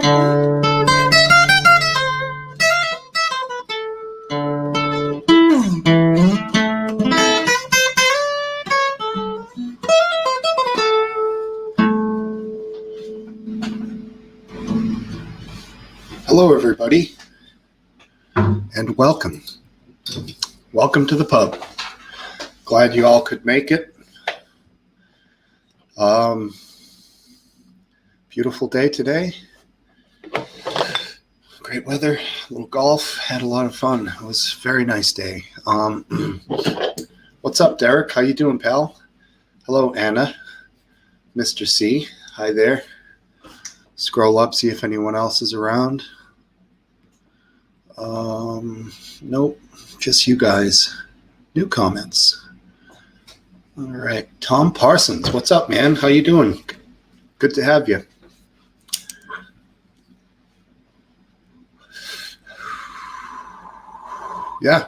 Hello, everybody, and welcome. Welcome to the pub. Glad you all could make it. Beautiful day today. Great weather, a little golf, had a lot of fun. It was a very nice day. What's up, Derek? How you doing, pal? Hello, Anna. Mr. C, hi there. Scroll up, see if anyone else is around. Nope, just you guys. New comments. All right, Tom Parsons, what's up, man? How you doing? Good to have you. Yeah,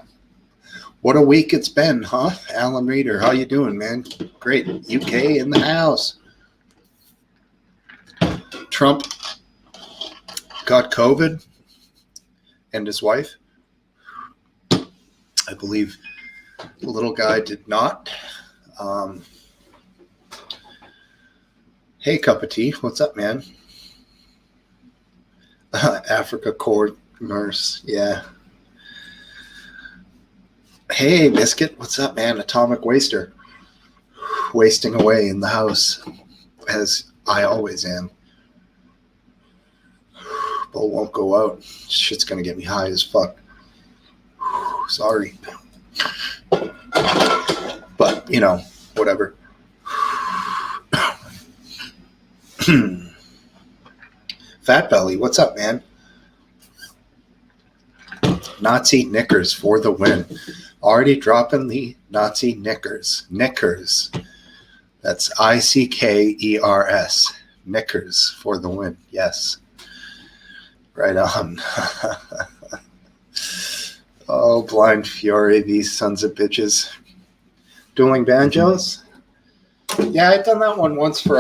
what a week it's been, huh? Alan Reeder, how you doing, man? Great. UK in the house. Trump got COVID and his wife. I believe the little guy did not. Hey, cup of tea. What's up, man? Africa Corps nurse. Yeah. Hey, Biscuit. What's up, man? Atomic Waster. Wasting away in the house, as I always am. But won't go out. Shit's going to get me high as fuck. Sorry. But, you know, whatever. Fat Belly, what's up, man? Nazi knickers for the win. Already dropping the Nazi knickers. Knickers. That's Ickers. Knickers for the win. Yes. Right on. Oh, Blind Fury, these sons of bitches. Dueling Banjos? Yeah, I've done that one once for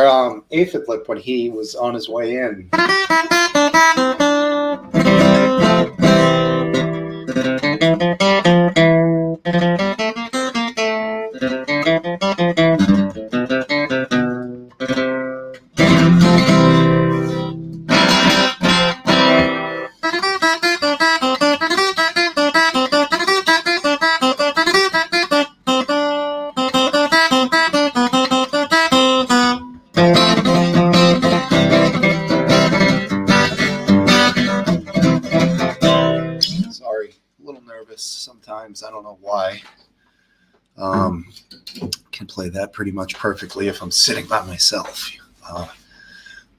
Aphidlip when he was on his way in. Sometimes I don't know why. Can play that pretty much perfectly if I'm sitting by myself.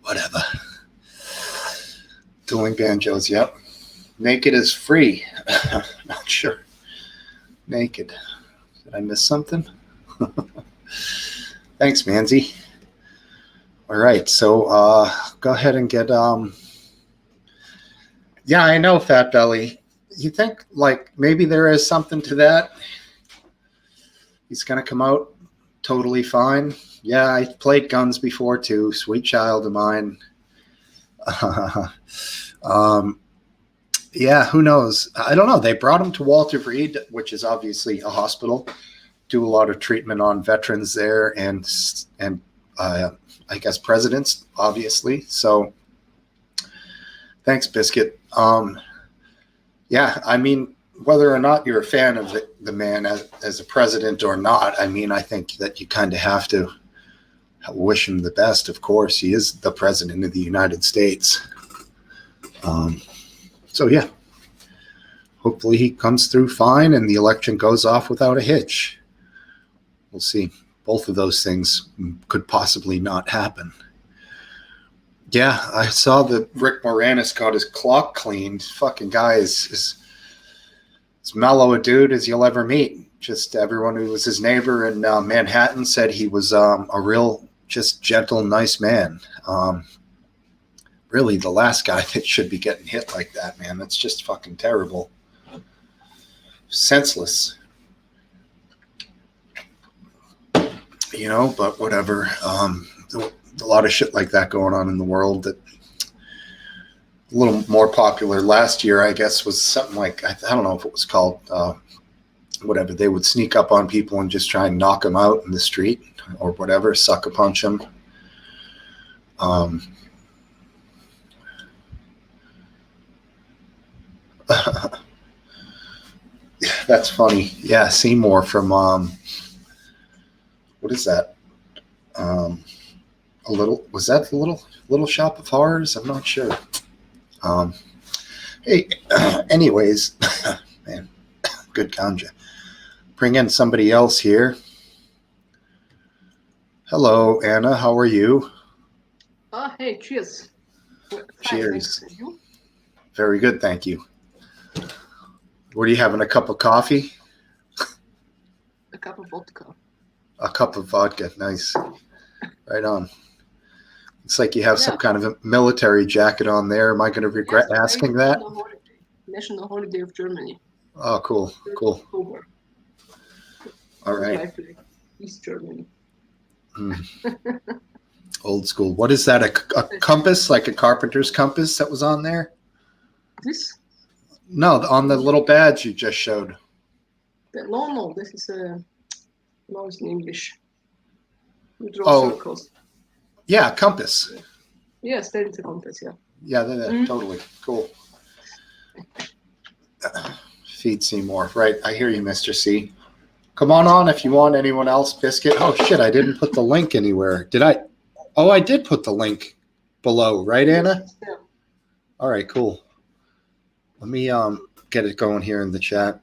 Whatever. Dueling Banjos, yep. Naked is free. Not sure. Naked. Did I miss something? Thanks, Manzi. All right, so go ahead and get yeah, I know, Fat Belly. You think, like, maybe there is something to that? He's going to come out totally fine. Yeah, I played guns before, too. Sweet child of mine. Yeah, who knows? I don't know. They brought him to Walter Reed, which is obviously a hospital. Do a lot of treatment on veterans there and I guess presidents, obviously. So thanks, Biscuit. Yeah, I mean, whether or not you're a fan of the man as a president or not, I mean, I think that you kind of have to wish him the best. Of course, he is the president of the United States. So, yeah, hopefully he comes through fine and the election goes off without a hitch. We'll see. Both of those things could possibly not happen. Yeah, I saw that Rick Moranis got his clock cleaned. Fucking guy is as mellow a dude as you'll ever meet. Just everyone who was his neighbor in Manhattan said he was a real, just gentle, nice man. Really, the last guy that should be getting hit like that, man. That's just fucking terrible. Senseless. You know, but whatever. A lot of shit like that going on in the world that a little more popular last year, I guess, was something like, I don't know if it was called whatever. They would sneak up on people and just try and knock them out in the street or whatever, sucker punch them. That's funny. Yeah, Seymour from what is that? Was that the little shop of horrors? I'm not sure. Hey, anyways, man, good ganja. Bring in somebody else here. Hello, Anna. How are you? Hey, cheers. Cheers. You? Very good, thank you. What are you having? A cup of coffee? A cup of vodka. A cup of vodka. Nice. Right on. It's like you have some kind of a military jacket on there. Am I going to regret asking that? National holiday of Germany. Oh, cool. Cool. October. All right. East Germany. Old school. What is that? A compass, like a carpenter's compass that was on there? This? No, on the little badge you just showed. No. This is no, it's in English. We draw circles. Yeah, compass. Yes, that is a compass, yeah. Yeah, totally. Cool. Feed Seymour. Right, I hear you, Mr. C. Come on if you want. Anyone else? Biscuit? Oh, shit, I didn't put the link anywhere. Did I? Oh, I did put the link below, right, Anna? Yeah. All right, cool. Let me get it going here in the chat.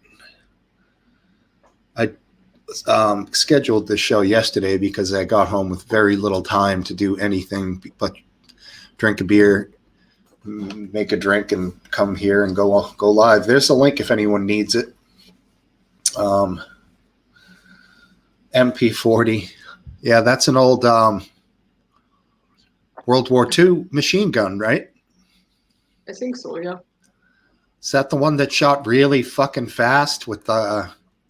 I scheduled the show yesterday because I got home with very little time to do anything but drink a beer, make a drink, and come here and go live. There's a link if anyone needs it. MP40. Yeah, that's an old World War II machine gun, right? I think so, yeah. Is that the one that shot really fucking fast with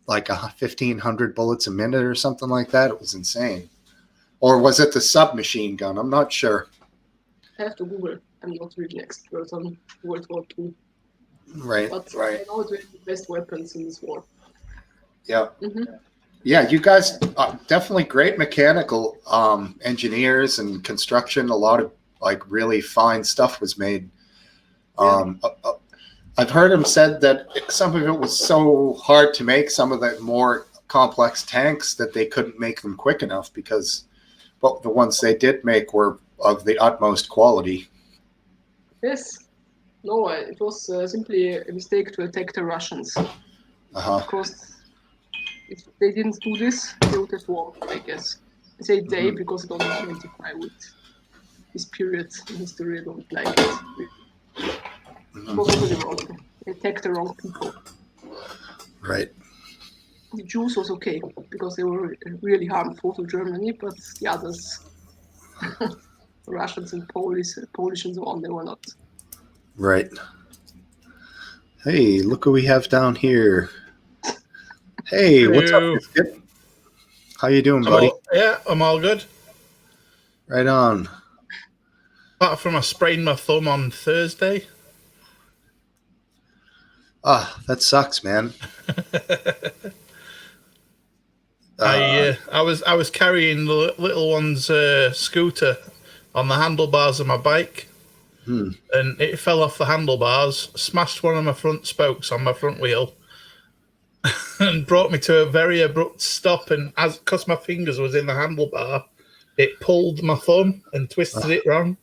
like 1,500 bullets a minute or something like that? It was insane. Or was it the submachine gun? I'm not sure. I have to Google. I'm not really expert on World War II. Right, but right. I know it's the best weapons in this war. Yeah. Mm-hmm. Yeah, you guys are definitely great mechanical engineers and construction. A lot of like really fine stuff was made. Yeah. I've heard him said that some of it was so hard to make, some of the more complex tanks, that they couldn't make them quick enough because the ones they did make were of the utmost quality. Yes. No, it was simply a mistake to attack the Russians. Because if they didn't do this, they would have won, I guess. I say they because I don't identify with this period in history. I don't like it. Totally wrong. They attacked the wrong people. Right. The Jews was okay because they were really harmful to Germany, but the others, the Russians and Polish and so on, they were not. Right. Hey, look what we have down here. Hey, hello. What's up, Biscuit? How you doing, buddy? Yeah, I'm all good. Right on. Apart from I sprained my thumb on Thursday. That sucks, man. I was carrying the little one's scooter on the handlebars of my bike, and it fell off the handlebars, smashed one of my front spokes on my front wheel, and brought me to a very abrupt stop. And because my fingers was in the handlebar, it pulled my thumb and twisted it wrong.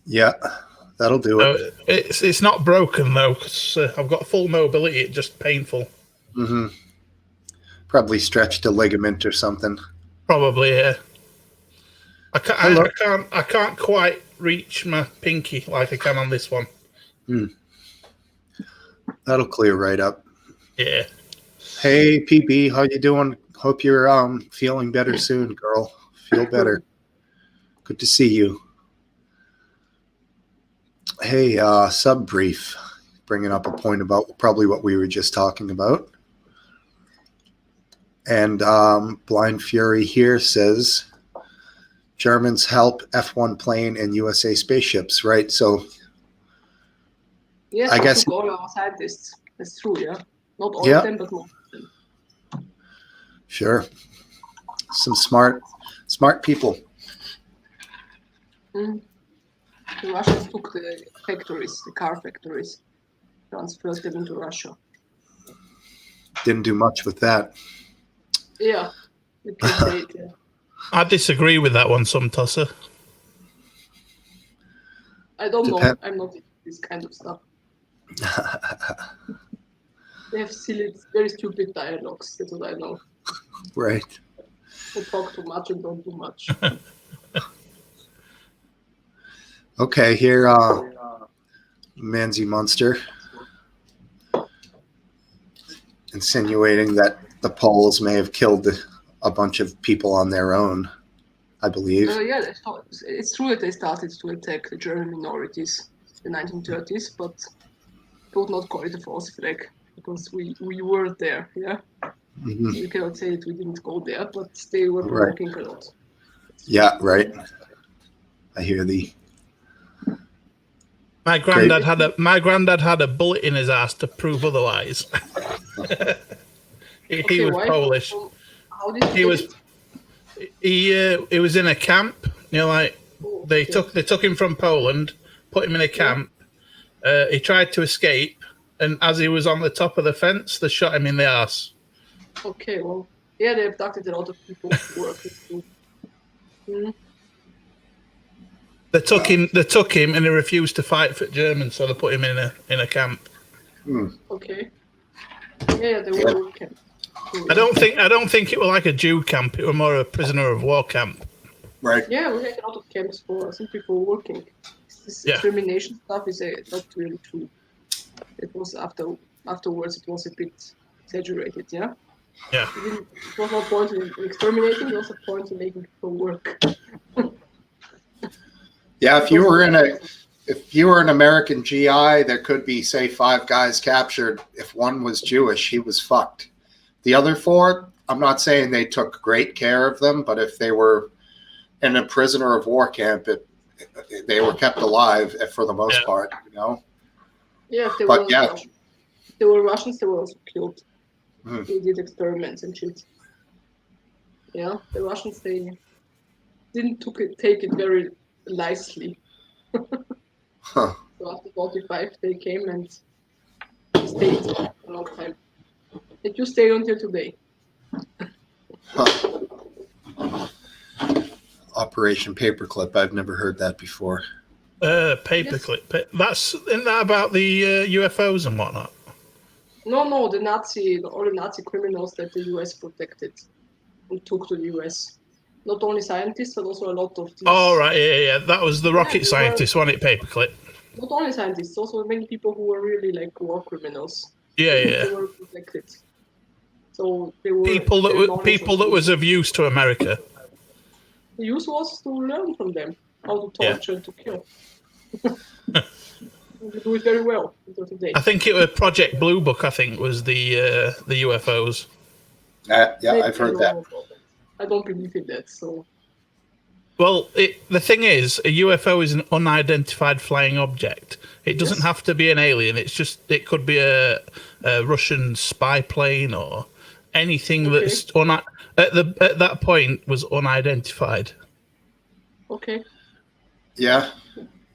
Yeah. That'll do it. It's not broken though, because I've got full mobility. It's just painful. Mm-hmm. Probably stretched a ligament or something. Probably, yeah. I can't quite reach my pinky like I can on this one. That'll clear right up. Yeah. Hey, PB, how you doing? Hope you're feeling better soon, girl. Feel better. Good to see you. Hey, sub brief, bringing up a point about probably what we were just talking about. And Blind Fury here says Germans help F-1 plane and USA spaceships, right? So Yes, I we guess. took all our scientists. That's true, yeah. Not all Yeah. of them, but most of them. Sure. Some smart people. Mm. The Russians took the factories, the car factories, transferred them into Russia. Didn't do much with that. Yeah, you can say it, yeah. I disagree with that one, some tosser. I don't know. I'm not into this kind of stuff. They have silly, very stupid dialogues. That's what I know. Right. They talk too much and don't do much. Okay, here, Manzi Munster insinuating that the Poles may have killed a bunch of people on their own, I believe. Yeah, it's true that they started to attack the German minorities in the 1930s, but I would not call it a false flag because we were there, yeah? Mm-hmm. So you cannot say that we didn't go there, but they were provoking a lot. Yeah, right. I hear thee. My granddad had a bullet in his ass to prove otherwise. he was Polish. How did he was he was in a camp. You know, like they took him from Poland, put him in a camp. He tried to escape, and as he was on the top of the fence, they shot him in the ass. Okay, well, yeah, they abducted a lot of people working too. Mm. They took him, and he refused to fight for Germans, so they put him in a camp. Okay. Yeah, they were camp. I don't think it was like a Jew camp. It was more a prisoner of war camp. Right. Yeah, we had a lot of camps simply for working. This extermination stuff is not really true. It was afterwards. It was a bit exaggerated. Yeah. Yeah. It was no point in exterminating. There was a point in making people work. Yeah, if you were an American GI, there could be, say, 5 guys captured. If one was Jewish, he was fucked. The other 4, I'm not saying they took great care of them, but if they were in a prisoner of war camp, they were kept alive for the most part, you know? Yeah, if they were Russians, they were also killed. They did experiments and shit. Yeah, the Russians, they didn't take it very nicely. So after 45, they came and stayed a long time. And you stay until today. Operation Paperclip. I've never heard that before. Paperclip. Yes. Isn't that about the UFOs and whatnot? No, all the Nazi criminals that the US protected and took to the US. Not only scientists, but also a lot of these... Oh, right, yeah. That was the rocket scientist, wasn't it, Paperclip? Not only scientists, also many people who were really like war criminals. Yeah. They were protected. So they were... People that was of use to America. The use was to learn from them how to torture and to kill. They do it very well until today. I think it was Project Blue Book, I think, was the UFOs. I've heard that. I don't believe in that, so... Well, the thing is, a UFO is an unidentified flying object. It doesn't have to be an alien. It could be a Russian spy plane or anything that's at that point was unidentified. Okay. Yeah.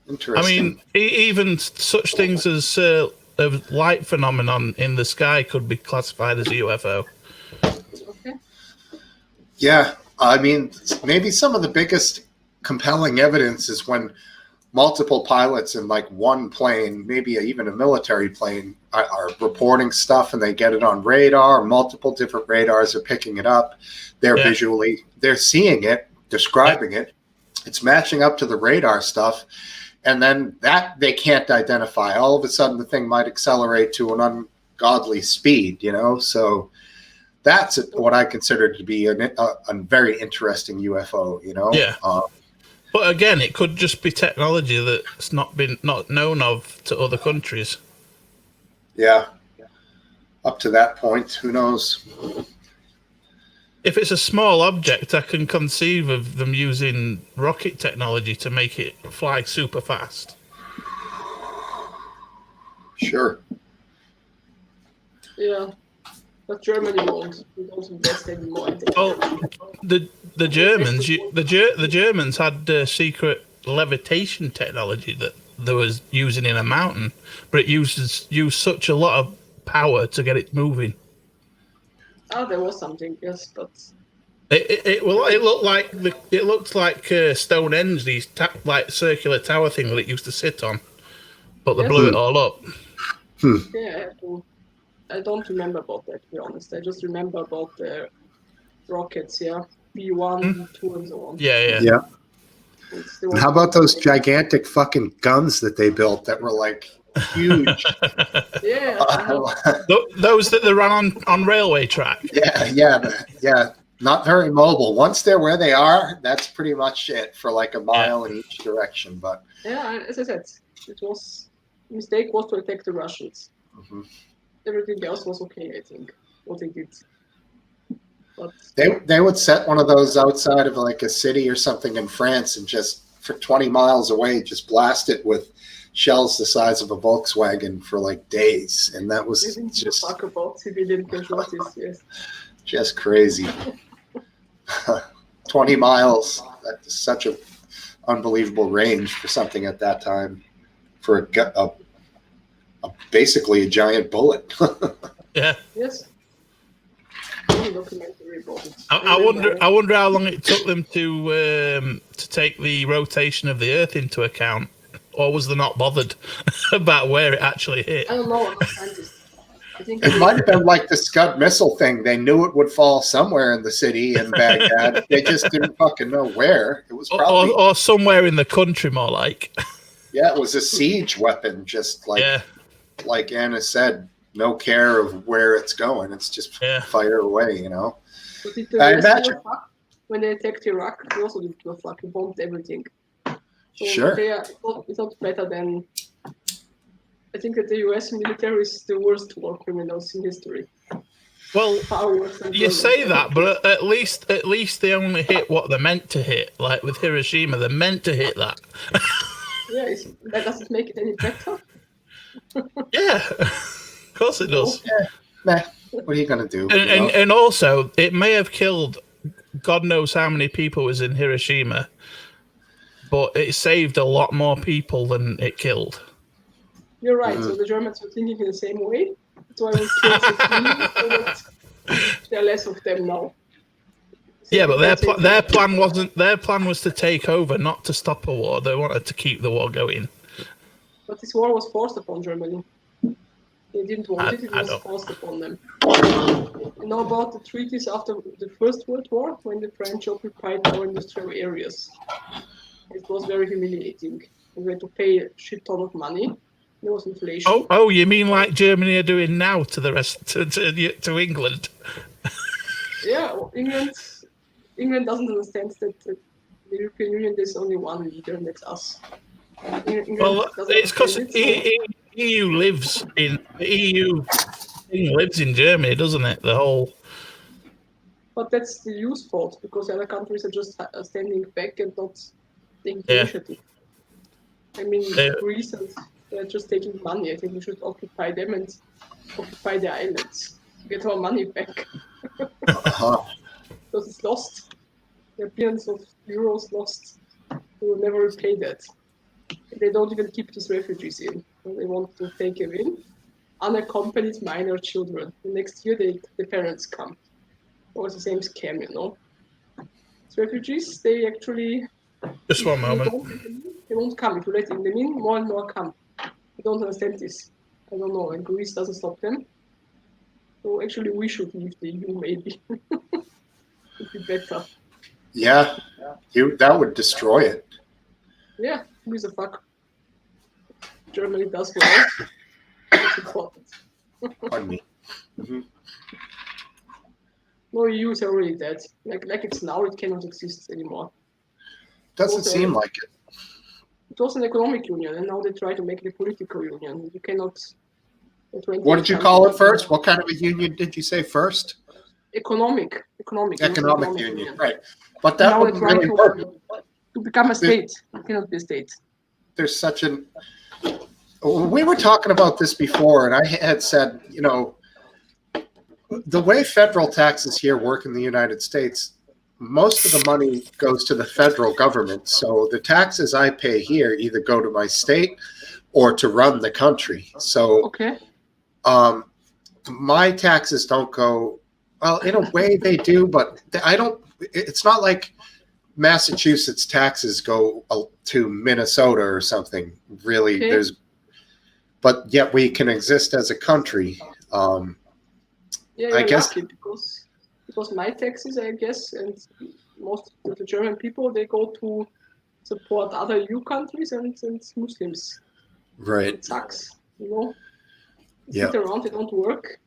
Interesting. I mean, even such things as a light phenomenon in the sky could be classified as a UFO. Okay. Yeah. I mean, maybe some of the biggest compelling evidence is when multiple pilots in like one plane, maybe even a military plane, are reporting stuff and they get it on radar. Multiple different radars are picking it up. They're seeing it, describing it. It's matching up to the radar stuff. And then that they can't identify. All of a sudden, the thing might accelerate to an ungodly speed, you know? So that's what I consider to be a very interesting UFO, you know? Yeah. But again, it could just be technology that's not known of to other countries. Yeah. Up to that point, who knows? If it's a small object, I can conceive of them using rocket technology to make it fly super fast. Sure. Yeah. But Germany won't. We don't invest anymore. Well, the Germans had secret levitation technology that they was using in a mountain, but it used such a lot of power to get it moving. Oh, there was something, yes, but it looked like Stonehenge, these like circular tower thing that it used to sit on, but they blew it all up. Yeah, I don't remember about that, to be honest. I just remember about the rockets, yeah, B1, B2, and so on. Yeah. And how about those gigantic fucking guns that they built that were like huge? Yeah. Those that they ran on railway track. Yeah. Not very mobile. Once they're where they are, that's pretty much it for like a mile in each direction. But yeah, as I said, mistake was to attack the Russians. Mm-hmm. Everything else was okay, I think, what they did. But they would set one of those outside of like a city or something in France and just for 20 miles away, just blast it with shells the size of a Volkswagen for like days. And that was just talk about civilian casualties, yes. Just crazy. 20 miles. That's such a unbelievable range for something at that time for basically a giant bullet. Yeah. Yes. I wonder how long it took them to take the rotation of the Earth into account, or was they not bothered about where it actually hit? I don't know. I think it might have been like the Scud missile thing. They knew it would fall somewhere in the city in Baghdad. They just didn't fucking know where. It was probably or somewhere in the country, more like. Yeah, it was a siege weapon. Just like Anna said, no care of where it's going. It's just fire away, you know. I imagine when they attacked Iraq, they also did fucking bombed everything. So sure. It's not better than. I think that the U.S. military is the worst war criminals in history. Well, you say that, but at least they only hit what they're meant to hit. Like with Hiroshima, they're meant to hit that. Yeah, that doesn't make it any better. Yeah, of course it does. Nah, what are you gonna do? And also, it may have killed God knows how many people was in Hiroshima, but it saved a lot more people than it killed. You're right. So the Germans were thinking in the same way. That's why we killed so there are less of them now. Yeah, but their plan wasn't. Their plan was to take over, not to stop a war. They wanted to keep the war going. But this war was forced upon Germany. They didn't want it. It was forced upon them. You know about the treaties after the First World War, when the French occupied our industrial areas. It was very humiliating. We had to pay a shit ton of money. There was inflation. Oh, you mean like Germany are doing now to the rest to England? Yeah, well, England doesn't understand that the European Union there's only one leader, and that's us. Well, it's because EU lives in Germany, doesn't it? The whole. But that's the EU's fault, because other countries are just standing back and not taking initiative. I mean, Greece and they're just taking money. I think we should occupy them and occupy the islands to get our money back. Because it's lost. There are billions of euros lost. We will never repay that. They don't even keep these refugees in. They want to take them in. Unaccompanied minor children. The next year, the parents come. Always the same scam, you know. So refugees, they actually. Just one moment. They won't come. If you let them in, more and more come. I don't understand this. I don't know. And Greece doesn't stop them. So actually, we should leave the EU, maybe. It'd be better. Yeah. That would destroy it. Yeah. Who gives a fuck? Germany does well. It's important. Pardon me. Mm-hmm. No, EU is already dead. Like it's now, it cannot exist anymore. Doesn't seem like it. It was an economic union, and now they try to make it a political union. You cannot. What did you call it first? What kind of a union did you say first? Economic union, right? But that wouldn't really work. To become a state, it cannot be a state. There's such an We were talking about this before, and I had said, the way federal taxes here work in the United States, most of the money goes to the federal government. So the taxes I pay here either go to my state or to run the country. So Okay. My taxes don't go, well, in a way they do, but it's not like Massachusetts taxes go to Minnesota or something. Really, Okay. but yet we can exist as a country. Yeah, I you're guess lucky because my taxes, I guess, and most of the German people, they go to support other EU countries and Muslims. right. It sucks, you know. They Yeah. sit around, they don't work.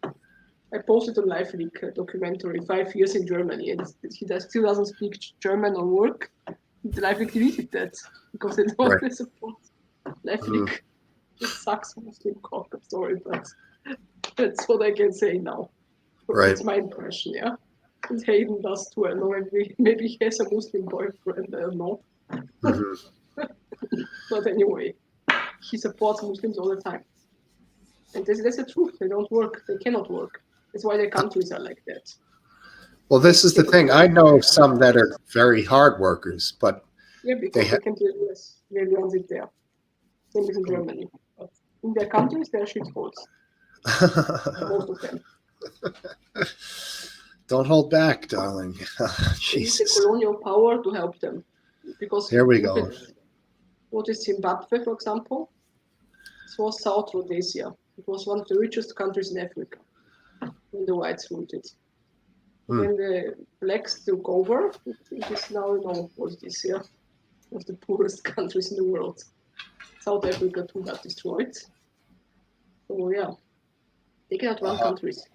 I posted on LiveLeak a documentary, 5 years in Germany, and he still doesn't speak German or work. The LiveLeak deleted that because they don't Right. support LiveLeak. It sucks, Muslim cop, sorry, but that's what I can say now. Right. That's my impression, yeah. And Hayden does too. I know maybe he has a Muslim boyfriend, I don't know. But anyway, he supports Muslims all the time. And that's the truth. They don't work. They cannot work. That's why their countries are like that. Well, this is the thing. I know some that are very hard workers, but yeah, because they can do this. They learn it there. Same as in Germany. But in their countries, they're shitholes. Most of them. Don't hold back, darling. They use the Jesus. colonial power to help them. Because Here we go. What is Zimbabwe, for example? It was South Rhodesia. It was one of the richest countries in Africa when the whites ruled it. When the blacks took over, it is now, what it is, one of the poorest countries in the world. South Africa too got destroyed. So yeah, they cannot run countries.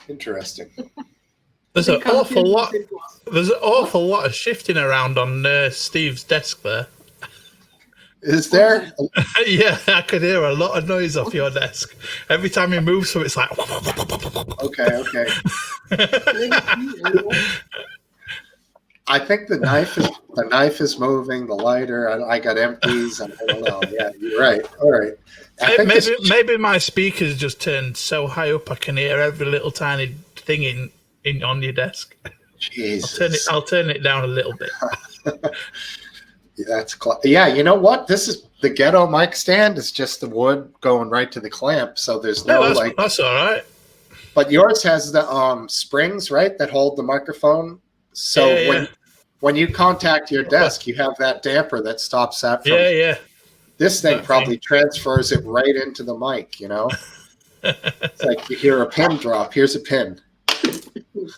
Interesting. There's an awful lot. There's an awful lot of shifting around on Steve's desk there. Is there? Yeah, I could hear a lot of noise off your desk. Every time you move, so it's like. Okay. I think the knife is moving. The lighter. I got empties. I don't know. Yeah, you're right. All right. Maybe my speakers just turned so high up I can hear every little tiny thing in on your desk. Jesus. I'll turn it down a little bit. Yeah, you know what? This is the ghetto mic stand. It's just the wood going right to the clamp, so there's no That's all right. But yours has the springs, right, that hold the microphone. So when you contact your desk, you have that damper that stops that from. Yeah. This thing probably transfers it right into the mic. It's like you hear a pin drop. Here's a pin.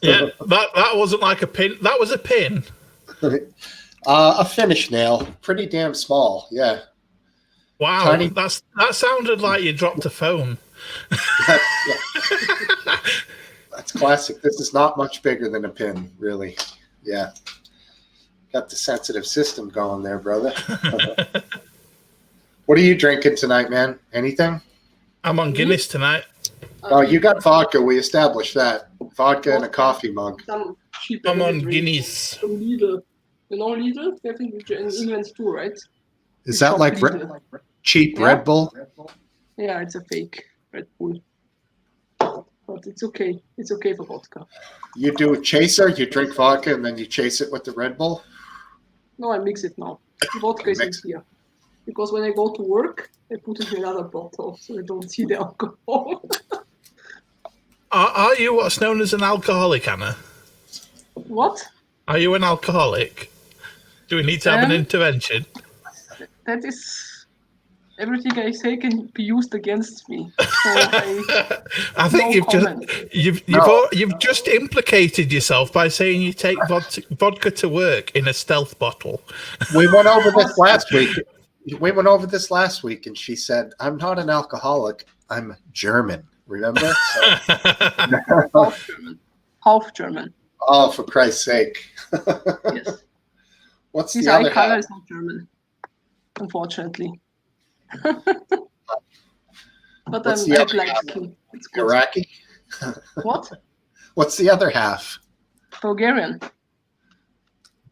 Yeah, that wasn't like a pin. That was a pin. A finish nail, pretty damn small. Yeah. Wow, Tiny. That sounded like you dropped a phone. That's classic. This is not much bigger than a pin, really. Yeah. Got the sensitive system going there, brother. What are you drinking tonight, man? Anything? I'm on Guinness tonight. Oh, you got vodka. We established that. Vodka in a coffee mug. I'm on Guinness. From Lidl. You know Lidl? I think in England too, right? Is that like cheap Red Bull? Yeah, it's a fake Red Bull. But it's okay. It's okay for vodka. You do a chaser? You drink vodka and then you chase it with the Red Bull? No, I mix it now. Vodka is in here. Because when I go to work, I put it in another bottle so I don't see the alcohol. Are you what's known as an alcoholic, Anna? What? Are you an alcoholic? Do we need to have an intervention? That is... Everything I say can be used against me. So I think you've just implicated yourself by saying you take vodka to work in a stealth bottle. We went over this last week. And she said, "I'm not an alcoholic. I'm German." Remember? So. Half German. Oh, for Christ's sake! Yes. What's His the other eye color half? is not German, unfortunately. But What's I have black skin. It's good. Iraqi? What? What's the other half? Bulgarian.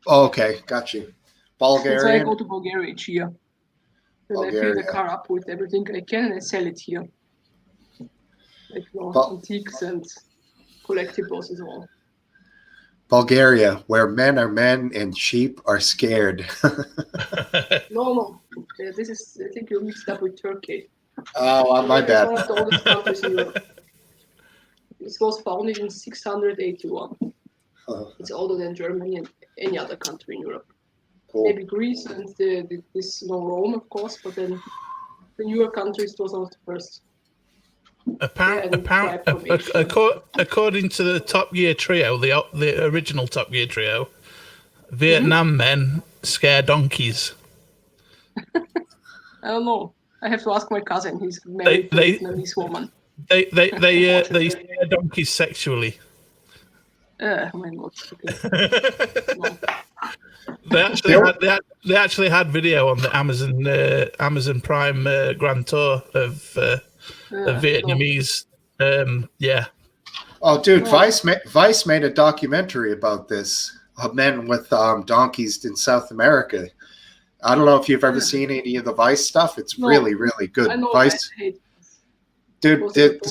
Oh, okay, got you. That's why I Bulgarian. go to Bulgaria each year. And I fill Bulgaria. the car up with everything I can and I sell it here. Like antiques and collectibles and so on. Bulgaria, where men are men and sheep are scared. No. This is, I think you're mixed up with Turkey. Oh, my bad. It's one of the oldest countries in Europe. It was founded in 681. It's older than Germany and any other country in Europe. Cool. Maybe Greece and Rome, of course, but then the newer countries, those are the first. According to the Top Gear trio, the original Top Gear trio, Vietnam men scare donkeys. I don't know. I have to ask my cousin. He's married to a Vietnamese woman. They scare donkeys sexually. Oh my God. Okay. No. They actually had video on the Amazon Prime Grand Tour of Vietnamese. Yeah. Oh, dude, Vice made a documentary about this of men with donkeys in South America. I don't know if you've ever seen any of the Vice stuff. It's really, really good. I know. Vice, I hate dude,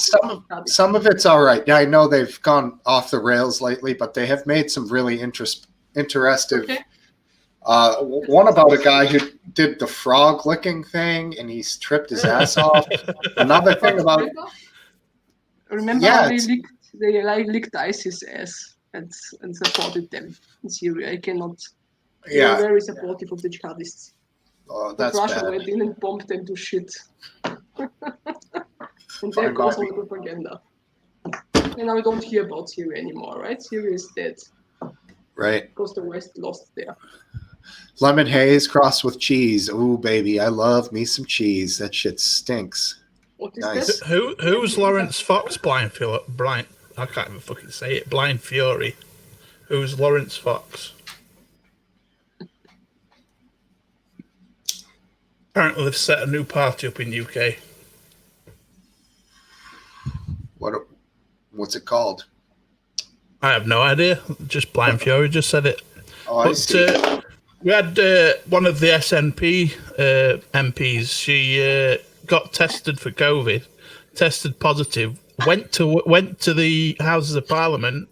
some of it's all right. Yeah, I know they've gone off the rails lately, but they have made some really interesting. Okay. One about a guy who did the frog licking thing and he tripped his ass off. Another thing about remember how they licked ISIS ass and supported them in Syria. I cannot. They were very supportive of the jihadists. Oh, that's Russia bad. went in and bombed them to shit. And there goes all the propaganda. And now we don't hear about Syria anymore, right? Syria is dead. Right. Because the West lost there. Lemon haze crossed with cheese. Ooh, baby, I love me some cheese. That shit stinks. What is Nice. that? Who's Lawrence Fox? I can't even fucking say it. Blind Fury. Who's Lawrence Fox? Apparently, they've set a new party up in UK. What's it called? I have no idea. Just Blind Fury just said it. Oh, I see. We had one of the SNP MPs. She got tested for COVID, tested positive. Went to the Houses of Parliament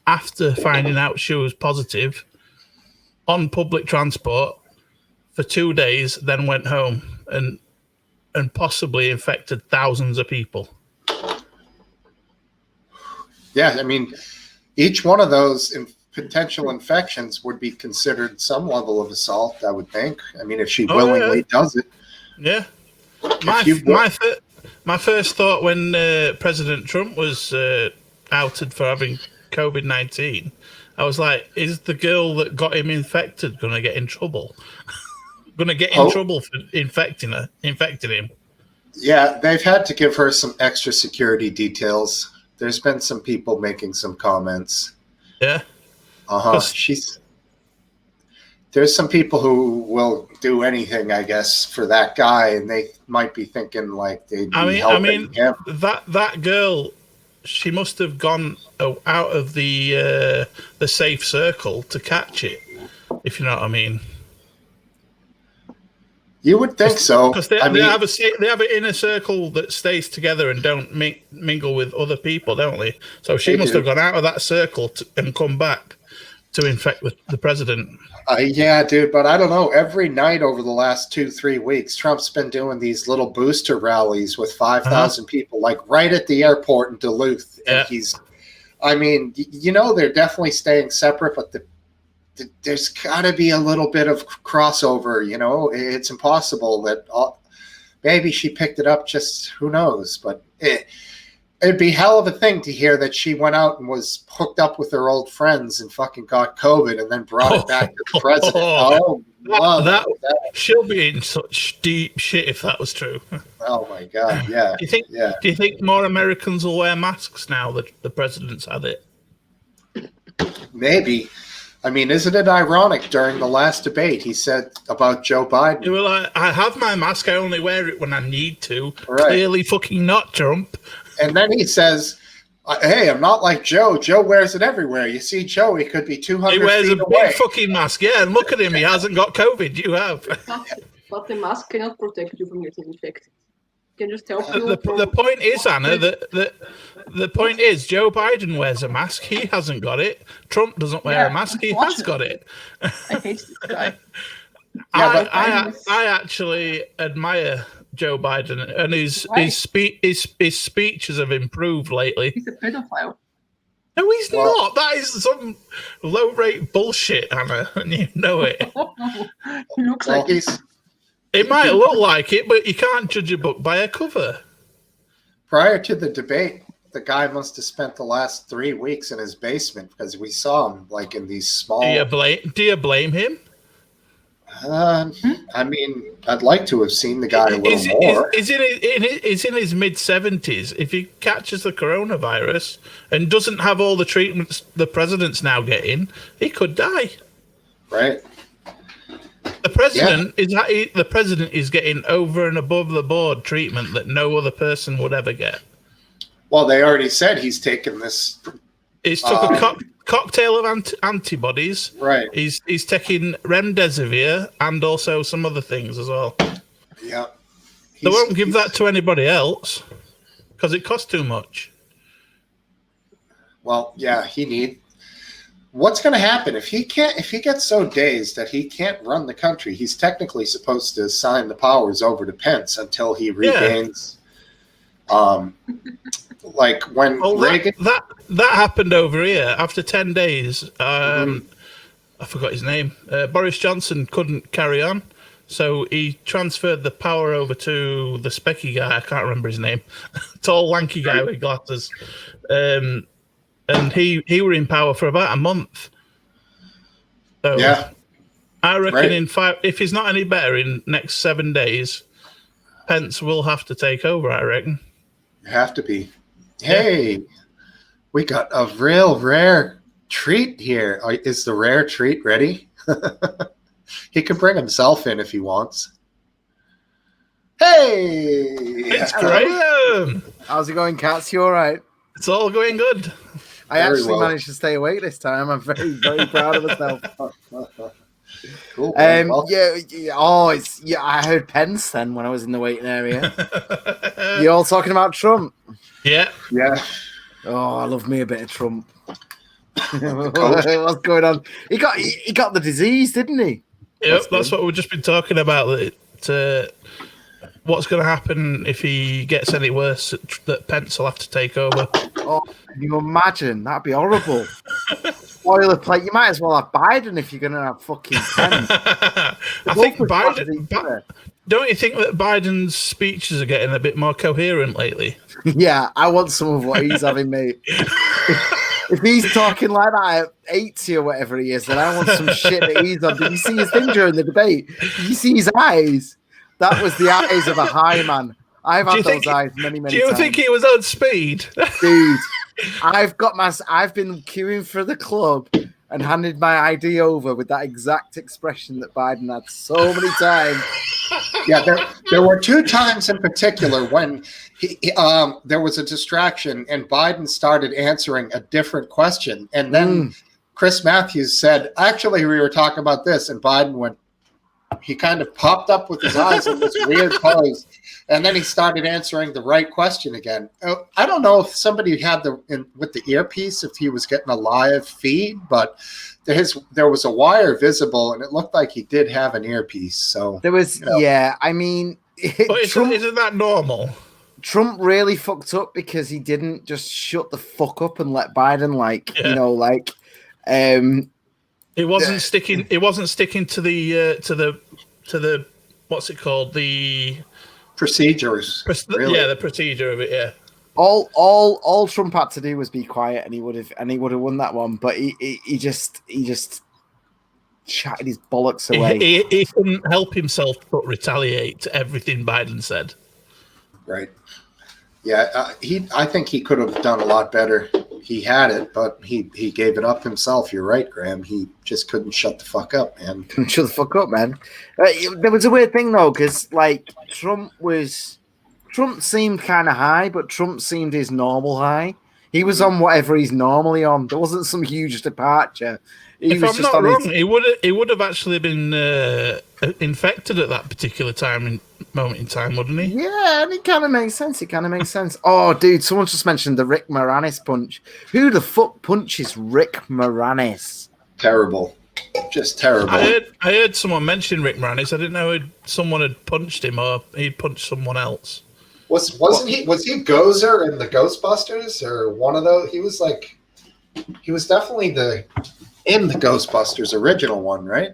after finding out she was positive on public transport for 2 days. Then went home and possibly infected thousands of people. Yeah, I mean, each one of those potential infections would be considered some level of assault, I would think. I mean, if she willingly does it. Yeah. My first thought when President Trump was outed for having COVID-19, I was like, is the girl that got him infected going to get in trouble? Going to get in trouble for infecting him? Yeah, they've had to give her some extra security details. There's been some people making some comments. Yeah. There's some people who will do anything, I guess, for that guy, and they might be thinking like they'd be helping him. That girl, she must have gone out of the safe circle to catch it, if you know what I mean. You would think so. Because they have an inner circle that stays together and don't mingle with other people, don't they? So she must have gone out of that circle and come back to infect the president. Yeah, dude, but I don't know. Every night over the last 2-3 weeks, Trump's been doing these little booster rallies with 5,000 people, like right at the airport in Duluth. And they're definitely staying separate, but there's got to be a little bit of crossover, you know? It's impossible that maybe she picked it up, just who knows, but it'd be hell of a thing to hear that she went out and was hooked up with her old friends and fucking got COVID and then brought it back to the president. She'll be in such deep shit if that was true. Oh my God, yeah. Do you think more Americans will wear masks now that the president's had it? Maybe. I mean, isn't it ironic during the last debate he said about Joe Biden? He was like, I have my mask, I only wear it when I need to. Right. Clearly fucking not, Trump. And then he says, Hey, I'm not like Joe. Joe wears it everywhere. You see Joe, he could be 200 He wears feet a away. big fucking mask. Yeah, and look at him. He hasn't got COVID. You have. But the mask cannot protect you from getting infected. It can just help you. The point is, Anna, that the point is, Joe Biden wears a mask. He hasn't got it. Trump doesn't wear a mask. He has got it. I hate this guy. I actually admire Joe Biden, and his speeches have improved lately. He's a pedophile. No, he's not. That is some low-rate bullshit, Anna, and you know it. He looks like It might look like it, but you can't judge a book by a cover. Prior to the debate, the guy must have spent the last 3 weeks in his basement because we saw him like in these small. Do you blame him? I mean, I'd like to have seen the guy a little more. He's in his mid-70s. If he catches the coronavirus and doesn't have all the treatments the president's now getting, he could die. Right. The president is getting over and above the board treatment that no other person would ever get. Well, they already said he's taken this. He's took a cocktail of antibodies. Right. He's taking remdesivir and also some other things as well. Yeah. They won't give that to anybody else because it costs too much. Well, yeah, what's going to happen if he gets so dazed that he can't run the country? He's technically supposed to assign the powers over to Pence until he regains. Like when Reagan. That happened over here after 10 days. I forgot his name. Boris Johnson couldn't carry on, so he transferred the power over to the specky guy. I can't remember his name. Tall, lanky guy with glasses. And he were in power for about a month. So yeah, I reckon if he's not any better in next 7 days, Pence will have to take over. I reckon. You have to be. Hey, we got a real rare treat here. Is the rare treat ready? He can bring himself in if he wants. Hey, it's Graham. How's it going, Cats? You all right? It's all going good. I actually managed to stay awake this time. I'm very, very proud of myself. Cool. I heard Pence then when I was in the waiting area. You all talking about Trump? Yeah. Oh, I love me a bit of Trump. What's going on? He got the disease, didn't he? Yep, that's what we've just been talking about. What's going to happen if he gets any worse? That Pence will have to take over. Oh, can you imagine? That'd be horrible. Boilerplate. You might as well have Biden if you're going to have fucking Pence. I think Biden. Don't you think that Biden's speeches are getting a bit more coherent lately? Yeah, I want some of what he's having, mate. If he's talking like that at 80 or whatever he is, then I want some shit that he's on. Did you see his thing during the debate? Did you see his eyes? That was the eyes of a high man. I've had those eyes many times. Do you think he was on speed? Dude, I've been queuing for the club and handed my ID over with that exact expression that Biden had so many times. Yeah, there were 2 times in particular when there was a distraction and Biden started answering a different question. And then Chris Matthews said, actually, we were talking about this. And Biden went, he kind of popped up with his eyes in this weird pose. And then he started answering the right question again. I don't know if somebody had with the earpiece, if he was getting a live feed, but there was a wire visible, and it looked like he did have an earpiece. So there was, I mean, isn't that normal? Trump really fucked up because he didn't just shut the fuck up and let Biden, It wasn't sticking. It wasn't sticking to the what's it called, the procedures. Really. Yeah, the procedure of it. Yeah. All Trump had to do was be quiet, and he would have won that one. But he just chatted his bollocks away. He couldn't help himself but retaliate to everything Biden said. Right. Yeah, I think he could have done a lot better. He had it, but he gave it up himself. You're right, Graham. He just couldn't shut the fuck up, man. Couldn't shut the fuck up, man. There was a weird thing though, because Trump seemed kind of high, but Trump seemed his normal high. He was on whatever he's normally on. There wasn't some huge departure. If I'm not wrong, he would have actually been infected at that particular moment in time, wouldn't he? Yeah, and it kind of makes sense. Oh, dude, someone just mentioned the Rick Moranis punch. Who the fuck punches Rick Moranis? Terrible. Just terrible. I heard someone mention Rick Moranis. I didn't know someone had punched him or he'd punched someone else. Was he Gozer in the Ghostbusters or one of those? He was definitely in the Ghostbusters original one, right?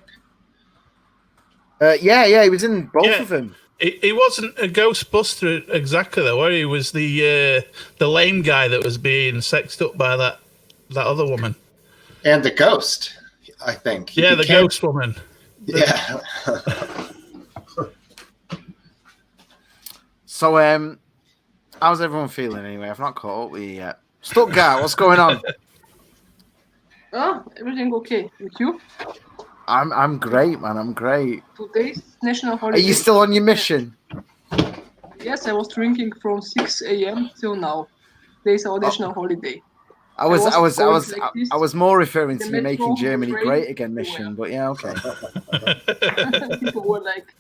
Yeah, he was in both of them. He wasn't a Ghostbuster exactly though. He was the lame guy that was being sexed up by that other woman. And the ghost, I think. The ghost woman. Yeah. So, how's everyone feeling anyway? I've not caught up with you yet. Stuttgart, what's going on? Oh, everything okay. With you? I'm great, man. I'm great. Today's national holiday. Are you still on your mission? Yes, I was drinking from 6 a.m. till now. Today's our national holiday. I was more referring to the Making Germany Great Again mission, but yeah, okay. People were like,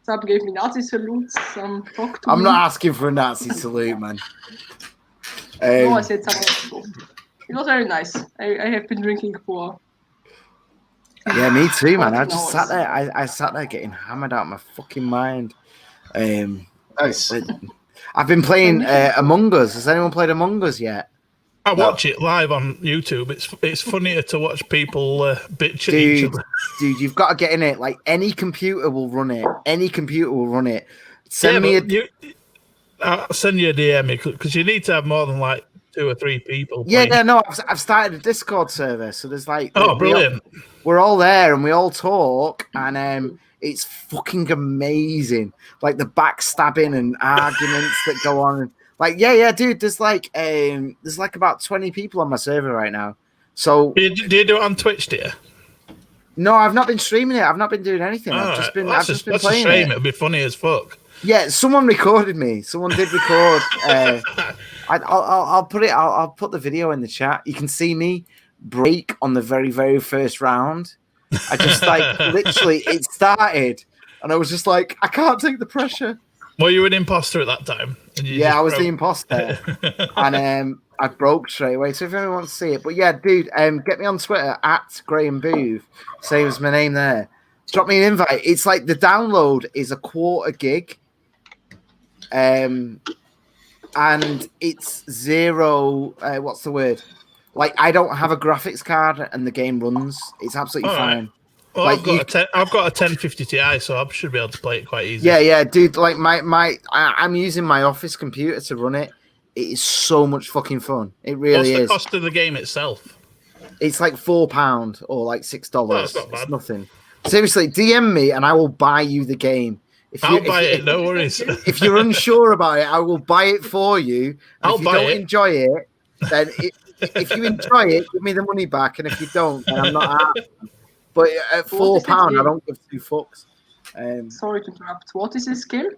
some gave me Nazi salutes, some talked to I'm me. not asking for a Nazi salute, man. No, I said something. It was very nice. I have been drinking for... Yeah, me too, man. I just sat there. I sat there getting hammered out of my fucking mind. Nice. I've been playing Among Us. Has anyone played Among Us yet? I watch it live on YouTube. It's funnier to watch people bitch at each other. Dude, you've got to get in it. Like, any computer will run it. I'll send you a DM because you need to have more than like 2 or 3 people. I've started a Discord server, so there's like... brilliant. We're all there and we all talk, and it's fucking amazing. Like the backstabbing and arguments that go on. Like, yeah, dude. There's like about 20 people on my server right now. So do you do it on Twitch, dear? No, I've not been streaming it. I've not been doing anything. I've just been playing a shame. It'll be funny as fuck. Yeah, someone recorded me. Someone did record. I'll put it. I'll put the video in the chat. You can see me break on the very, very first round. I just literally it started, and I was just like, I can't take the pressure. Were you an imposter at that time? Yeah, I was the imposter, and I broke straight away. So if anyone wants to see it, but yeah, dude, get me on Twitter at Graham Booth. Same as my name there. Drop me an invite. It's like the download is $0.25 gig, and it's zero. What's the word? Like, I don't have a graphics card, and the game runs. It's absolutely fine. Well, like I've got a 1050 Ti, so I should be able to play it quite easy. Yeah, dude. Like I'm using my office computer to run it. It is so much fucking fun. It really is. What's the cost of the game itself? It's like £4 or like $6. Well, that's not bad. It's nothing. Seriously, DM me and I will buy you the game. I'll buy it. No worries. If you're unsure about it, I will buy it for you. If you don't enjoy it, then if you enjoy it, give me the money back, and if you don't, then I'm not happy. But at £4, I don't give 2 fucks. Sorry to interrupt. What is this game?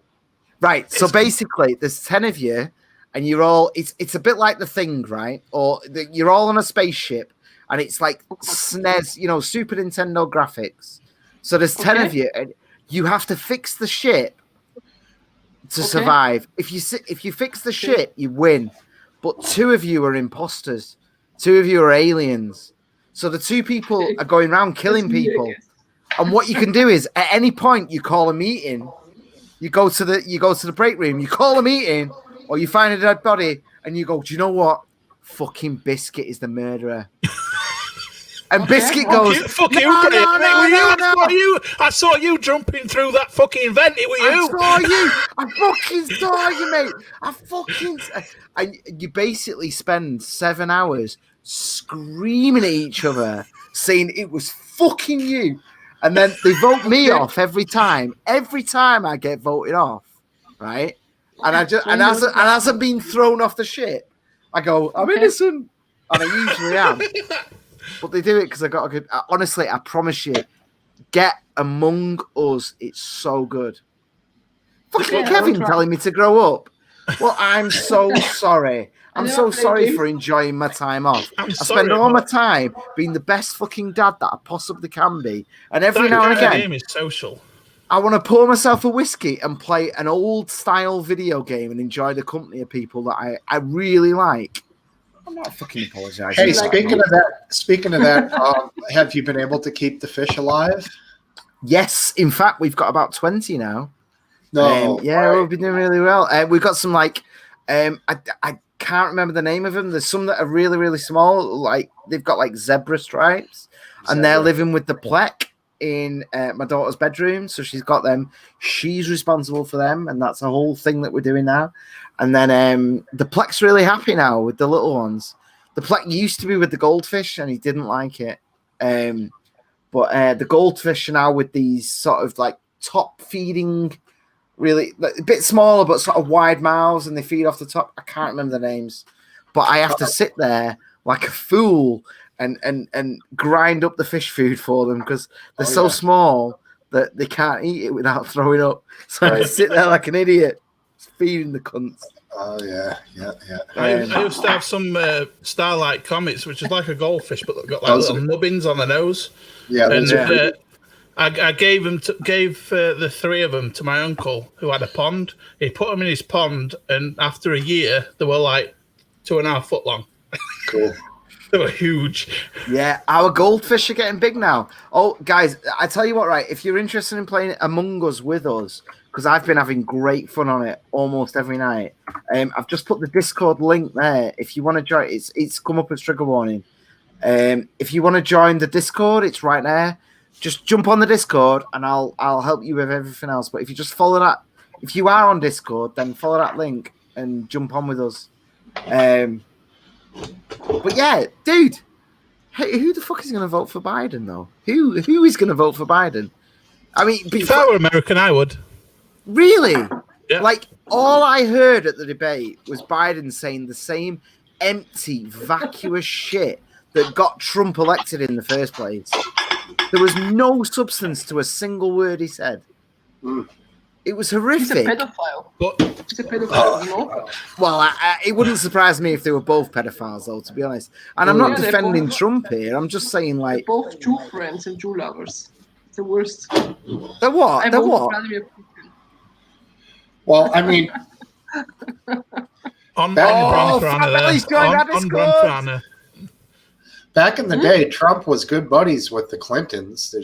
Right. So basically, there's 10 of you, and you're all. It's a bit like The Thing, right? Or you're all on a spaceship, and it's like SNES, Super Nintendo graphics. So there's 10 of you, and you have to fix the ship to survive. If you fix the ship, you win. But 2 of you are imposters. 2 of you are aliens. So the 2 people are going around killing people. And what you can do is, at any point, you call a meeting. You go to the break room. You call a meeting, or you find a dead body, and you go, "Do you know what? Fucking Biscuit is the murderer." And Biscuit goes, "Fuck you, I saw you jumping through that fucking vent. It was you. I fucking saw you, mate. And you basically spend 7 hours screaming at each other, saying it was fucking you. And then they vote me off every time. Every time I get voted off, right? And as I'm being thrown off the ship, I go, I'm innocent. And I usually am. But they do it because I got a good... Honestly, I promise you, get Among Us. It's so good. Fucking Kevin telling me to grow up. Well, I'm so sorry. I'm never so play sorry games. for enjoying my time off. I'm I sorry, spend all my but time being the best fucking dad that I possibly can be. And every that now and kind of again, game is social. I want to pour myself a whiskey and play an old style video game and enjoy the company of people that I really like. I'm not fucking apologizing. Hey, Like speaking of that, have you been able to keep the fish alive? Yes, in fact, we've got about 20 now. No. Yeah, right. we've been doing really well. We've got some I can't remember the name of them. There's some that are really, really small. Like they've got like zebra stripes, and they're living with the plec in my daughter's bedroom. So she's got them. She's responsible for them, and that's a whole thing that we're doing now. And then the plec's really happy now with the little ones. The plec used to be with the goldfish, and he didn't like it. But the goldfish are now with these sort of like top feeding. Really, a bit smaller, but sort of wide mouths, and they feed off the top. I can't remember the names, but I have to sit there like a fool and grind up the fish food for them because they're so small that they can't eat it without throwing up. So I have to sit there like an idiot, feeding the cunts. Oh yeah. I used to have some Starlight Comets, which is like a goldfish, but they've got like little nubbins on the nose. Yeah, and I gave the three of them to my uncle who had a pond. He put them in his pond, and after a year, they were like 2.5 foot long. Cool. They were huge. Yeah, our goldfish are getting big now. Oh, guys, I tell you what, right? If you're interested in playing Among Us with us, because I've been having great fun on it almost every night. I've just put the Discord link there. If you want to join, it's come up as trigger warning. If you want to join the Discord, it's right there. Just jump on the Discord and I'll help you with everything else. But if you just follow that, if you are on Discord, then follow that link and jump on with us. But yeah, dude, hey, who the fuck is going to vote for Biden though? Who is going to vote for Biden? I mean, If I were American, I would. Really? Yeah. Like all I heard at the debate was Biden saying the same empty, vacuous shit that got Trump elected in the first place. There was no substance to a single word he said. It was horrific. He's a pedophile. He's a pedophile, you know? Well, it wouldn't surprise me if they were both pedophiles, though, to be honest. And I'm not defending Trump here. I'm just saying, like... They're both Jew friends and Jew lovers. It's the worst. They're what? They're what? Well, I mean... on Brand. Back in the day, Trump was good buddies with the Clintons.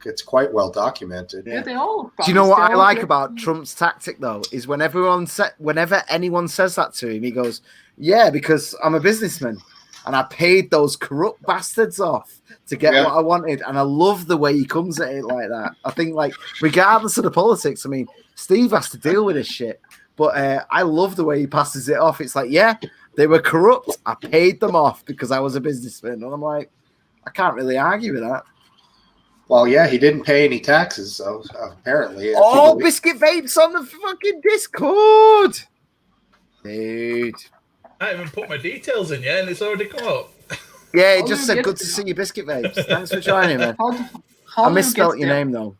It's quite well documented. Yeah, they all. Do you know what I like about Trump's tactic though? Is whenever anyone says that to him, he goes, "Yeah, because I'm a businessman and I paid those corrupt bastards off to get what I wanted." And I love the way he comes at it like that. I think, like, regardless of the politics, I mean, Steve has to deal with this shit, but I love the way he passes it off. It's like, yeah, they were corrupt. I paid them off because I was a businessman, and I'm like, I can't really argue with that. Well, yeah, he didn't pay any taxes, so apparently. Oh, Biscuit Vapes on the fucking Discord. Dude. I haven't even put my details in yet, and it's already come up. Yeah, it just said, good to see you, Biscuit Vapes. Thanks for joining, man. I misspelled your name, though.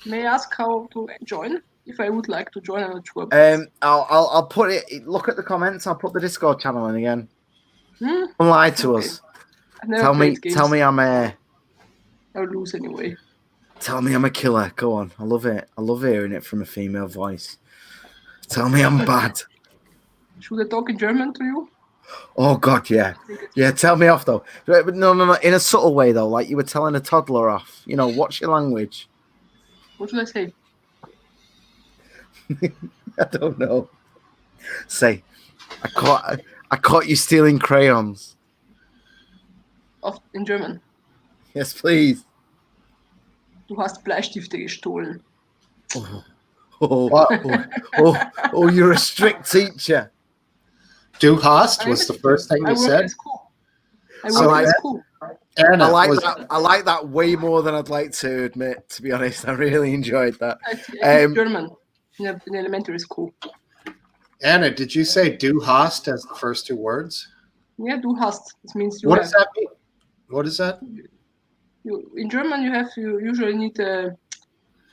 May I ask how to join? If I would like to join, I'm not sure. I'll put it, look at the comments, I'll put the Discord channel in again. Don't lie to us. Tell me I'm I'll lose anyway. Tell me I'm a killer. Go on. I love it. I love hearing it from a female voice. Tell me I'm bad. Should I talk in German to you? Oh, God, yeah. Yeah, tell me off, though. No. In a subtle way, though. Like you were telling a toddler off. You know, what's your language? What should I say? I don't know. Say, I caught you stealing crayons. In German. Yes, please. Du hast Bleistifte gestohlen. Oh, you're a strict teacher. Du hast was the first thing you said. I work in school. I like that way more than I'd like to admit, to be honest. I really enjoyed that. I teach German in elementary school. Anna, did you say du hast as the first two words? Yeah, du hast. It means you What have. does that mean? What is that? In German, you usually need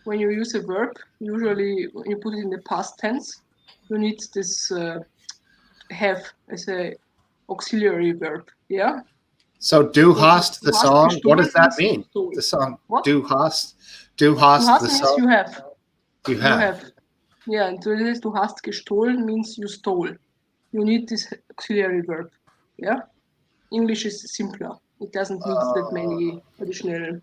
when you use a verb, usually you put it in the past tense. you need this have as a auxiliary verb. Yeah. So du hast the Du hast song. What gestohlen does that means mean? stolen. The song What? du hast Du the hast means song. you have. You You have. have. Yeah, and this du hast gestohlen means you stole. You need this auxiliary verb. Yeah. English is simpler. It doesn't need that many additional.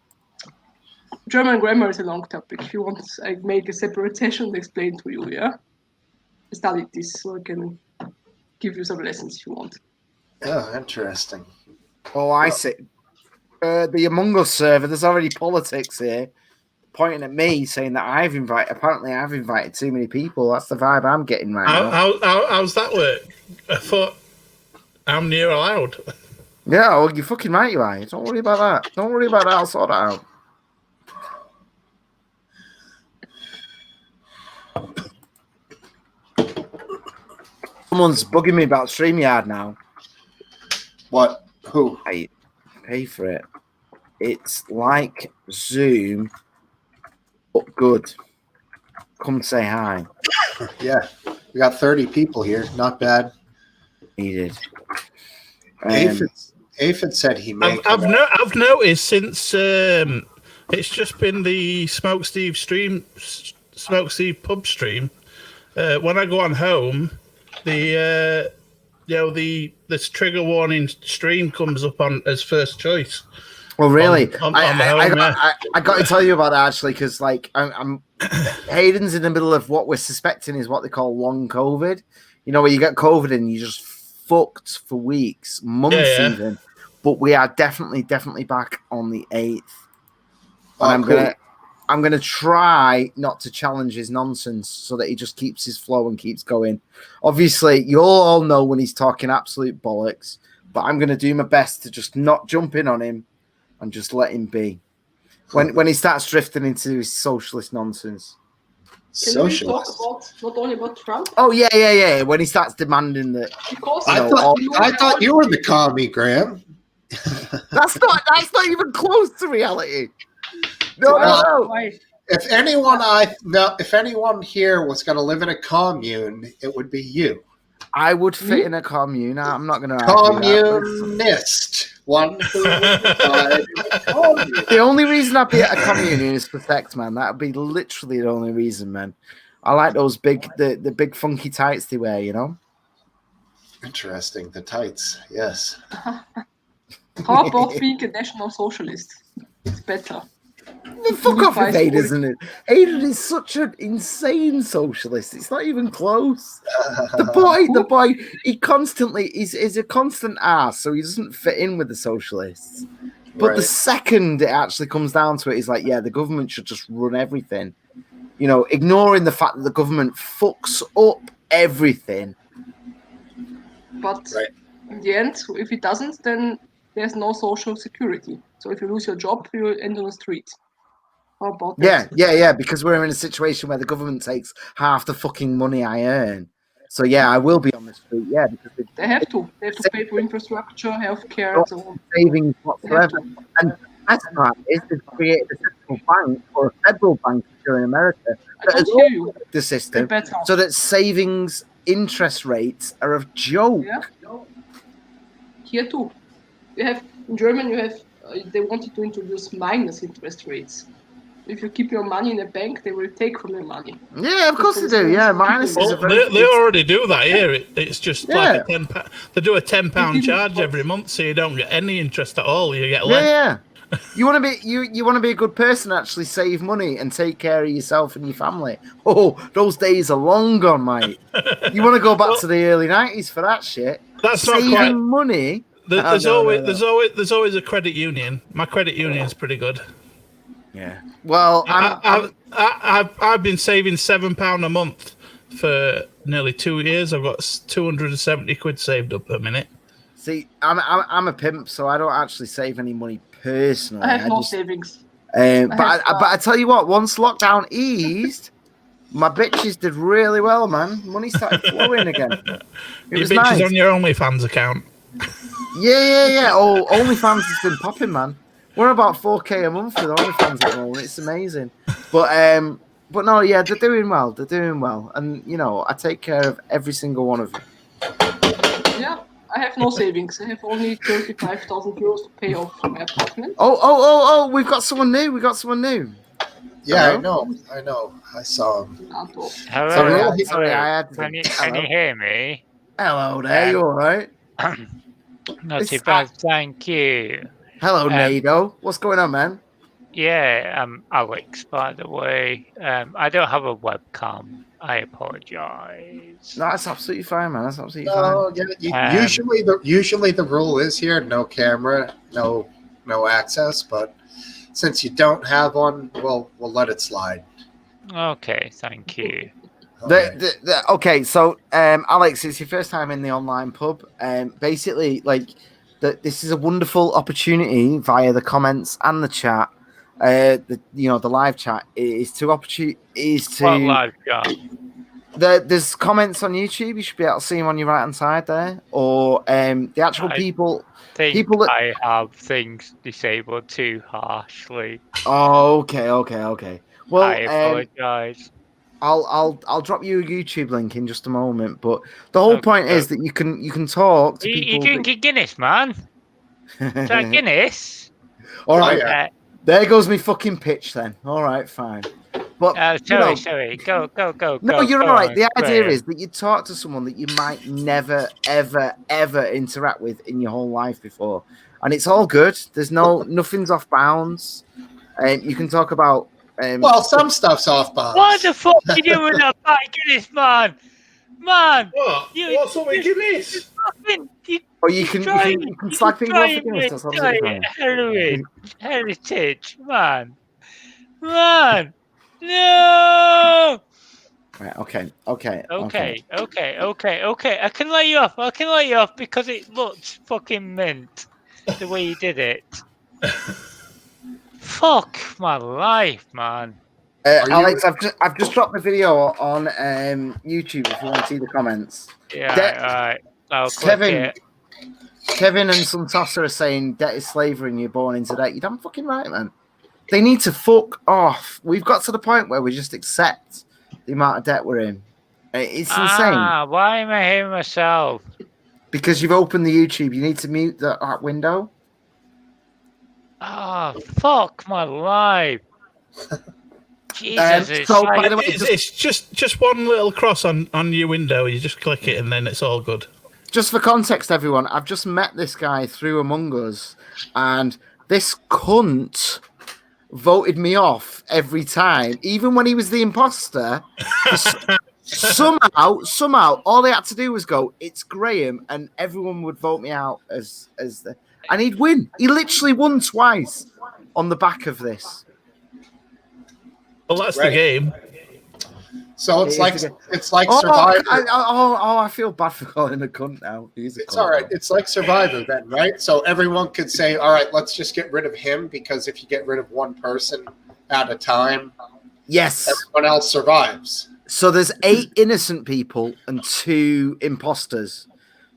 German grammar is a long topic. If you want, I make a separate session to explain to you. Yeah. I studied this, so I can give you some lessons if you want. Oh, interesting. Oh, I see. The Among Us server, there's already politics here, pointing at me, saying that I've invited too many people. That's the vibe I'm getting right now. How's that work? I thought I'm near allowed. Yeah, well, you're fucking right, you are. Don't worry about that. Don't worry about that. I'll sort that out. Someone's bugging me about StreamYard now. What? Who? I pay for it. It's like Zoom, but good. Come say hi. Yeah, we got 30 people here. Not bad. Needed. Aphid said he may. I've noticed since it's just been the Smokesteve pub stream. When I go on home, this trigger warning stream comes up on as first choice. Well, really, I got to tell you about that actually, because like I'm Hayden's in the middle of what we're suspecting is what they call long COVID. You know, where you get COVID and you just fucked for weeks, months even. But we are definitely back on the 8th. And I'm gonna try not to challenge his nonsense so that he just keeps his flow and keeps going. Obviously, you'll all know when he's talking absolute bollocks, but I'm gonna do my best to just not jump in on him and just let him be. When he starts drifting into his socialist nonsense. Can we talk about not only about Trump? Oh yeah. When he starts demanding that, because I thought you were the commie, Graham. That's not even close to reality. No. If anyone here was going to live in a commune, it would be you. I would fit in a commune. I'm not going to communist. One who would The only reason I'd be at a commune is for sex, man. That would be literally the only reason, man. I like those the big funky tights they wear, you know. Interesting, the tights. Yes. How about being a National Socialist? It's better. Fuck off with Hayden, isn't it? Hayden is such an insane socialist. It's not even close. The boy, he constantly is a constant ass, so he doesn't fit in with the socialists. But the second it actually comes down to it, he's like, yeah, the government should just run everything. You know, ignoring the fact that the government fucks up everything. But in the end, if it doesn't, then there's no social security. So if you lose your job, you end on the street. How about that? Yeah, because we're in a situation where the government takes half the fucking money I earn. So yeah, I will be on the street, because they have to. They have to pay for infrastructure, healthcare, and so on. Savings whatsoever. And the best part is they've created a central bank or a federal bank here in America that has opened the system so that savings interest rates are a joke. Yeah. Here too. In Germany, they wanted to introduce minus interest rates. If you keep your money in a bank, they will take from your money. Yeah, of course they do. Yeah, minus is they already do that here. It's just like a £10. They do a £10 charge every month, so you don't get any interest at all. You get less. Yeah. You want to be you want to be a good person, actually save money and take care of yourself and your family. Oh, those days are long gone, mate. You want to go back to the early 90s for that shit. That's saving not quite money. There's always a credit union. My credit union's pretty good. Yeah. Well, I've been saving £7 a month for nearly 2 years. I've got 270 quid saved up a minute. See, I'm a pimp, so I don't actually save any money personally. I have no savings. But I tell you what, once lockdown eased, my bitches did really well, man. Money started flowing again. Your bitches nice. On your OnlyFans account. Yeah. Oh, OnlyFans has been popping, man. We're about 4K a month with OnlyFans at the moment. It's amazing. But But no, yeah, they're doing well. They're doing well, and you know, I take care of every single one of you. Yeah, I have no savings. I have only 35,000 euros to pay off my apartment. Oh! We've got someone new. Yeah, Hello? I know. I saw him. Hello. Sorry, I had to. Can you hear me? Hello there. You all right? Not too bad, thank you. Hello, Nado. What's going on, man? Yeah, Alex, by the way. I don't have a webcam. I apologize. No, that's absolutely fine, man. That's absolutely No, fine. yeah, usually the rule is here, no camera, no access, but since you don't have one, we'll let it slide. Okay, thank you. Okay, so Alex, it's your first time in the online pub. Basically, like, this is a wonderful opportunity via the comments and the chat. The live chat What live chat? There's comments on YouTube. You should be able to see them on your right hand side there, or the actual people. I have things disabled too harshly. Oh, okay. Well, I apologize. I'll drop you a YouTube link in just a moment. But the whole point is that you can talk to people. You drinking Guinness, man? Is that Guinness? All right. There goes me fucking pitch then. All right, fine. But sorry. Go. No, you're all right. The idea is that you talk to someone that you might never, ever interact with in your whole life before, and it's all good. There's nothing's off bounds. You can talk about. Well, some stuff's off bounds. What the fuck are you doing with that bag Guinness, man? Man, what? What's up with Guinness? Or you can slag people off with Guinness. That's absolutely fine. Heritage, man. No. Right. Okay. I can let you off because it looks fucking mint the way you did it. Fuck my life, man. Alex, I've just dropped the video on YouTube if you want to see the comments. Yeah, all right. Kevin and some tosser are saying debt is slavery and you're born into debt. You're damn fucking right, man. They need to fuck off. We've got to the point where we just accept the amount of debt we're in. It's insane. Why am I hearing myself? Because you've opened the YouTube. You need to mute that window. Fuck my life. Jesus. By the way, it's just one little cross on your window. You just click it and then it's all good. Just for context, everyone, I've just met this guy through Among Us, and this cunt voted me off every time, even when he was the imposter. somehow, all they had to do was go, "It's Graham," and everyone would vote me out as the. And he'd win. He literally won twice on the back of this. Well, that's the game. So it's like Survivor. I feel bad for calling him a cunt now. It's all right. It's like Survivor then, right? So everyone could say, all right, let's just get rid of him, because if you get rid of one person at a time, yes, everyone else survives. So there's 8 innocent people and 2 imposters.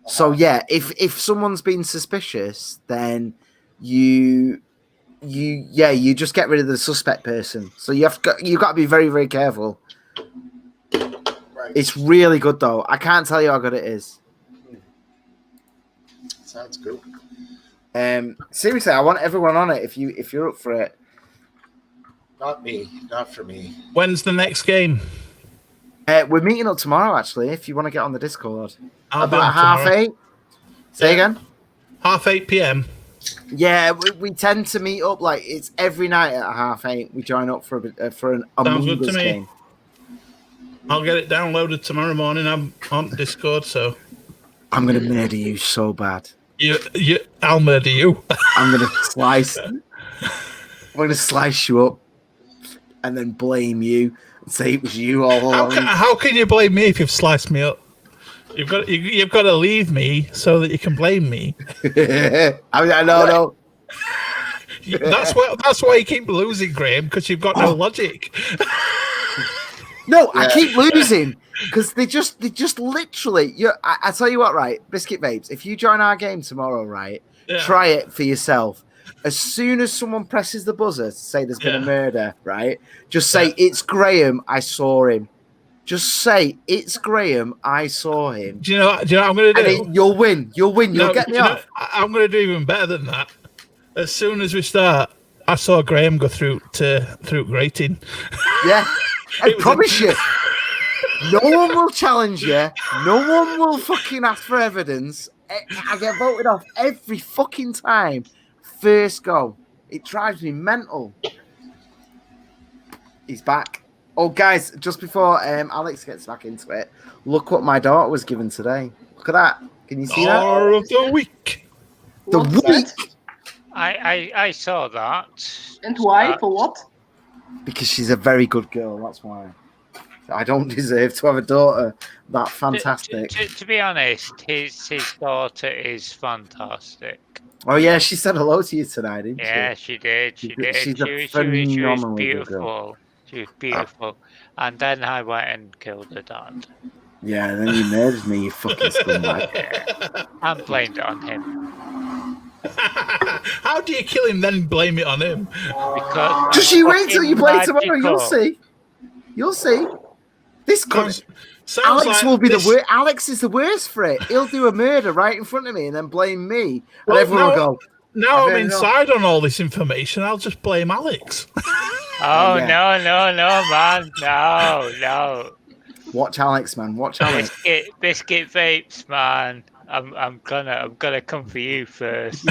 So yeah, if someone's been suspicious, then you just get rid of the suspect person. So you've got to be very, very careful. Right. It's really good though. I can't tell you how good it is. Sounds good. Seriously, I want everyone on it if you're up for it. Not me. Not for me. When's the next game? We're meeting up tomorrow, actually, if you want to get on the Discord. About 8:30. Say again? 8:30 p.m. Yeah, we tend to meet up, like, it's every night at 8:30. We join up for an Among Us game. I'll get it downloaded tomorrow morning. I'm on Discord, so... I'm going to murder you so bad. I'll murder you. I'm going to slice you up and then blame you and say it was you all along. How can you blame me if you've sliced me up? You've got to leave me so that you can blame me. I know. That's why you keep losing, Graham, because you've got no logic. No, I keep losing because they just literally. I tell you what, right, Biscuit Babes. If you join our game tomorrow, right, try it for yourself. as soon as someone presses the buzzer to say there's been a murder, right? Just say, it's Graham, I saw him. Just say, it's Graham, I saw him. Do you know what I'm going to do? And you'll win. You'll get me off. I'm going to do even better than that. As soon as we start, I saw Graham go through grating. Yeah, I promise you. No one will challenge you. No one will fucking ask for evidence. I get voted off every fucking time. First go. It drives me mental. He's back. Oh, guys, just before Alex gets back into it, look what my daughter was given today. Look at that. Can you see that? Star of the week. The week. I saw that. And why? For what? Because she's a very good girl. That's why. I don't deserve to have a daughter that fantastic. To be honest, his daughter is fantastic. Oh yeah, she said hello to you tonight, didn't she? Yeah, she did. She did. She's She was beautiful. She was beautiful. And then I went and killed her dad. Yeah, and then you murdered me, you fucking scumbag. Yeah. And blamed it on him. How do you kill him, then blame it on him? Because just you wait till you play tomorrow. You'll see. You'll see. This Alex like will be the worst. Alex is the worst for it. He'll do a murder right in front of me and then blame me, and everyone will go. Now I'm inside on all this information. I'll just blame Alex. Oh yeah. No, man, no. Watch Alex, man. Watch Alex. Biscuit vapes, man. I'm gonna come for you first.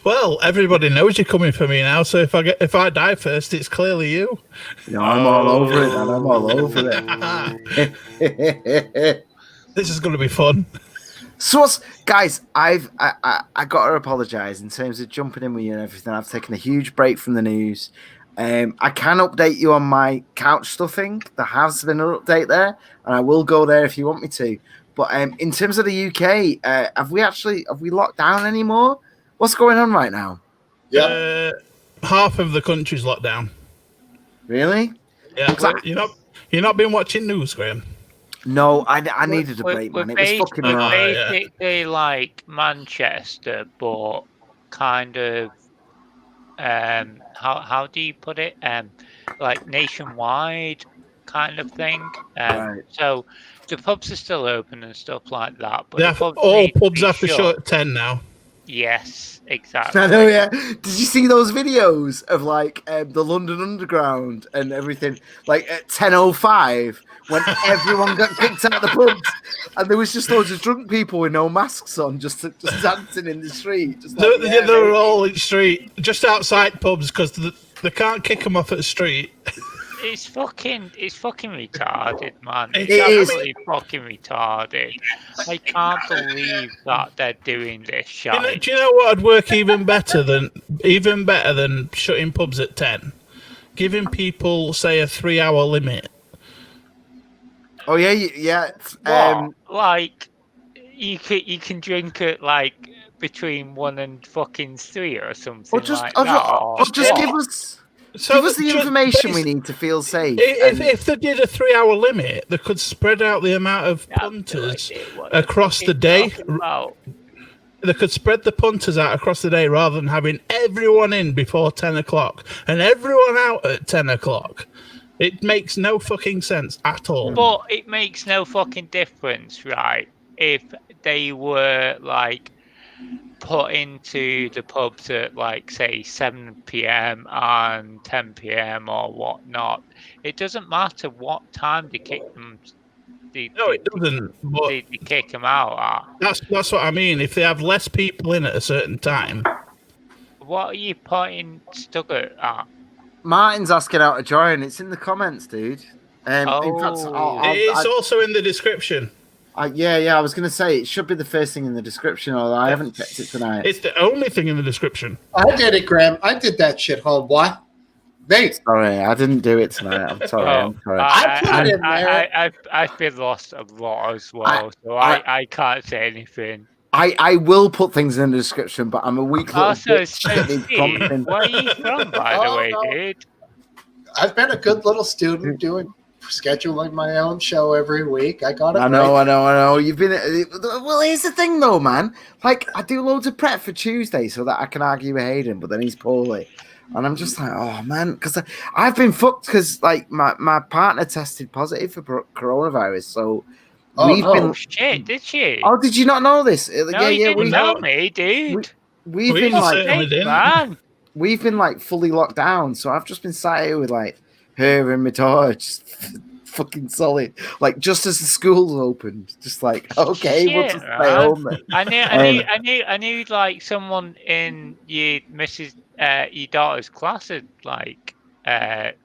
Well, everybody knows you're coming for me now. So if I die first, it's clearly you. No, I'm all over it, man. I'm all over it. This is going to be fun. So, guys, I got to apologise in terms of jumping in with you and everything. I've taken a huge break from the news. I can update you on my couch stuffing. There has been an update there, and I will go there if you want me to. But in terms of the UK, have we locked down anymore? What's going on right now? Yeah, half of the country's locked down. Really? Yeah. You're not been watching news, Graham? No, I needed a break, man. It was fucking hard. Basically like Manchester, but kind of how do you put it? Like nationwide kind of thing. Right. So the pubs are still open and stuff like that. But all pubs have to shut at 10 now. Yes, exactly. I know, yeah. Did you see those videos of like the London Underground and everything? Like at 10:05, when everyone got kicked out of the pubs, and there was just loads of drunk people with no masks on, just dancing in the street. They were all in the street, just outside pubs, because they can't kick them off at the street. It's fucking retarded, man. It is absolutely fucking retarded. I can't believe that they're doing this shit. Do you know what would work even better than shutting pubs at 10? Giving people, say, a 3-hour limit. Oh yeah. Like you can drink at like between 1 and fucking 3 or something. Or just give us the information we need to feel safe. If they did a 3-hour limit, they could spread out the amount of punters across the day. They could spread the punters out across the day rather than having everyone in before 10 o'clock and everyone out at 10 o'clock. It makes no fucking sense at all. But it makes no fucking difference, right? If they were like put into the pubs at like say 7 p.m. and 10 p.m. or whatnot, it doesn't matter what time they kick them. It doesn't. They kick them out at. That's what I mean. If they have less people in at a certain time. What are you putting Stuggart at? Martin's asking out to join. It's in the comments, dude. In fact, it's also in the description. Yeah, I was going to say it should be the first thing in the description, although I haven't checked it tonight. It's the only thing in the description. I did it, Graham. I did that shit, homeboy. Mate. Sorry, I didn't do it tonight. I'm sorry. I'm sorry. I put it in there. I've been lost a lot as well, so I can't say anything. I will put things in the description, but I'm a weak little bitch. Where are you from, by the way, dude? I've been a good little student doing scheduling my own show every week. I got it. I know. You've been. Well, here's the thing, though, man. Like, I do loads of prep for Tuesday so that I can argue with Hayden, but then he's poorly. And I'm just like, oh, man. Because I've been fucked because, like, my partner tested positive for coronavirus. So we've been. Shit, did she? Oh, did you not know this? No, you didn't tell me, dude. We've been like. Man. We've been like fully locked down, so I've just been sat here with like her and my daughter, just fucking solid. Like just as the schools opened, just like okay, we'll just stay home. Then. I knew like someone in your your daughter's class had like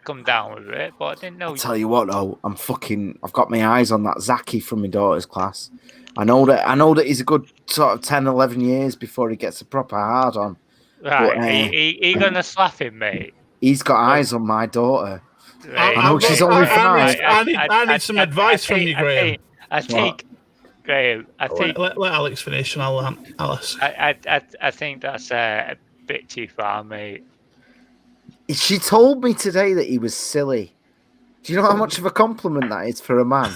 come down with it, but I didn't know. I'll tell you what though, I've got my eyes on that Zaki from my daughter's class. I know that he's a good sort of 10, 11 years before he gets a proper hard on. Right, but, he gonna slap him, mate. He's got eyes on my daughter. Right. I know she's only 5. I need some advice from you, Graham. Graham. Let Alex finish, and I'll ask. I think that's a bit too far, mate. She told me today that he was silly. Do you know how much of a compliment that is for a man?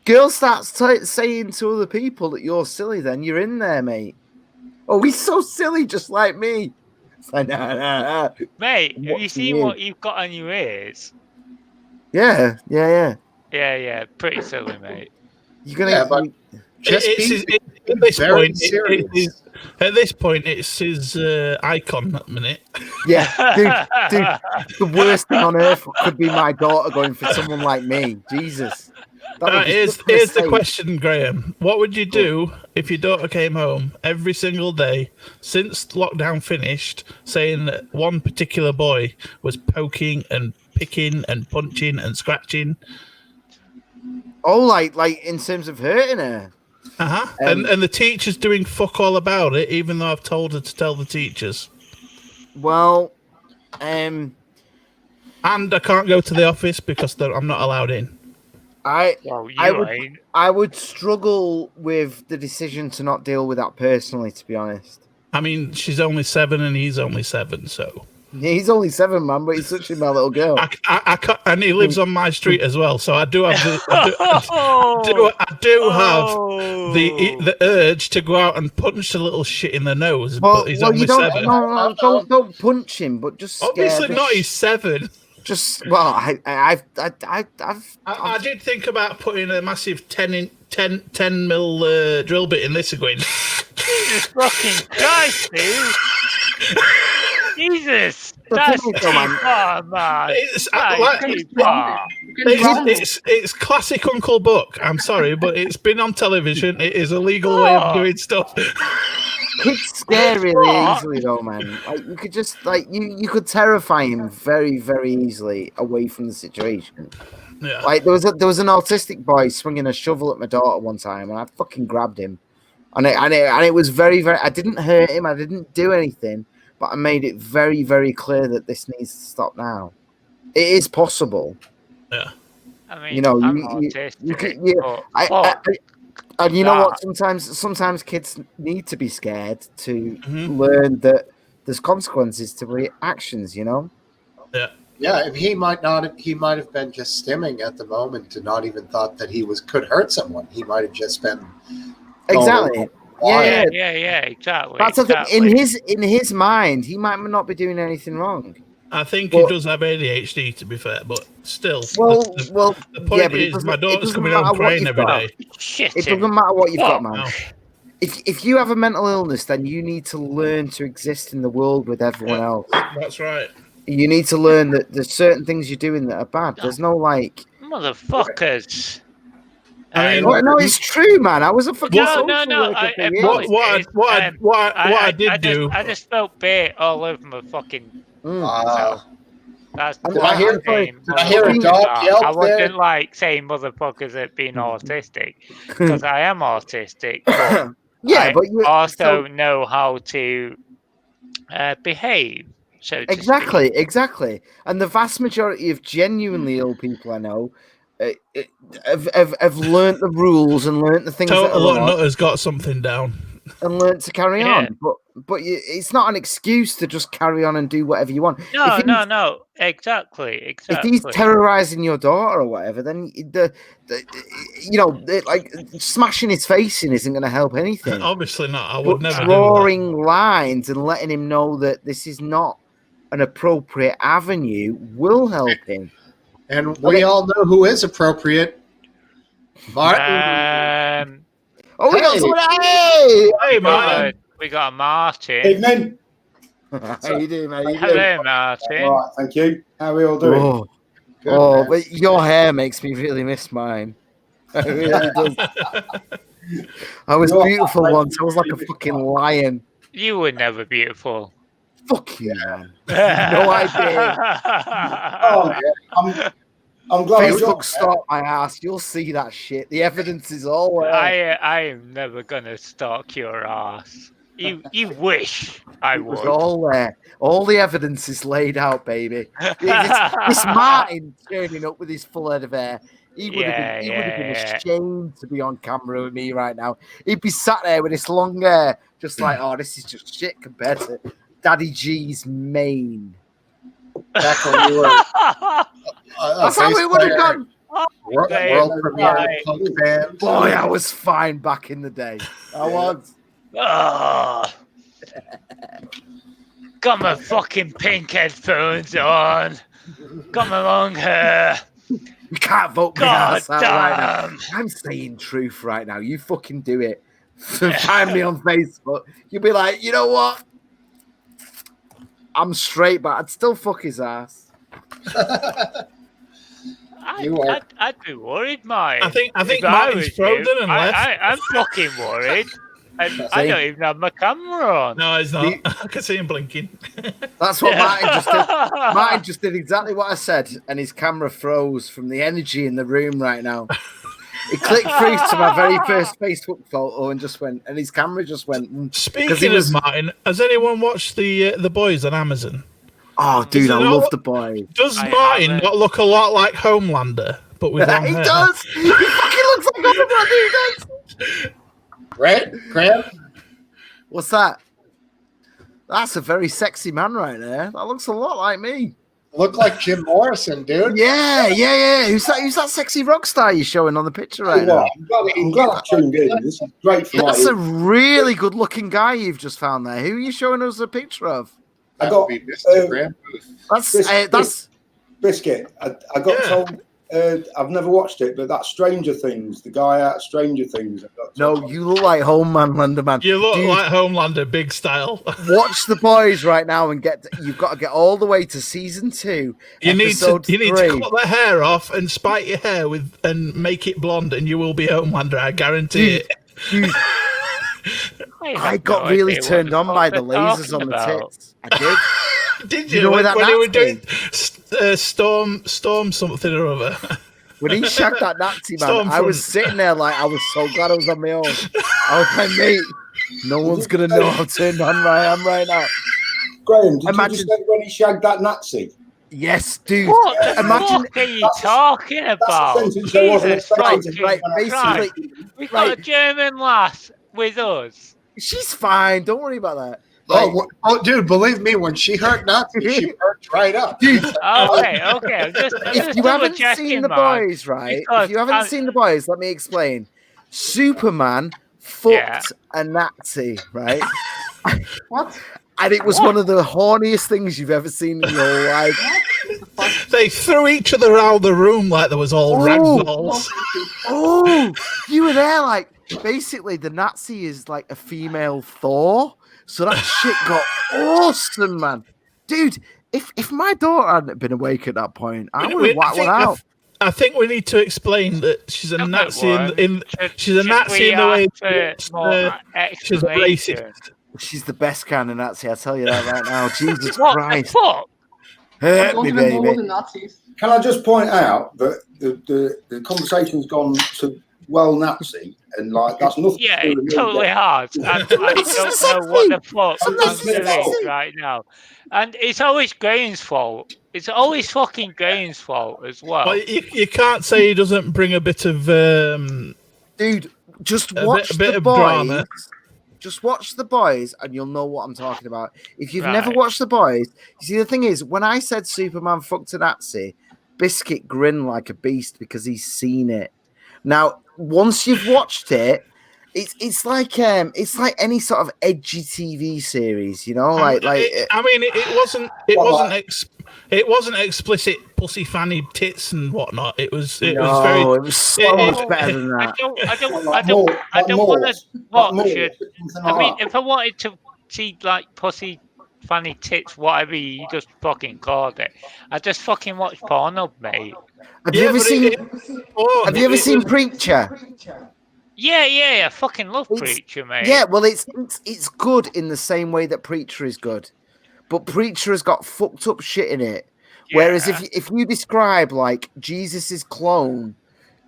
Girl starts saying to other people that you're silly, then you're in there, mate. Oh, he's so silly, just like me. It's like, nah. Mate, have you seen what you've got on your ears? Yeah. Pretty silly, mate. You're gonna at this point, it's his icon at the minute. Yeah, dude, the worst thing on earth could be my daughter going for someone like me. Jesus. Here's the question, Graham. What would you do if your daughter came home every single day since lockdown finished saying that one particular boy was poking and picking and punching and scratching? Oh, like in terms of hurting her? Uh-huh. And the teacher's doing fuck all about it, even though I've told her to tell the teachers. Well, and I can't go to the office because I'm not allowed in. I would struggle with the decision to not deal with that personally, to be honest. I mean, she's only 7 and he's only 7, so. Yeah, he's only 7, man, but he's such a my little girl. And he lives on my street as well, so I do have the urge to go out and punch the little shit in the nose. But he's only 7. No, don't punch him, but just obviously not. He's 7. Just I did think about putting a massive 10 mil drill bit in this again. Jesus fucking Christ, dude! Jesus, that's too far, man. It's classic Uncle Buck. I'm sorry, but it's been on television. It is a legal way of doing stuff. Kids scare really easily, though, man. Like you could just you could terrify him very, very easily away from the situation. Yeah. Like there was an autistic boy swinging a shovel at my daughter one time, and I fucking grabbed him, and it was very, very. I didn't hurt him. I didn't do anything, but I made it very, very clear that this needs to stop now. It is possible. Yeah. I mean, I'm autistic. And you know what? Sometimes kids need to be scared to learn that there's consequences to their actions. You know. Yeah. Yeah. He might have been just stimming at the moment and not even thought that he could hurt someone. He might have just been. Exactly. Yeah, exactly. That's the thing. In his mind, he might not be doing anything wrong. I think he does have ADHD, to be fair, but still. The point is, my daughter's coming home crying every day. It doesn't matter what you've got, man. No. If you have a mental illness, then you need to learn to exist in the world with everyone else. That's right. You need to learn that there's certain things you're doing that are bad. There's no motherfuckers. I mean, no, it's true, man. I was a fucking no. What I did do. I just felt bait all over my fucking. That's did I hear a dog yelp? I wasn't like saying motherfuckers at being autistic because I am autistic. But but you also know how to behave. So exactly. And the vast majority of genuinely ill people I know have learnt the rules and learnt the things. Total Nutters got something down. and learn to carry on. But it's not an excuse to just carry on and do whatever you want. No. Exactly. If he's terrorizing your daughter or whatever, then like smashing his face in isn't going to help anything. Obviously not. I would never drawing lines and letting him know that this is not an appropriate avenue will help him. And we all know who is appropriate. Martin. We got someone. Hey, Martin. We got Martin. Evening. How you doing, mate? Hello, Martin. All right, thank you. How are we all doing? But your hair makes me really miss mine. It really does. I was beautiful once. I was like a fucking lion. You were never beautiful. Fuck you, man. No idea. I'm glad Facebook stalk my ass. You'll see that shit. The evidence is all there. I am never gonna stalk your ass. You wish I would. It was all there. All the evidence is laid out, baby. This Martin turning up with his full head of hair. He would have been ashamed to be on camera with me right now. He'd be sat there with this long hair, just like, oh, this is just shit compared to Daddy G's mane. That's how we would have gone. World premiere punk band. Boy, I was fine back in the day. I was. Got my fucking pink headphones on. Got my long hair. You can't vote me ass out right now. I'm saying truth right now. You fucking do it. Find me on Facebook. You'll be like, you know what? I'm straight, but I'd still fuck his ass. I'd be worried, mate. I think Martin's frozen and left. I'm fucking worried. I don't even have my camera on. No, he's not. I can see him blinking. That's what Martin just did. Martin just did exactly what I said, and his camera froze from the energy in the room right now. He clicked through to my very first Facebook photo and just went, and his camera just went. Speaking of Martin, has anyone watched the Boys on Amazon? Oh, dude, I love The Boys. Does Martin not look a lot like Homelander, but with long hair? He does. He fucking looks like Homelander. He does. Right, Graham? What's that? That's a very sexy man right there. That looks a lot like me. Look like Jim Morrison, dude. Yeah. Who's that sexy rock star you're showing on the picture right now? I'm glad I tuned in. This is great for That's a really good looking guy you've just found there. Who are you showing us a picture of? I got that's Biscuit. I got told. I've never watched it, but that's Stranger Things. The guy out of Stranger Things. No, you look like Homelander, man. You look like Homelander, big style. Watch The Boys right now and you've got to get all the way to season 2. You need to cut the hair off and spike your hair and make it blonde, and you will be Homelander. I guarantee it. Dude, I got really turned on by the lasers on the tits. I did. Did you? Know when they were doing storm something or other? When he shagged that Nazi man, I was sitting there like I was so glad I was on my own. I was like, mate, no one's gonna know how turned on I am right now. Graham, did you just say when he shagged that Nazi? Yes, dude. What the fuck are you talking about? Jesus right, basically, we got a German lass with us. She's fine. Don't worry about that. Oh, dude, believe me, when she heard Nazi, she perked right up. Dude. Okay. If you haven't seen The Boys, right? If you haven't seen The Boys, let me explain. Superman fucked a Nazi, right? What? And it was one of the horniest things you've ever seen in your life. They threw each other around the room like there was all ragdolls. Oh, you were there. Like, basically, the Nazi is like a female Thor. So that shit got awesome, man. Dude, if my daughter hadn't been awake at that point, I would have whacked one out. I think we need to explain that she's a Nazi she's a Nazi in the way she's racist. She's the best kind of Nazi, I tell you that right now. Jesus What Christ. the fuck? Hurt Don't me, even know baby. the Nazis. Can I just point out that the conversation's gone to Nazi, and like that's nothing. Yeah, it totally has. I don't know what the fuck I'm doing right now. And it's always Graham's fault. It's always fucking Graham's fault as well. But you can't say he doesn't bring a bit of dude, just watch a bit The of Boys. drama. Just watch The Boys and you'll know what I'm talking about. If you've never watched The Boys, you see, the thing is, when I said Superman fucked a Nazi, Biscuit grinned like a beast because he's seen it. Now, once you've watched it, it's like any sort of edgy TV series, you know, it wasn't explicit pussy fanny tits and whatnot. It was it was so much better than that. I don't want to watch it. I mean, if I wanted to see like pussy fanny tits, whatever you just fucking called it, I just fucking watch Pornhub, mate. Have you ever seen Preacher? Yeah. I fucking love Preacher, mate. Yeah, well, it's good in the same way that Preacher is good, but Preacher has got fucked up shit in it. Yeah. Whereas if you describe like Jesus's clone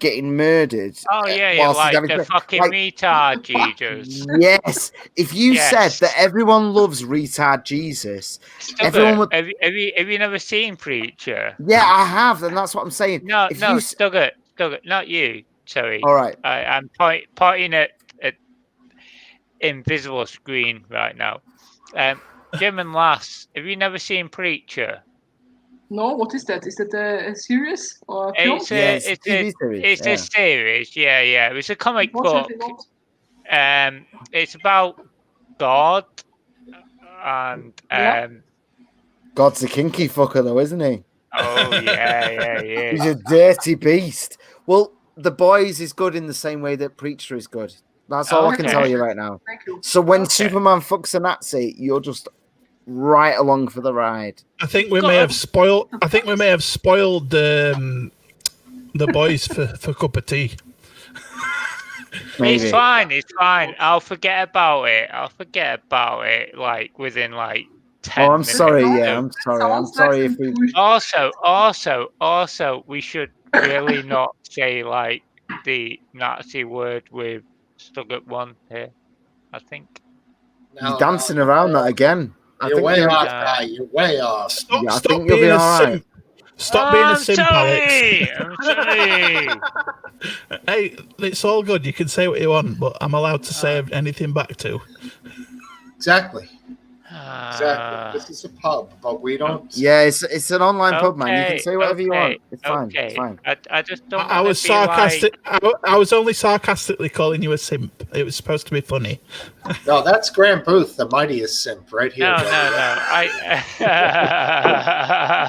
getting murdered, like the fucking retard Jesus. Yes, if you said that everyone loves retard Jesus, everyone would. Have you never seen Preacher? Yeah, I have, and that's what I'm saying. No, Stuggett, not you. Sorry. All right. I'm pointing at invisible screen right now. Jim and Lass, have you never seen Preacher? No, what is that? Is that a series or a film? It's a series. Yeah. It was a comic book. It's about God and God's a kinky fucker, though, isn't he? Oh yeah. He's a dirty beast. Well, The Boys is good in the same way that Preacher is good. That's all I can tell you right now. Thank you. So when Superman fucks a Nazi, you're just right along for the ride. I think we may have spoiled The Boys for cup of tea. Maybe. It's fine. I'll forget about it. Like within like 10 I'm minutes. sorry. Yeah, I'm sorry. I'm sorry if we. Also, we should really not say like the Nazi word with Stuggett one here. I think. You're dancing around that again. You're way off, guy. You're way off. Stop being a simp. Stop being a simp, Alex. I'm sorry. Hey, it's all good. You can say what you want, but I'm allowed to say anything back to. Exactly. This is a pub, but we don't. Yeah, it's an online pub, man. You can say whatever you want. It's fine. It's fine. I just don't. I was sarcastic. Like... I was only sarcastically calling you a simp. It was supposed to be funny. No, that's Graham Booth, the mightiest simp, right here. No.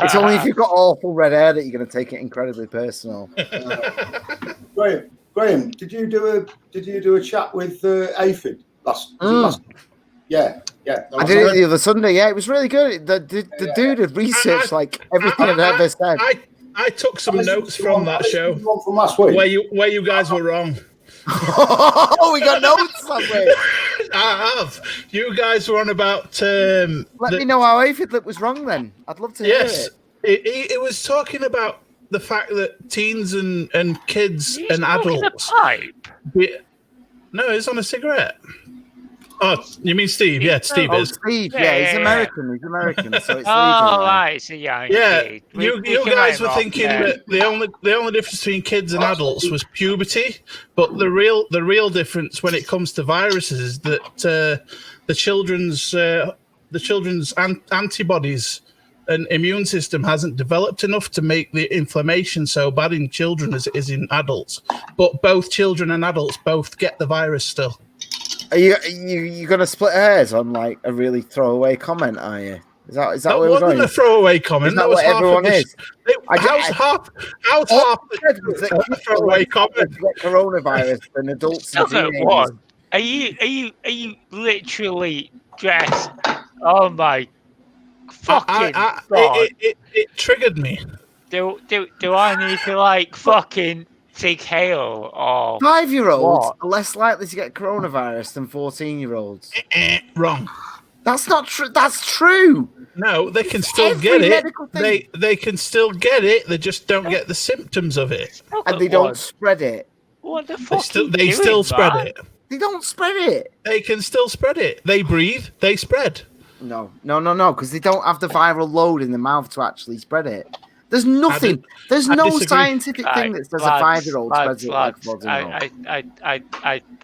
It's only if you've got awful red hair that you're going to take it incredibly personal. Graham, did you do a chat with Aphid last? Yeah. I did it the other Sunday. Yeah, it was really good. The dude had researched like everything I'd ever said. I took some notes from that show. From last week. Where you guys were wrong. Oh, we got notes that way. I have. You guys were on about. Let me know how Aphid was wrong. Then I'd love to hear it. It was talking about the fact that teens and kids and adults. Pipe? No, it's on a cigarette. Oh, you mean Steve? Yeah, Steve is. Steve, he's American. He's American, so it's legal. Right, so yeah. You guys were thinking that the only difference between kids and adults was puberty, but the real difference when it comes to viruses is that the children's antibodies and immune system hasn't developed enough to make the inflammation so bad in children as it is in adults. But both children and adults both get the virus still. Are you going to split hairs on like a really throwaway comment? Are you? Is that where we're going? That wasn't a throwaway comment. That was what everyone is. How's half the throwaway comment? Coronavirus and adults. What? Are you literally dressed? Oh my fucking God! It triggered me. Do I need to like fucking take hail or 5-year-olds are less likely to get coronavirus than 14-year-olds? Wrong. That's not true. That's true. No, they can still get it. They can still get it. They just don't get the symptoms of it, and they don't spread it. What the fuck? They still spread it. They don't spread it. They can still spread it. They breathe. They spread. No, because they don't have the viral load in the mouth to actually spread it. There's nothing. There's no scientific thing that says a 5-year-old spreads it like 14-year-old.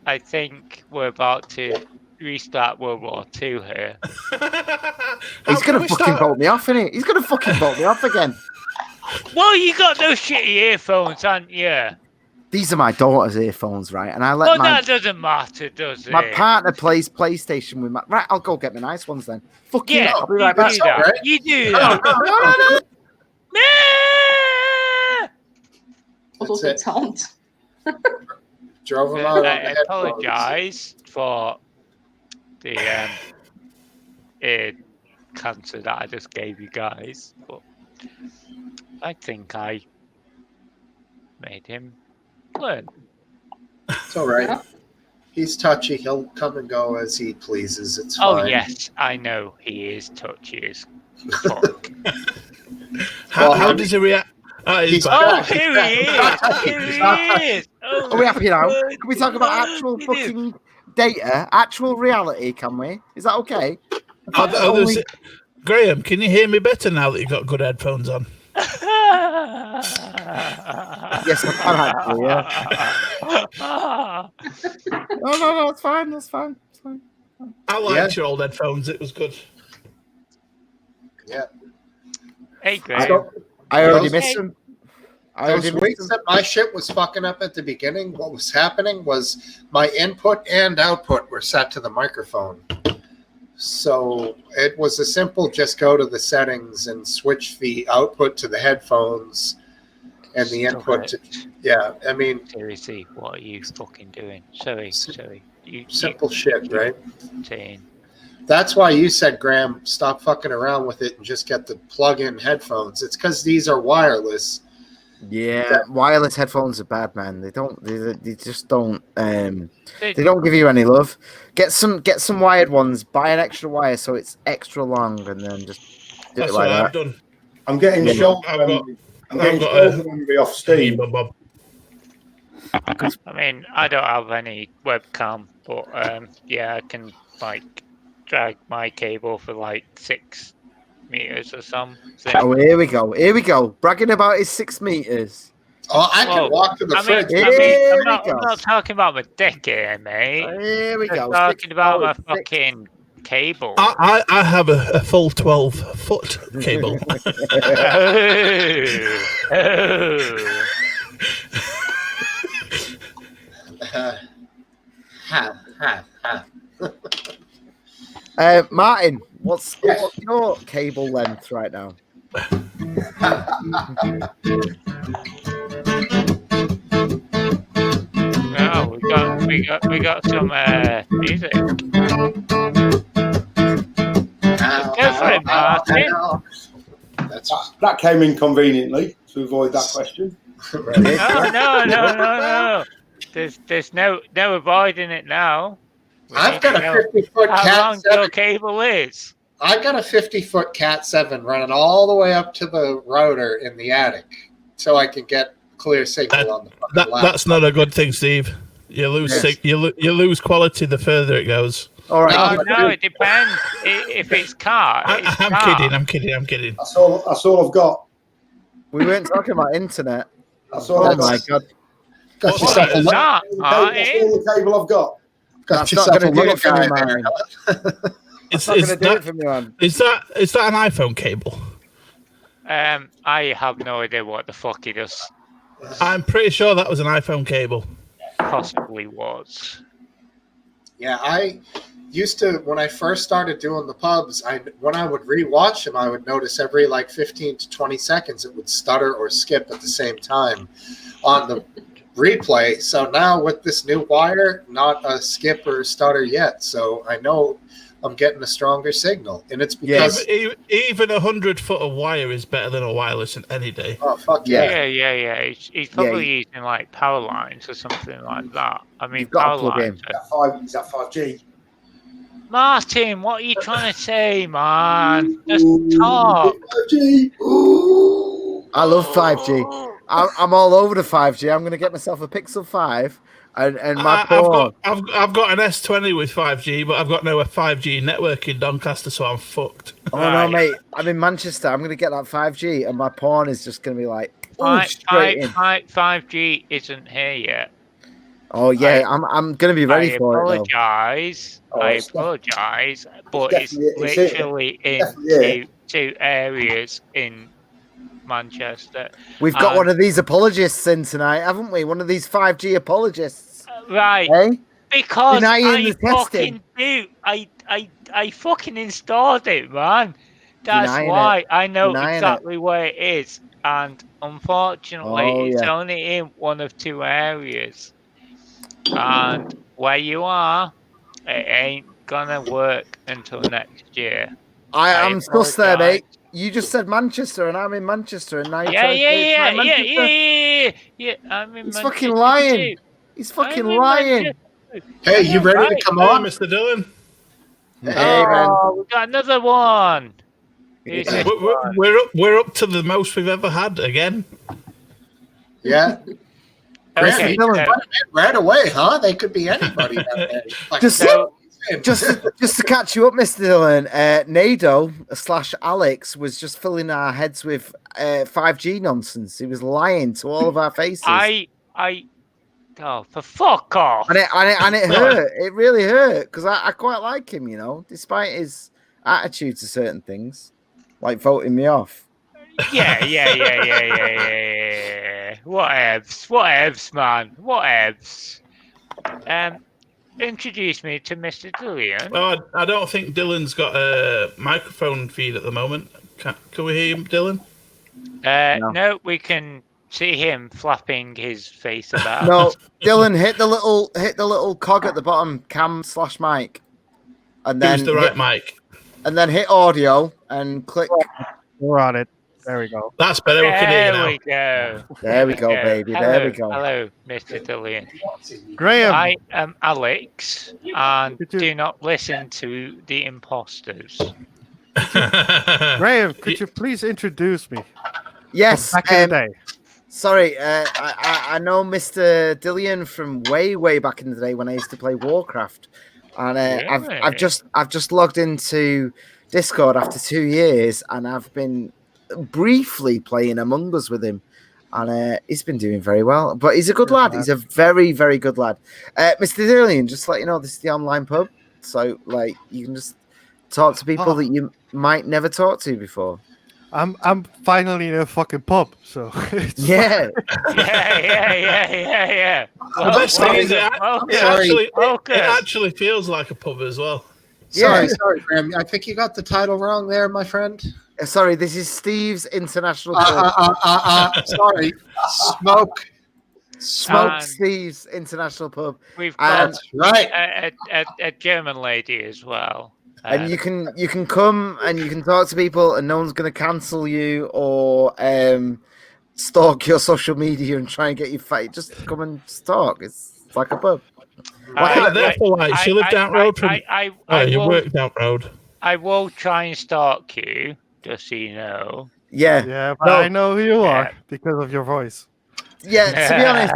I think we're about to restart World War II here. He's going to fucking vote me off, isn't he? He's going to fucking vote me off again. Well, you got those shitty earphones, haven't you? These are my daughter's earphones, right? And I let Well, that doesn't matter, does it? my partner plays PlayStation with my... Right, I'll go get my nice ones then. Fuck you, I'll be right back. Do that. Right. You do that. No. What was that sound? Drove him out. I apologise for the cancer that I just gave you guys, but I think I made him learn. It's all right. Yeah. He's touchy. He'll come and go as he pleases. It's Oh fine. yes, I know he is touchy as fuck. How does he react? He's Oh, back. here he is! Here he is! Oh, Are we happy now? good. Can we talk about actual He fucking data, actual reality, can we? Is that okay? Graham, can you hear me better now that you've got good headphones on? Yes, I can actually, yeah. No, it's fine, that's fine. It's fine. I liked your old headphones. It was good. Yeah. Hey, Graham. I already Those- missed them. I Those already missed weeks them. that my shit was fucking up at the beginning, what was happening was my input and output were set to the microphone. So it was a simple just go to the settings and switch the output to the headphones and the input to, yeah, I mean, Seriously, what are you fucking doing? Sorry. simple shit, right? Saying. That's why you said, Graham, stop fucking around with it and just get the plug-in headphones. It's because these are wireless. Yeah, wireless headphones are bad, man. They don't. They just don't. They don't give you any love. Get some wired ones. Buy an extra wire so it's extra long, and then just do That's it like what that. I've done. I'm getting Yeah. shoulder I've got- memory. I'm getting got shoulder memory off Steve. Bob. I mean, I don't have any webcam, but yeah, I can like drag my cable for like 6 meters or something. Oh, here we go. Here we go. Bragging about his 6 meters. Oh, I can Whoa. walk to the I mean, fridge. Here I'm we go. not talking about my dick here, mate. Here we I'm go. talking about my 6 fucking cable. I have a full 12-foot cable. Martin, what's your cable length right now? No, we got some music. Go for it, Martin. That's That came in conveniently to avoid that question. No. There's no avoiding it now. I've got a 50-foot How Cat long your 7. cable is? I've got a 50-foot Cat 7 running all the way up to the router in the attic, so I can get clear signal on the fucking laptop. That's not a good thing, Steve. You lose you lose quality the further it goes. All right. No, it depends. If it's car, I'm kidding. That's all I've got. We weren't talking about internet. That's all Oh I've my got. god. Got What yourself a is little, that, That's Martin? all the cable I've got. got That's yourself not a going to do little it for guy me, there. man. Is That's not going to do it that for me, man. is that an iPhone cable? I have no idea what the fuck it is. I'm pretty sure that was an iPhone cable. Possibly was. Yeah, I used to, when I first started doing the pubs, when I would rewatch them, I would notice every like 15 to 20 seconds it would stutter or skip at the same time on the replay. So now with this new wire, not a skip or stutter yet. So I know I'm getting a stronger signal. And it's because... Even 100 foot of wire is better than a wireless in any day. Oh, fuck yeah. Yeah. He's probably using like power lines or something like that. I mean, You've got power to plug in. lines. Is that 5G? Martin, what are you trying to say, man? Just talk. 5G. Ooh. I love 5G. I'm all over the 5G. I'm going to get myself a Pixel 5 and my porn. I've got an S20 with 5G, but I've got no 5G network in Doncaster, so I'm fucked. Oh no, mate! I'm in Manchester. I'm going to get that 5G, and my porn is just going to be like straight in. 5G isn't here yet. Oh yeah, I'm gonna be ready for it though. I apologise, but it's definitely- literally in definitely two areas in Manchester. We've got one of these apologists in tonight, haven't we? One of these 5G apologists. Right. Eh? Because Denying I the testing. fucking do. I fucking installed it, man. That's Denying why it. I know Denying exactly where it is. And unfortunately, Oh, it's yeah. only in one of two areas. And where you are, it ain't gonna work until next year. I'm sus there, apologise. mate. You just said Manchester, and I'm in Manchester, and now you're Yeah. trying to say it's like Manchester. I'm in He's Manchester fucking lying. too. He's fucking I'm in lying. Manchester. Hey, you ready Right. to come Hey, on? Mr. Dillon. Hey, man. Oh, we got another one. Who's this one? We're up to the most we've ever had again. Yeah. Okay, Graham, right away, huh? They could be anybody. Like, Just to catch you up, Mr. Dillon, Nado / Alex was just filling our heads with 5G nonsense. He was lying to all of our faces. Oh, for fuck off! And it hurt. It really hurt because I quite like him, you know, despite his attitude to certain things, like voting me off. Yeah. Whatevs, man. Whatevs. Introduce me to Mr. Dillon. Oh, I don't think Dylan's got a microphone feed at the moment. Can we hear him, Dylan? No, we can see him flapping his face about. No, Dylan, hit the little cog at the bottom, cam / mic, and then Use the right mic. and then hit audio and click. We're on it. There we go. That's better. We can hear you now. There we go. There we go, baby. There we go. Hello, Mr. Dillon. Graham, I am Alex, and Could you- do not listen to the imposters. Graham, could you please introduce me? Yes. Back in the day. Sorry, I know Mr. Dillon from way back in the day when I used to play Warcraft, and I've just logged into Discord after 2 years, and I've been briefly playing Among Us with him, and he's been doing very well. But he's a good lad. He's a very good lad. Mr. Dillon, just to let you know, this is the online pub, so like you can just talk to people that you might never talk to before. I'm finally in a fucking pub, so it's Yeah. Yeah. The best thing is it actually feels like a pub as well. Sorry, Graham. I think you got the title wrong there, my friend. Sorry, this is Steve's International Pub. Sorry. Smokesteve's International Pub. We've got That's right. a German lady as well. And you can come and you can talk to people, and no one's going to cancel you or stalk your social media and try and get you fight. Just come and talk. It's like a pub. She lived down road from. You worked down road. I will try and stalk you, just so you know. Yeah, but I know who you are because of your voice. Yeah, to be honest,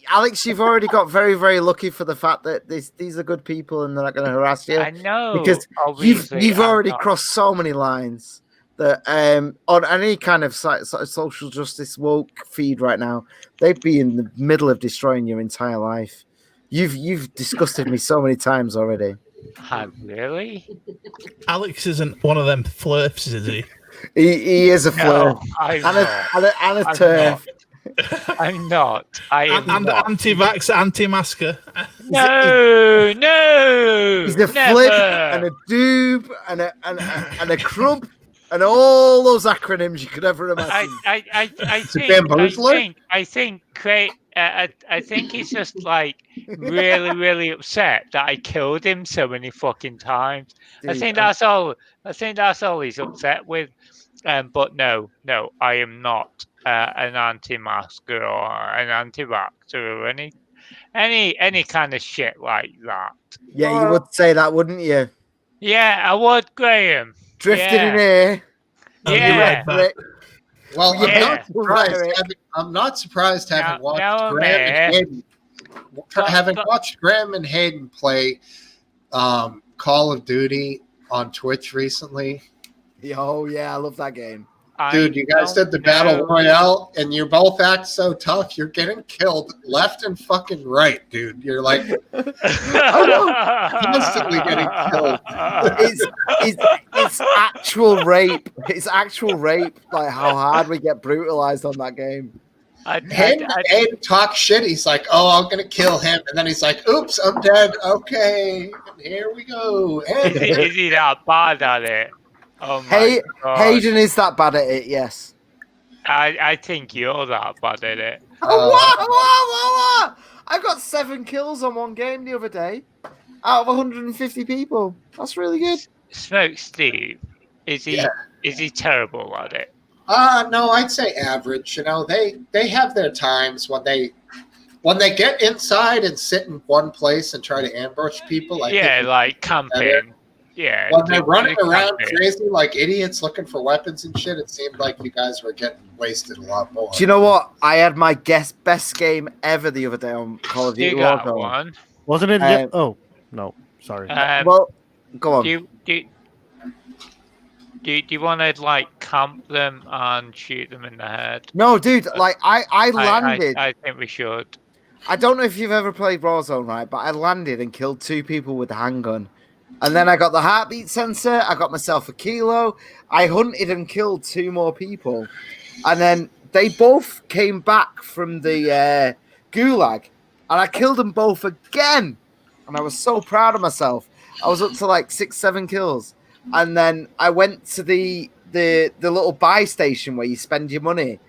Alex, you've already got very lucky for the fact that these are good people and they're not going to harass you. I know, because you've already crossed so many lines that on any kind of social justice woke feed right now, they'd be in the middle of destroying your entire life. You've disgusted me so many times already. Really? Alex isn't one of them flirts, is he? He is a flirt. No, I'm and a turf. I'm not. I am and not. Anti-vax, anti-masker. No. He's a never. flip and a doob and a crub and all those acronyms you could ever imagine. I think he's just like really upset that I killed him so many fucking times. Dude, I think that's all he's upset with. But no, I am not an anti-masker or an anti-vaxxer or any kind of shit like that. Yeah, you would say that, wouldn't you? Yeah, I would, Graham. Drifting in here. Yeah. Well, Yeah. I'm not surprised having watched Graham and Hayden play Call of Duty on Twitch recently. Oh yeah, I love that game. Dude, you guys did the battle royale, and you both act so tough. You're getting killed left and fucking right, dude. You're like constantly getting killed. It's actual rape. It's actual rape. Like how hard we get brutalized on that game. Aiden talks shit. He's like, "Oh, I'm gonna kill him," and then he's like, "Oops, I'm dead." Okay, here we go. Is he that bad at it? Oh my God. Hayden is that bad at it, yes. I think you're that bad at it. Whoa. I got 7 kills on one game the other day out of 150 people. That's really good. Smokesteve, is he terrible at it? No, I'd say average. You know, they have their times when they get inside and sit in one place and try to ambush people. Like camping. Yeah. When they're running around crazy like idiots looking for weapons and shit, it seemed like you guys were getting wasted a lot more. Do you know what? I had my best game ever the other day on Call of Duty Warzone. Wasn't it? Oh, no. Sorry. Well, go on. Do you want to like camp them and shoot them in the head? No, dude. Like I landed. I think we should. I don't know if you've ever played Warzone, right? But I landed and killed 2 people with a handgun. And then I got the heartbeat sensor. I got myself a kilo. I hunted and killed 2 more people. And then they both came back from the gulag. And I killed them both again. And I was so proud of myself. I was up to like 6-7 kills. And then I went to the little buy station where you spend your money.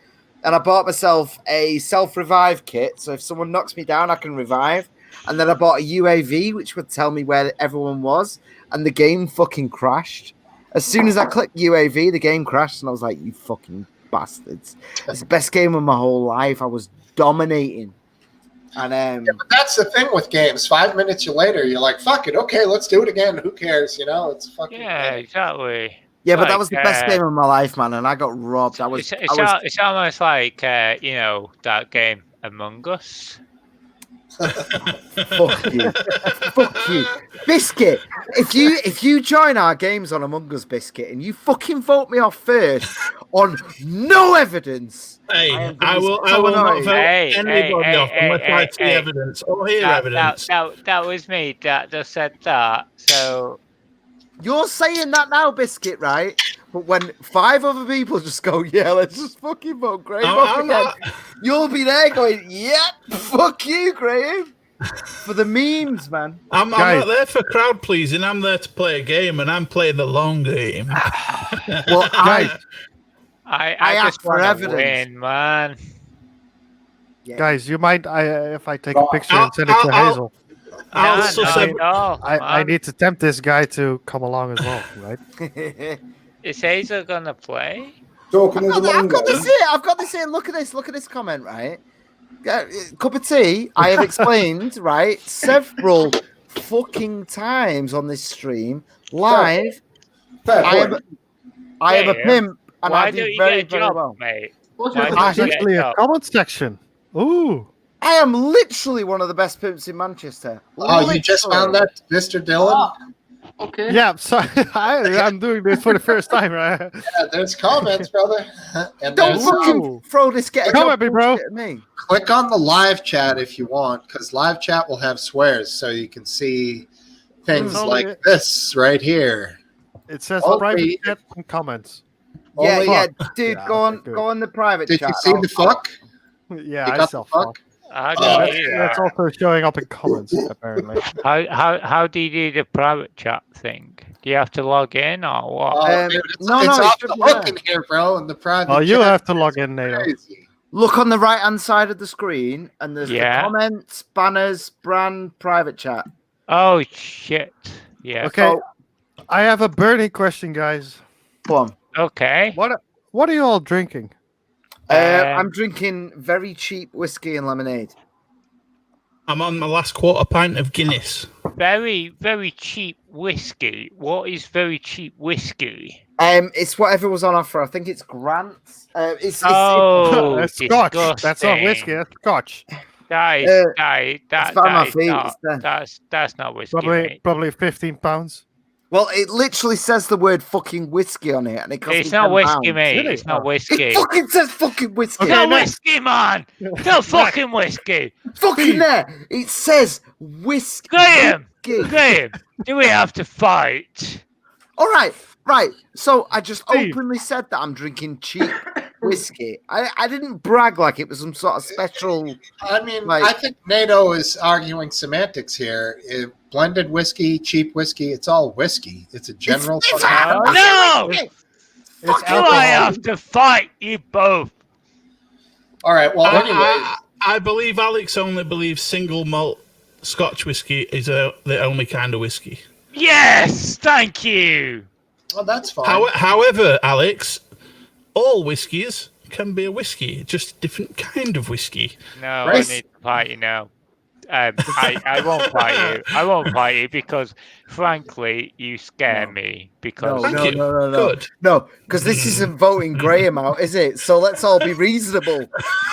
And I bought myself a self-revive kit. So if someone knocks me down, I can revive. And then I bought a UAV, which would tell me where everyone was. And the game fucking crashed. As soon as I clicked UAV, the game crashed. And I was like, you fucking bastards. It's the best game of my whole life. I was dominating. And but that's the thing with games. 5 minutes later, you're like, fuck it. Okay, let's do it again. Who cares? You know, it's fucking... Yeah, exactly. Yeah, but that was the best game of my life, man. And I got robbed. It's almost like, that game Among Us. Fuck you. Fuck you. Biscuit, if you join our games on Among Us, Biscuit, and you fucking vote me off first on no evidence. Hey, I will not vote anybody off unless I see evidence or hear evidence. That was me that just said that. So you're saying that now, Biscuit, right? But when 5 other people just go, yeah, let's just fucking vote Graham off again, you'll be there going, yep, fuck you, Graham. For the memes, man. I'm not there for crowd pleasing. I'm there to play a game, and I'm playing the long game. Well, I just want to win, man. Yeah. Guys, you mind if I take a picture and send it to Hazel? I need to tempt this guy to come along as well, right? Is Hazel gonna play? I've got this here. Look at this comment, right? Cup of tea. I have explained, right, several fucking times on this stream live. I am a pimp, and I did very well. Mate? There's actually a comment section. Ooh. I am literally one of the best pimps in Manchester. Oh, you just found that, Mr. Dillon? Okay. Yeah, sorry. I'm doing this for the first time, right? Yeah, there's comments, brother. And don't fucking throw this comment, bro. At me. Click on the live chat if you want, because live chat will have swears, so you can see things like this right here. It says private chat and comments. Yeah, dude, go on the private chat. Did you see the fuck? Yeah, I saw fuck. That's also showing up in comments, apparently. How do you do the private chat thing? Do you have to log in or what? It's off the hook in here, bro. In the private. Oh, you have to log in, NATO. Look on the right hand side of the screen, and there's the comments, banners, brand, private chat. Oh shit! Yeah. Okay. So, I have a burning question, guys. Go on. Okay. What are you all drinking? I'm drinking very cheap whiskey and lemonade. I'm on my last quarter pint of Guinness. Very, very cheap whiskey. What is very cheap whiskey? It's whatever was on offer. I think it's Grant's. That's Scotch. Disgusting. That's not whiskey. That's Scotch. That's not whiskey. Probably £15. Well, it literally says the word fucking whiskey on it, and it costs It's me not £10. whiskey, mate. Really? It's not Oh. whiskey. It fucking says fucking whiskey. It's not whiskey, man. It's not fucking whiskey. Fucking there. It says whiskey. Graham, do we have to fight? All right. So I just Steve. openly said that I'm drinking cheap whiskey. I didn't brag like it was some sort of special. I mean, Like- I think NATO is arguing semantics here. Blended whiskey, cheap whiskey, it's all whiskey. It's a general. It's No! It's Do I have to fight you both? All right. Well, anyway, I believe Alex only believes single malt Scotch whiskey is the only kind of whiskey. Yes, thank you. well, that's fine. However, Alex, all whiskies can be a whiskey, just a different kind of whiskey. No, Chris? I need to fight you now. I won't fight you. I won't fight you because, frankly, you scare me. Because Thank you. No. Good. No, because this isn't voting Graham out, is it? So let's all be reasonable.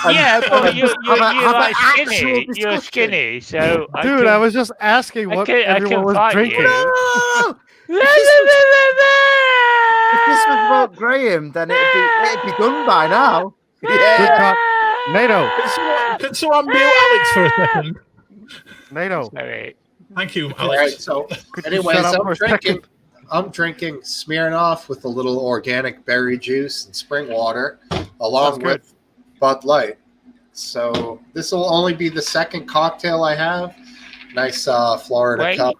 yeah, but you're have an like actual skinny. You're discussion. skinny, so Dude, I was just asking what everyone was drinking. No! If this was about Graham, then it'd be done by now. Good Yeah. talk. NATO. Can someone mute Alex for a second? NATO. Sorry. Thank you, All right. Alex. So, Could you anyways, shut up for a second? I'm drinking Smirnoff with a little organic berry juice and spring water, along Sounds good. with Bud Light. So this will only be the second cocktail I have. Nice Florida Wait. cup.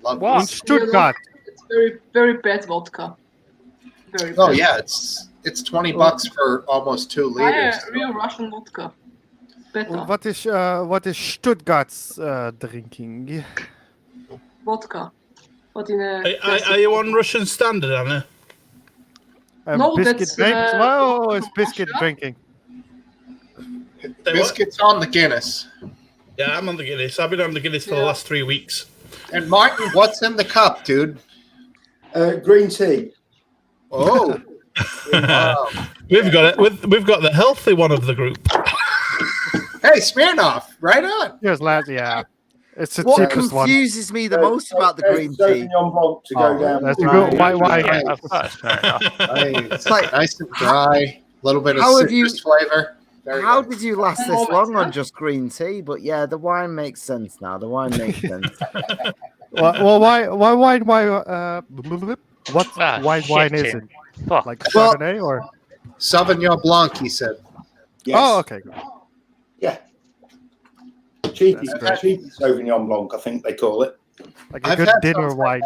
Love What? this. Stuttgart. It's very, very bad vodka. Very Oh bad. yeah, it's $20 for almost 2 liters. Real Russian vodka. Better. What is Stuttgart's drinking? Vodka. But in a Are you on Russian standard, Anna? No, Biscuit that's, drinks? Oh, it's from biscuit Russia. drinking. Say what? Biscuits on the Guinness. Yeah, I'm on the Guinness. I've been on the Guinness for the Yeah. last 3 weeks. And Martin, what's in the cup, dude? Green tea. Oh, wow. We've got it. We've got the healthy one of the group. Hey, Smirnoff, right on. Yes, lads, yeah. It's the What cheapest one. confuses me the most about the green tea? Sauvignon Blanc to go down. That's a good white wine. Yeah, of course. Fair enough. It's like- nice and dry, a little bit of How have citrus flavor. Very How nice. did you last this long on just green tea? But yeah, the wine makes sense now. The wine makes sense. Well, why, what Ah, white wine is shit, it? Fuck. Like Well- Chardonnay or? Sauvignon Blanc, he said. Yes. Oh, okay. Yeah. Cheapy That's great. Sauvignon Blanc, I think they call it. Like a I've good had dinner some wine.